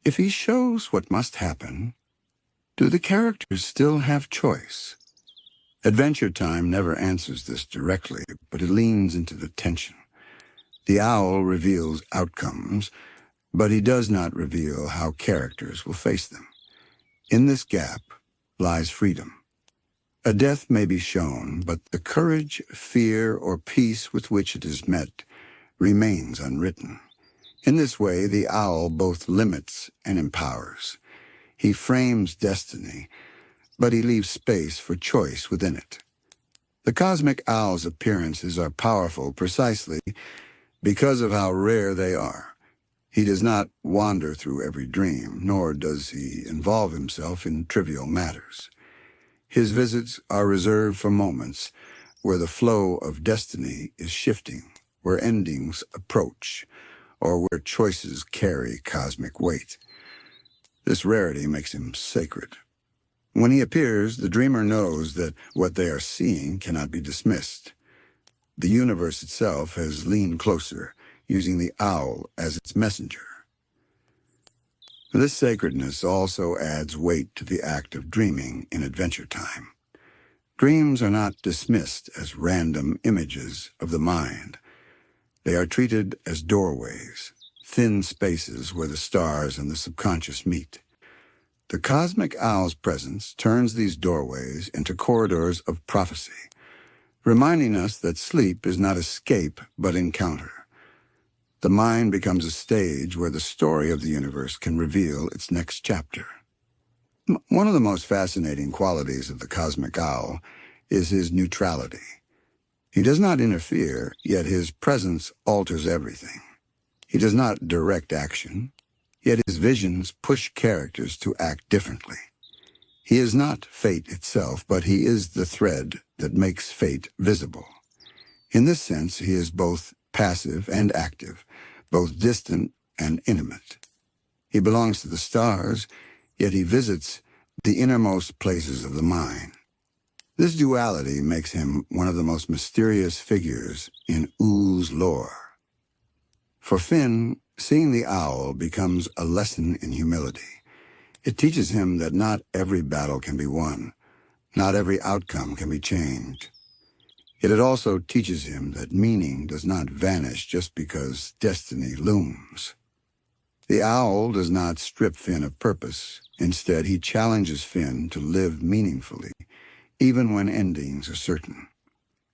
If he shows what must happen, do the characters still have choice? Adventure Time never answers this directly, but it leans into the tension. The owl reveals outcomes, but he does not reveal how characters will face them. In this gap lies freedom. A death may be shown, but the courage, fear, or peace with which it is met remains unwritten. In this way, the owl both limits and empowers. He frames destiny, but he leaves space for choice within it. The cosmic owl's appearances are powerful precisely because of how rare they are. He does not wander through every dream, nor does he involve himself in trivial matters. His visits are reserved for moments where the flow of destiny is shifting, where endings approach, or where choices carry cosmic weight. This rarity makes him sacred. When he appears, the dreamer knows that what they are seeing cannot be dismissed. The universe itself has leaned closer, using the owl as its messenger. This sacredness also adds weight to the act of dreaming in Adventure Time. Dreams are not dismissed as random images of the mind. They are treated as doorways, thin spaces where the stars and the subconscious meet. The cosmic owl's presence turns these doorways into corridors of prophecy, reminding us that sleep is not escape but encounter. The mind becomes a stage where the story of the universe can reveal its next chapter. One of the most fascinating qualities of the cosmic owl is his neutrality. He does not interfere, yet his presence alters everything. He does not direct action, yet his visions push characters to act differently. He is not fate itself, but he is the thread that makes fate visible. In this sense, he is both passive and active, both distant and intimate. He belongs to the stars, yet he visits the innermost places of the mind. This duality makes him one of the most mysterious figures in Oo's lore. For Finn, seeing the owl becomes a lesson in humility. It teaches him that not every battle can be won, not every outcome can be changed. Yet it also teaches him that meaning does not vanish just because destiny looms. The owl does not strip Finn of purpose. Instead, he challenges Finn to live meaningfully, even when endings are certain.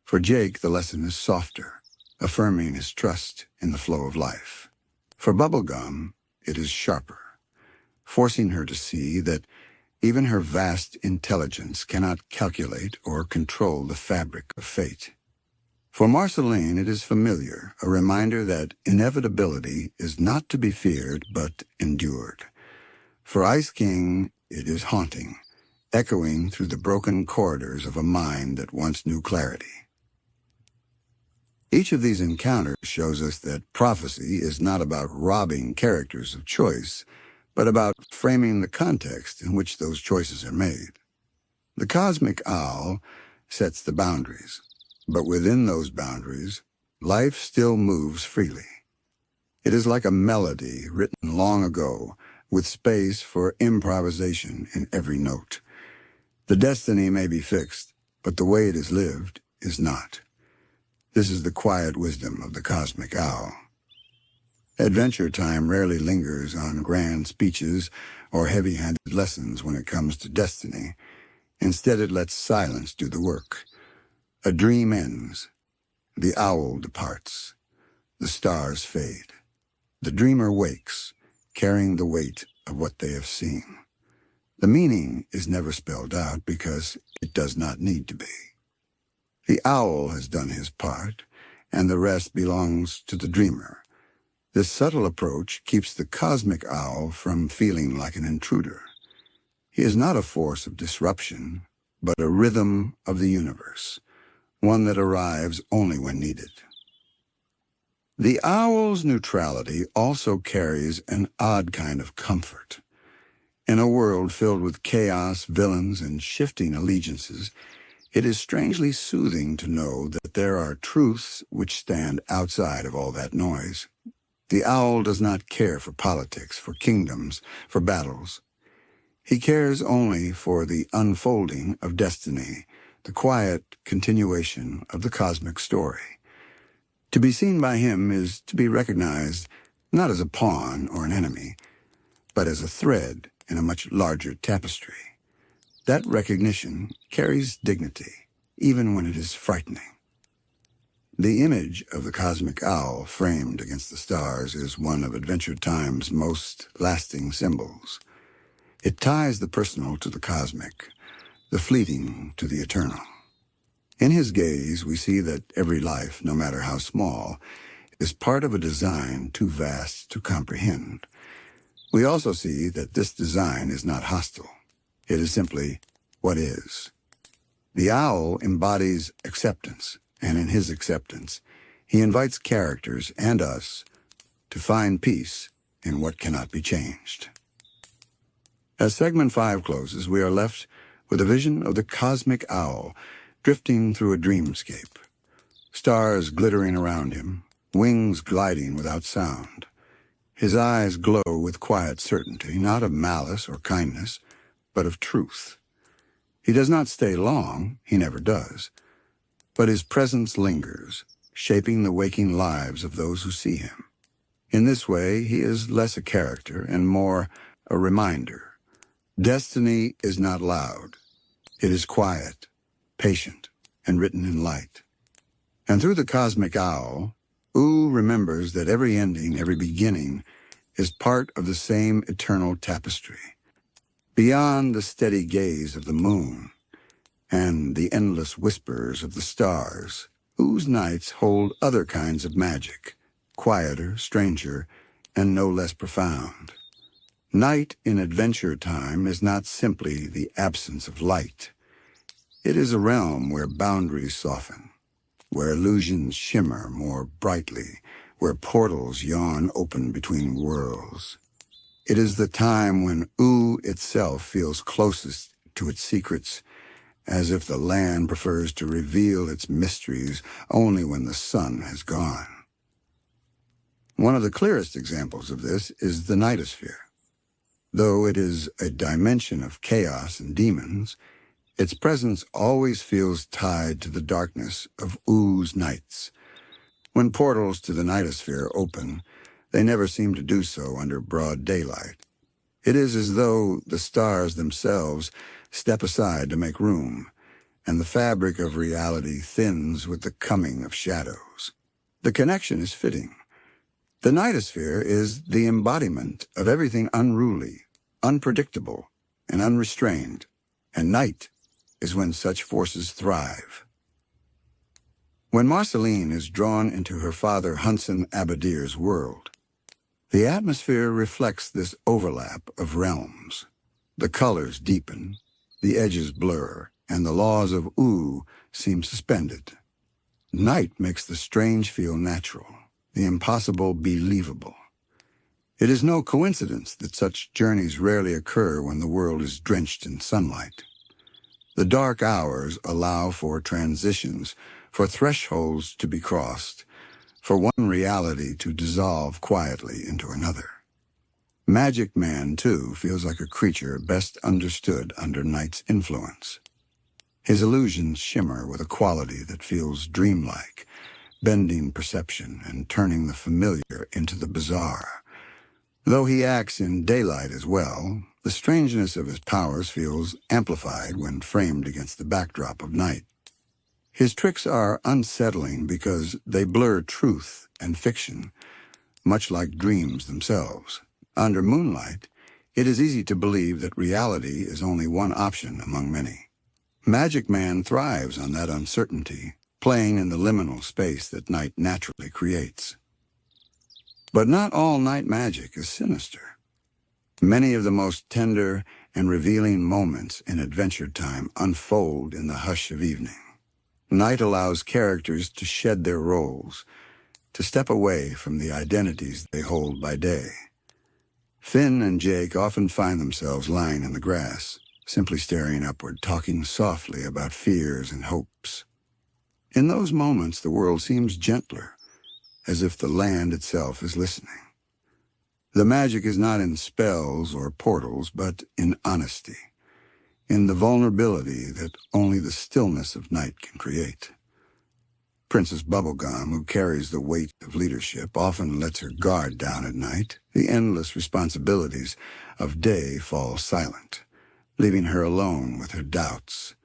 For Jake, the lesson is softer, affirming his trust in the flow of life. For Bubblegum, it is sharper, forcing her to see that even her vast intelligence cannot calculate or control the fabric of fate. For Marceline, it is familiar, a reminder that inevitability is not to be feared but endured. For Ice King, it is haunting, echoing through the broken corridors of a mind that once knew clarity. Each of these encounters shows us that prophecy is not about robbing characters of choice, but about framing the context in which those choices are made. The cosmic owl sets the boundaries, but within those boundaries, life still moves freely. It is like a melody written long ago, with space for improvisation in every note. The destiny may be fixed, but the way it is lived is not. This is the quiet wisdom of the cosmic owl. Adventure Time rarely lingers on grand speeches or heavy-handed lessons when it comes to destiny. Instead, it lets silence do the work. A dream ends. The owl departs. The stars fade. The dreamer wakes, carrying the weight of what they have seen. The meaning is never spelled out because it does not need to be. The owl has done his part, and the rest belongs to the dreamer. This subtle approach keeps the cosmic owl from feeling like an intruder. He is not a force of disruption, but a rhythm of the universe, one that arrives only when needed. The owl's neutrality also carries an odd kind of comfort. In a world filled with chaos, villains, and shifting allegiances, it is strangely soothing to know that there are truths which stand outside of all that noise. The owl does not care for politics, for kingdoms, for battles. He cares only for the unfolding of destiny, the quiet continuation of the cosmic story. To be seen by him is to be recognized not as a pawn or an enemy, but as a thread in a much larger tapestry. That recognition carries dignity, even when it is frightening. The image of the cosmic owl framed against the stars is one of Adventure Time's most lasting symbols. It ties the personal to the cosmic, the fleeting to the eternal. In his gaze, we see that every life, no matter how small, is part of a design too vast to comprehend. We also see that this design is not hostile. It is simply what is. The owl embodies acceptance, and in his acceptance, he invites characters and us to find peace in what cannot be changed. As Segment 5 closes, we are left with a vision of the cosmic owl drifting through a dreamscape, stars glittering around him, wings gliding without sound. His eyes glow with quiet certainty, not of malice or kindness, but of truth. He does not stay long, he never does, but his presence lingers, shaping the waking lives of those who see him. In this way, he is less a character and more a reminder. Destiny is not loud. It is quiet, patient, and written in light. And through the cosmic owl, Ooo remembers that every ending, every beginning, is part of the same eternal tapestry. Beyond the steady gaze of the moon and the endless whispers of the stars, Oo's nights hold other kinds of magic, quieter, stranger, and no less profound. Night in adventure time is not simply the absence of light. It is a realm where boundaries soften, where illusions shimmer more brightly, where portals yawn open between worlds. It is the time when Ooo itself feels closest to its secrets, as if the land prefers to reveal its mysteries only when the sun has gone. One of the clearest examples of this is the nightosphere. Though it is a dimension of chaos and demons, its presence always feels tied to the darkness of Oo's nights. When portals to the nightosphere open, they never seem to do so under broad daylight. It is as though the stars themselves step aside to make room, and the fabric of reality thins with the coming of shadows. The connection is fitting. The nightosphere is the embodiment of everything unruly, unpredictable, and unrestrained, and night is when such forces thrive. When Marceline is drawn into her father Hunson Abadir's world, the atmosphere reflects this overlap of realms. The colors deepen, the edges blur, and the laws of Ooo seem suspended. Night makes the strange feel natural, the impossible believable. It is no coincidence that such journeys rarely occur when the world is drenched in sunlight. The dark hours allow for transitions, for thresholds to be crossed, for one reality to dissolve quietly into another. Magic Man, too, feels like a creature best understood under night's influence. His illusions shimmer with a quality that feels dreamlike, bending perception and turning the familiar into the bizarre. Though he acts in daylight as well, the strangeness of his powers feels amplified when framed against the backdrop of night. His tricks are unsettling because they blur truth and fiction, much like dreams themselves. Under moonlight, it is easy to believe that reality is only one option among many. Magic Man thrives on that uncertainty, playing in the liminal space that night naturally creates. But not all night magic is sinister. Many of the most tender and revealing moments in adventure time unfold in the hush of evening. Night allows characters to shed their roles, to step away from the identities they hold by day. Finn and Jake often find themselves lying in the grass, simply staring upward, talking softly about fears and hopes. In those moments, the world seems gentler, as if the land itself is listening. The magic is not in spells or portals, but in honesty, in the vulnerability that only the stillness of night can create. Princess Bubblegum, who carries the weight of leadership, often lets her guard down at night. The endless responsibilities of day fall silent, leaving her alone with her doubts.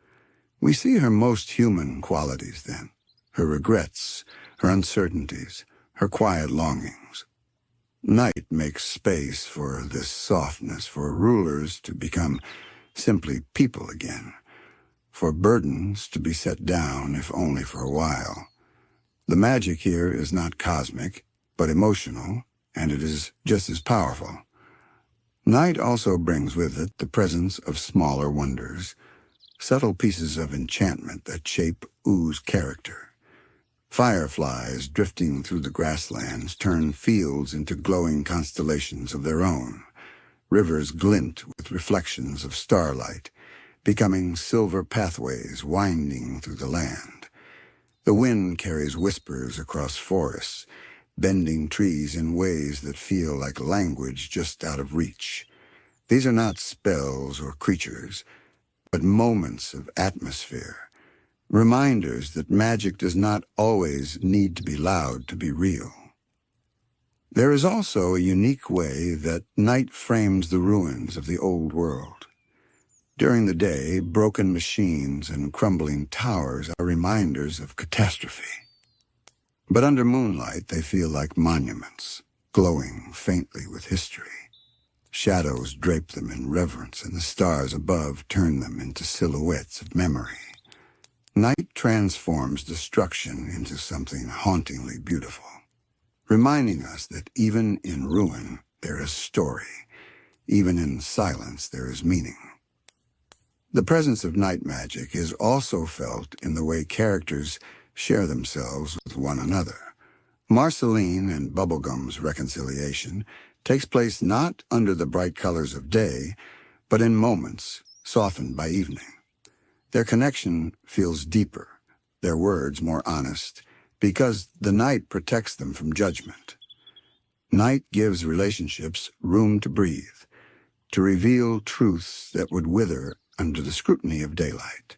We see her most human qualities then, her regrets, her uncertainties, her quiet longings. Night makes space for this softness, for rulers to become simply people again, for burdens to be set down, if only for a while. The magic here is not cosmic, but emotional, and it is just as powerful. Night also brings with it the presence of smaller wonders, subtle pieces of enchantment that shape Oo's character. Fireflies drifting through the grasslands turn fields into glowing constellations of their own. Rivers glint with reflections of starlight, becoming silver pathways winding through the land. The wind carries whispers across forests, bending trees in ways that feel like language just out of reach. These are not spells or creatures, but moments of atmosphere, reminders that magic does not always need to be loud to be real. There is also a unique way that night frames the ruins of the old world. During the day, broken machines and crumbling towers are reminders of catastrophe. But under moonlight, they feel like monuments, glowing faintly with history. Shadows drape them in reverence, and the stars above turn them into silhouettes of memory. Night transforms destruction into something hauntingly beautiful, reminding us that even in ruin there is story, even in silence there is meaning. The presence of night magic is also felt in the way characters share themselves with one another. Marceline and Bubblegum's reconciliation takes place not under the bright colors of day, but in moments softened by evening. Their connection feels deeper, their words more honest, because the night protects them from judgment. Night gives relationships room to breathe, to reveal truths that would wither under the scrutiny of daylight.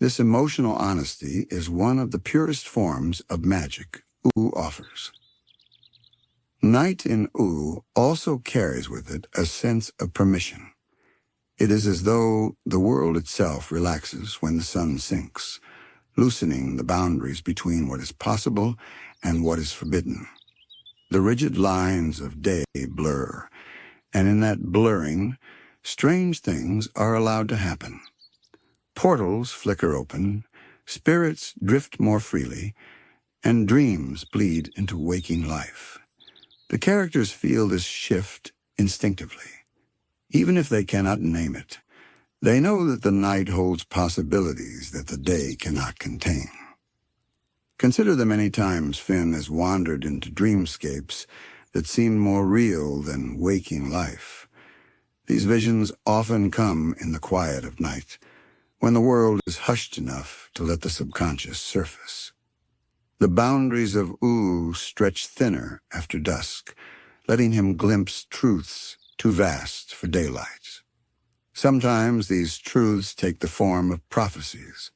This emotional honesty is one of the purest forms of magic Ooo offers. Night in Ooo also carries with it a sense of permission. It is as though the world itself relaxes when the sun sinks, loosening the boundaries between what is possible and what is forbidden. The rigid lines of day blur, and in that blurring, strange things are allowed to happen. Portals flicker open, spirits drift more freely, and dreams bleed into waking life. The characters feel this shift instinctively. Even if they cannot name it, they know that the night holds possibilities that the day cannot contain. Consider the many times Finn has wandered into dreamscapes that seem more real than waking life. These visions often come in the quiet of night, when the world is hushed enough to let the subconscious surface. The boundaries of Ooo stretch thinner after dusk, letting him glimpse truths too vast for daylight. Sometimes these truths take the form of prophecies.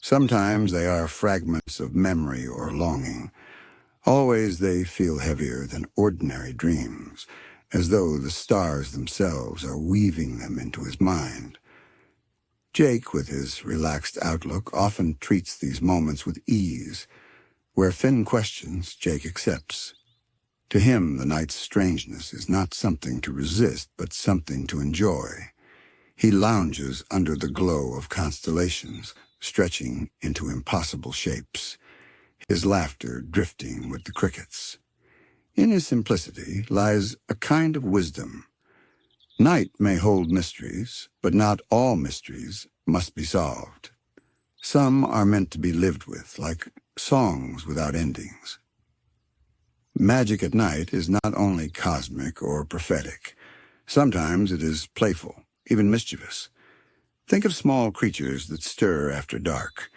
Sometimes they are fragments of memory or longing. Always they feel heavier than ordinary dreams, as though the stars themselves are weaving them into his mind. Jake, with his relaxed outlook, often treats these moments with ease. Where Finn questions, Jake accepts. To him, the night's strangeness is not something to resist, but something to enjoy. He lounges under the glow of constellations, stretching into impossible shapes, his laughter drifting with the crickets. In his simplicity lies a kind of wisdom. Night may hold mysteries, but not all mysteries must be solved. Some are meant to be lived with, like songs without endings. Magic at night is not only cosmic or prophetic. Sometimes it is playful, even mischievous. Think of small creatures that stir after dark,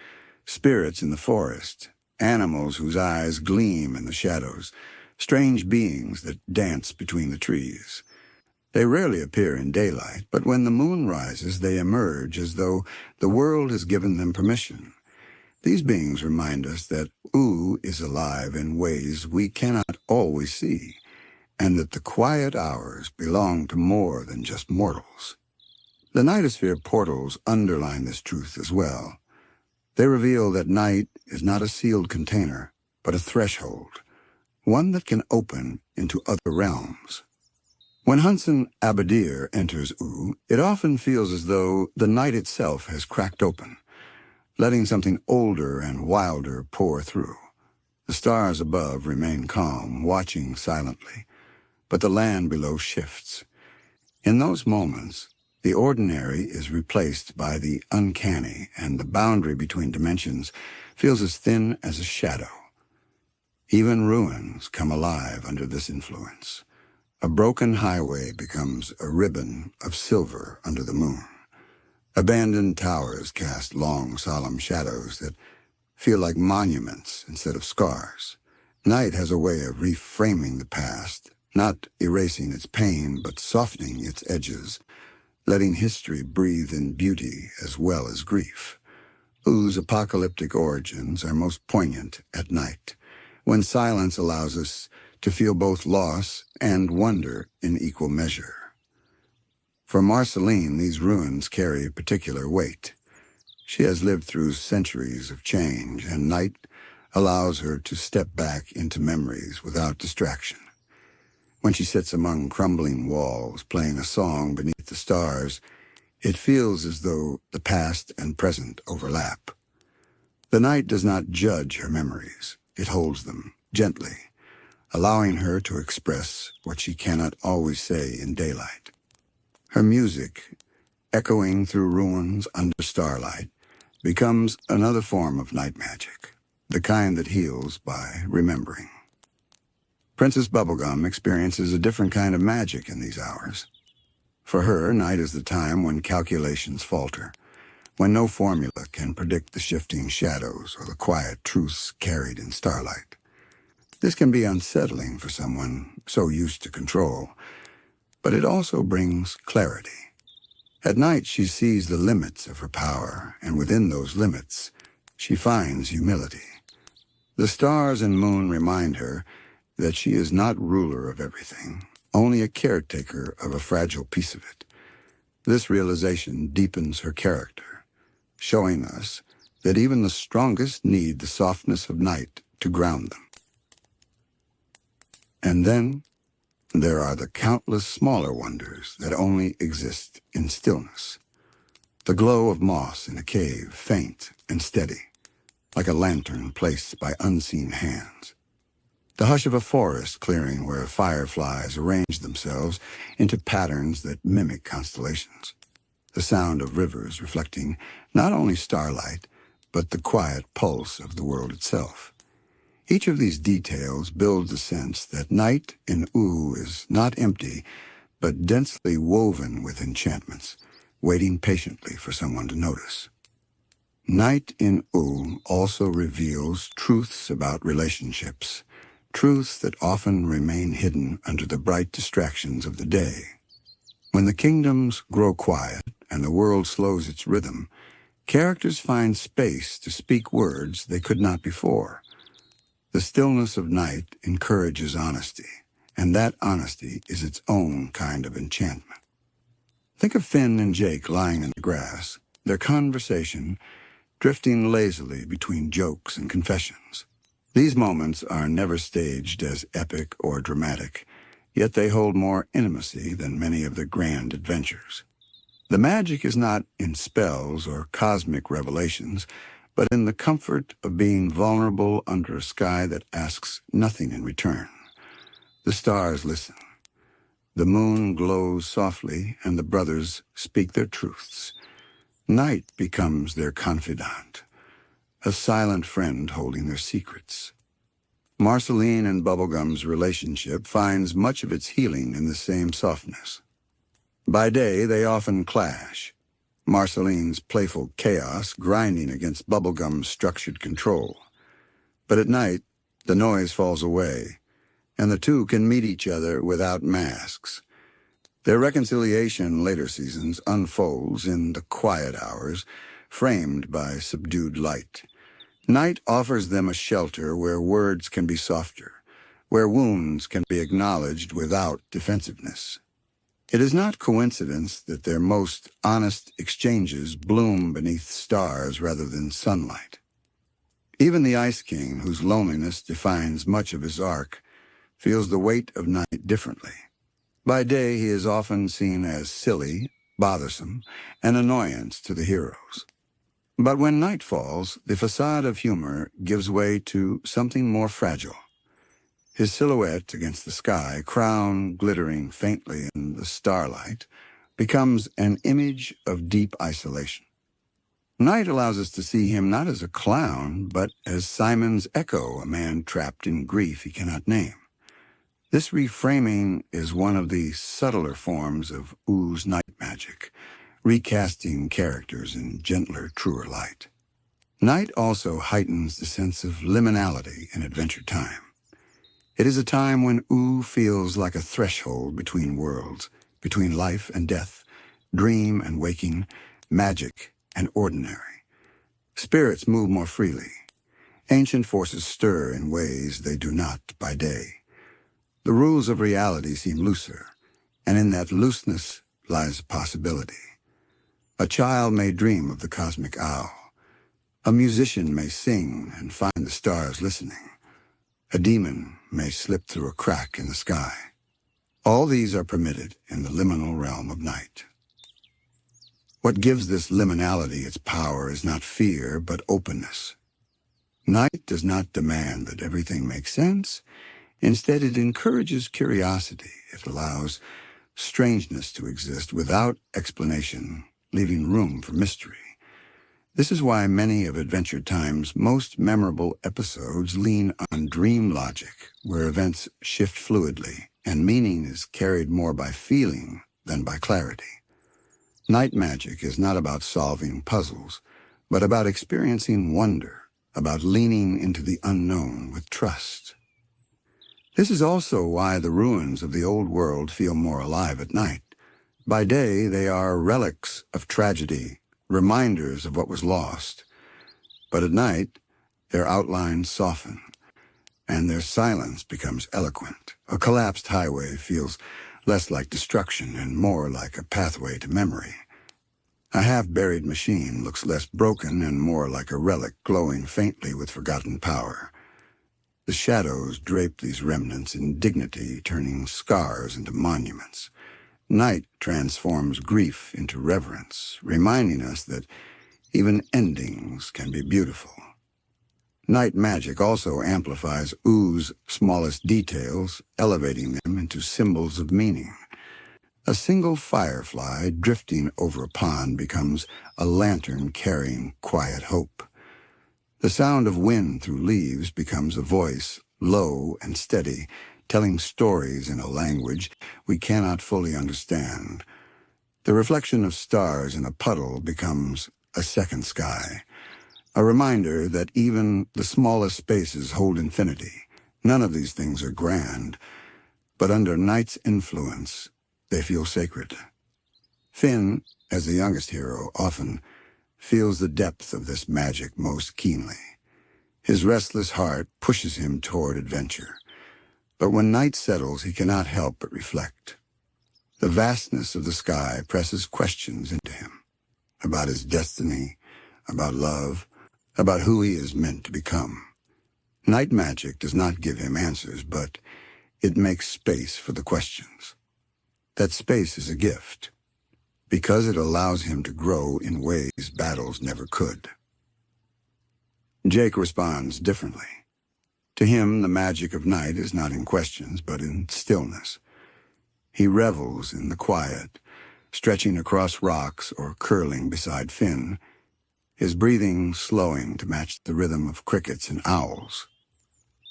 spirits in the forest, animals whose eyes gleam in the shadows, strange beings that dance between the trees. They rarely appear in daylight, but when the moon rises, they emerge as though the world has given them permission. These beings remind us that Ooo is alive in ways we cannot always see, and that the quiet hours belong to more than just mortals. The Nightosphere portals underline this truth as well. They reveal that night is not a sealed container, but a threshold, one that can open into other realms. When Hunson Abadir enters Ooo, it often feels as though the night itself has cracked open, letting something older and wilder pour through. The stars above remain calm, watching silently, but the land below shifts. In those moments, the ordinary is replaced by the uncanny, and the boundary between dimensions feels as thin as a shadow. Even ruins come alive under this influence. A broken highway becomes a ribbon of silver under the moon. Abandoned towers cast long, solemn shadows that feel like monuments instead of scars, Night has a way of reframing the past, not erasing its pain, but softening its edges, letting history breathe in beauty as well as grief. Oo's apocalyptic origins are most poignant at night, when silence allows us to feel both loss and wonder in equal measure. For Marceline, these ruins carry particular weight. She has lived through centuries of change, and night allows her to step back into memories without distraction. When she sits among crumbling walls, playing a song beneath the stars, it feels as though the past and present overlap. The night does not judge her memories. It holds them gently, allowing her to express what she cannot always say in daylight. Her music, echoing through ruins under starlight, becomes another form of night magic, the kind that heals by remembering. Princess Bubblegum experiences a different kind of magic in these hours. For her, night is the time when calculations falter, when no formula can predict the shifting shadows or the quiet truths carried in starlight. This can be unsettling for someone so used to control, but it also brings clarity. At night, she sees the limits of her power, and within those limits, she finds humility. The stars and moon remind her that she is not ruler of everything, only a caretaker of a fragile piece of it. This realization deepens her character, showing us that even the strongest need the softness of night to ground them. And then there are the countless smaller wonders that only exist in stillness. The glow of moss in a cave, faint and steady, like a lantern placed by unseen hands. The hush of a forest clearing where fireflies arrange themselves into patterns that mimic constellations. The sound of rivers reflecting not only starlight, but the quiet pulse of the world itself. Each of these details builds the sense that night in Ooo is not empty, but densely woven with enchantments, waiting patiently for someone to notice. Night in Ooo also reveals truths about relationships, truths that often remain hidden under the bright distractions of the day. When the kingdoms grow quiet and the world slows its rhythm, characters find space to speak words they could not before. The stillness of night encourages honesty, and that honesty is its own kind of enchantment. Think of Finn and Jake lying in the grass, their conversation drifting lazily between jokes and confessions. These moments are never staged as epic or dramatic, yet they hold more intimacy than many of their grand adventures. The magic is not in spells or cosmic revelations, but in the comfort of being vulnerable under a sky that asks nothing in return. The stars listen. The moon glows softly, and the brothers speak their truths. Night becomes their confidant, a silent friend holding their secrets. Marceline and Bubblegum's relationship finds much of its healing in the same softness. By day, they often clash, Marceline's playful chaos grinding against Bubblegum's structured control. But at night, the noise falls away, and the two can meet each other without masks. Their reconciliation in later seasons unfolds in the quiet hours, framed by subdued light. Night offers them a shelter where words can be softer, where wounds can be acknowledged without defensiveness. It is not coincidence that their most honest exchanges bloom beneath stars rather than sunlight. Even the Ice King, whose loneliness defines much of his arc, feels the weight of night differently. By day, he is often seen as silly, bothersome, an annoyance to the heroes. But when night falls, the facade of humor gives way to something more fragile. His silhouette against the sky, crown glittering faintly in the starlight, becomes an image of deep isolation. Night allows us to see him not as a clown, but as Simon's echo, a man trapped in grief he cannot name. This reframing is one of the subtler forms of Oo's night magic, recasting characters in gentler, truer light. Night also heightens the sense of liminality in Adventure Time. It is a time when Ooo feels like a threshold between worlds, between life and death, dream and waking, magic and ordinary. Spirits move more freely. Ancient forces stir in ways they do not by day. The rules of reality seem looser, and in that looseness lies possibility. A child may dream of the cosmic owl. A musician may sing and find the stars listening. A demon may slip through a crack in the sky. All these are permitted in the liminal realm of night. What gives this liminality its power is not fear, but openness. Night does not demand that everything makes sense. Instead, it encourages curiosity. It allows strangeness to exist without explanation, leaving room for mystery. This is why many of Adventure Time's most memorable episodes lean on dream logic, where events shift fluidly and meaning is carried more by feeling than by clarity. Night magic is not about solving puzzles, but about experiencing wonder, about leaning into the unknown with trust. This is also why the ruins of the old world feel more alive at night. By day, they are relics of tragedy, reminders of what was lost. But at night, their outlines soften, and their silence becomes eloquent. A collapsed highway feels less like destruction and more like a pathway to memory. A half-buried machine looks less broken and more like a relic glowing faintly with forgotten power. The shadows drape these remnants in dignity, turning scars into monuments. Night transforms grief into reverence, reminding us that even endings can be beautiful. Night magic also amplifies Oo's smallest details, elevating them into symbols of meaning. A single firefly drifting over a pond becomes a lantern carrying quiet hope. The sound of wind through leaves becomes a voice, low and steady, telling stories in a language we cannot fully understand. The reflection of stars in a puddle becomes a second sky, a reminder that even the smallest spaces hold infinity. None of these things are grand, but under night's influence, they feel sacred. Finn, as the youngest hero, often feels the depth of this magic most keenly. His restless heart pushes him toward adventure. But when night settles, he cannot help but reflect. The vastness of the sky presses questions into him about his destiny, about love, about who he is meant to become. Night magic does not give him answers, but it makes space for the questions. That space is a gift, because it allows him to grow in ways battles never could. Jake responds differently. To him, the magic of night is not in questions, but in stillness. He revels in the quiet, stretching across rocks or curling beside Finn, his breathing slowing to match the rhythm of crickets and owls.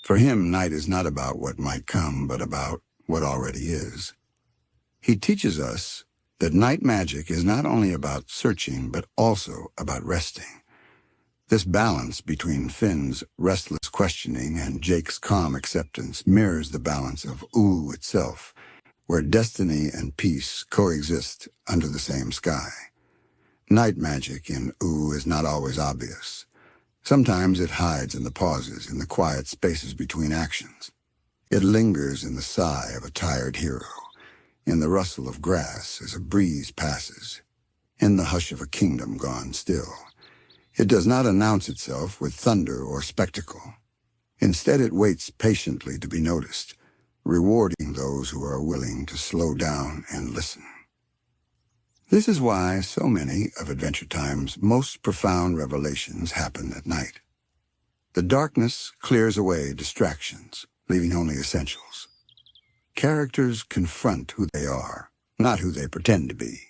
For him, night is not about what might come, but about what already is. He teaches us that night magic is not only about searching, but also about resting. This balance between Finn's restless questioning and Jake's calm acceptance mirrors the balance of Ooo itself, where destiny and peace coexist under the same sky. Night magic in Ooo is not always obvious. Sometimes it hides in the pauses, in the quiet spaces between actions. It lingers in the sigh of a tired hero, in the rustle of grass as a breeze passes, in the hush of a kingdom gone still. It does not announce itself with thunder or spectacle. Instead, it waits patiently to be noticed, rewarding those who are willing to slow down and listen. This is why so many of Adventure Time's most profound revelations happen at night. The darkness clears away distractions, leaving only essentials. Characters confront who they are, not who they pretend to be.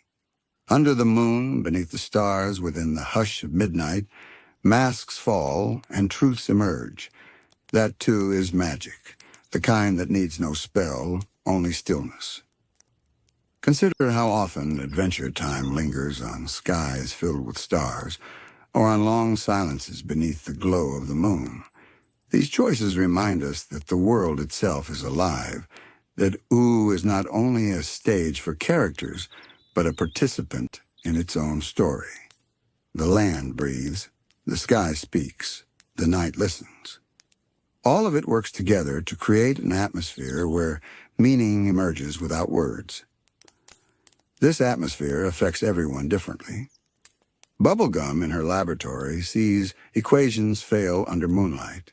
Under the moon, beneath the stars, within the hush of midnight, masks fall and truths emerge. That, too, is magic, the kind that needs no spell, only stillness. Consider how often Adventure Time lingers on skies filled with stars, or on long silences beneath the glow of the moon. These choices remind us that the world itself is alive, that Ooo is not only a stage for characters, but a participant in its own story. The land breathes, the sky speaks, the night listens. All of it works together to create an atmosphere where meaning emerges without words. This atmosphere affects everyone differently. Bubblegum in her laboratory sees equations fail under moonlight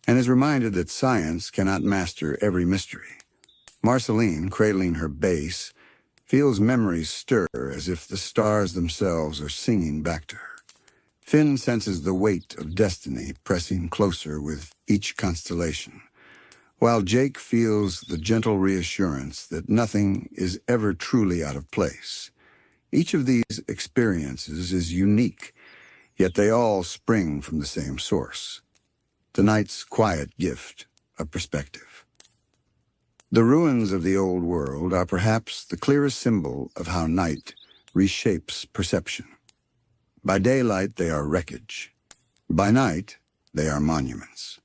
and is reminded that science cannot master every mystery. Marceline, cradling her bass, feels memories stir as if the stars themselves are singing back to her. Finn senses the weight of destiny pressing closer with each constellation, while Jake feels the gentle reassurance that nothing is ever truly out of place. Each of these experiences is unique, yet they all spring from the same source: the night's quiet gift of perspective. The ruins of the old world are perhaps the clearest symbol of how night reshapes perception. By daylight, they are wreckage. By night, they are monuments.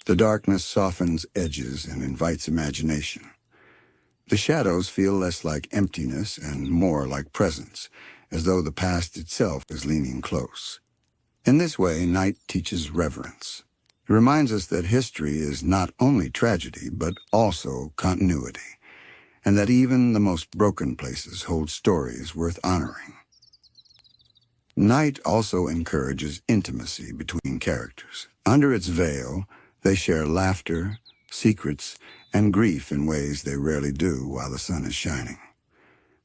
The darkness softens edges and invites imagination. The shadows feel less like emptiness and more like presence, as though the past itself is leaning close. In this way, night teaches reverence. It reminds us that history is not only tragedy, but also continuity, and that even the most broken places hold stories worth honoring. Night also encourages intimacy between characters. Under its veil, they share laughter, secrets, and grief in ways they rarely do while the sun is shining.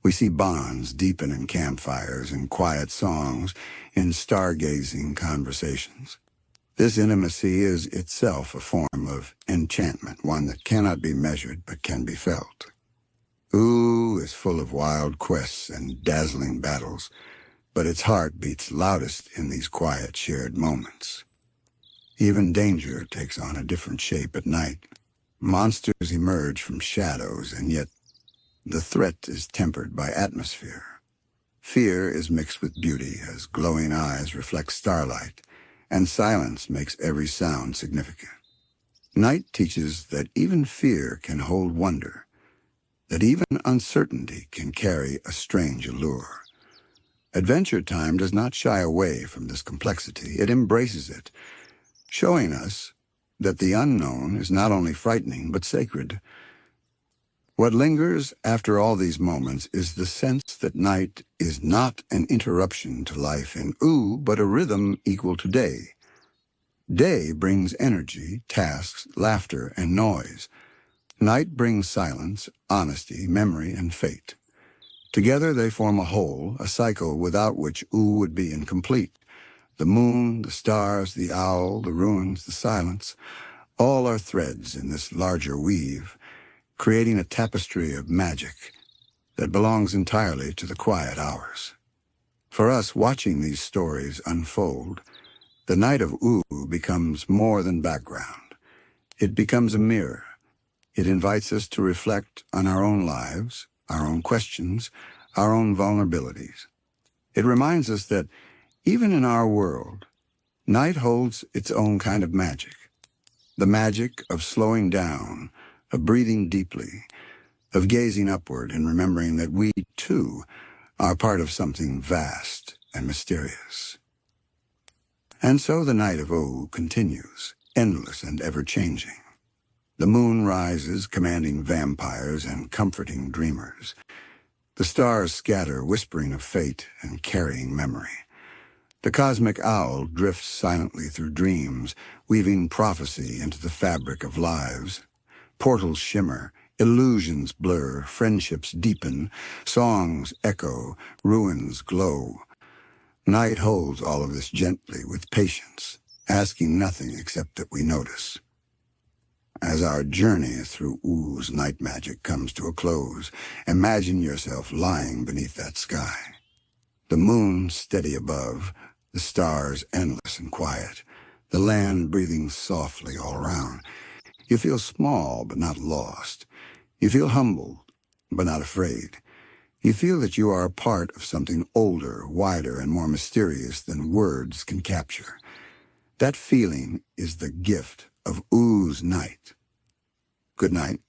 We see bonds deepen in campfires, in quiet songs, in stargazing conversations. This intimacy is itself a form of enchantment, one that cannot be measured but can be felt. Ooo is full of wild quests and dazzling battles, but its heart beats loudest in these quiet, shared moments. Even danger takes on a different shape at night. Monsters emerge from shadows, and yet the threat is tempered by atmosphere. Fear is mixed with beauty as glowing eyes reflect starlight, and silence makes every sound significant. Night teaches that even fear can hold wonder, that even uncertainty can carry a strange allure. Adventure Time does not shy away from this complexity. It embraces it, showing us that the unknown is not only frightening but sacred. What lingers after all these moments is the sense that night is not an interruption to life in Ooo, but a rhythm equal to day. Day brings energy, tasks, laughter, and noise. Night brings silence, honesty, memory, and fate. Together they form a whole, a cycle without which Ooo would be incomplete. The moon, the stars, the owl, the ruins, the silence, all are threads in this larger weave, creating a tapestry of magic that belongs entirely to the quiet hours. For us, watching these stories unfold, the Night of Ooo becomes more than background. It becomes a mirror. It invites us to reflect on our own lives, our own questions, our own vulnerabilities. It reminds us that even in our world, night holds its own kind of magic. The magic of slowing down, of breathing deeply, of gazing upward and remembering that we, too, are part of something vast and mysterious. And so the Night of Ooo continues, endless and ever-changing. The moon rises, commanding vampires and comforting dreamers. The stars scatter, whispering of fate and carrying memory. The cosmic owl drifts silently through dreams, weaving prophecy into the fabric of lives. Portals shimmer, illusions blur, friendships deepen, songs echo, ruins glow. Night holds all of this gently with patience, asking nothing except that we notice. As our journey through Oo's night magic comes to a close, imagine yourself lying beneath that sky. The moon steady above, the stars endless and quiet, the land breathing softly all around. You feel small but not lost. You feel humbled but not afraid. You feel that you are a part of something older, wider, and more mysterious than words can capture. That feeling is the gift of Oo's night. Good night.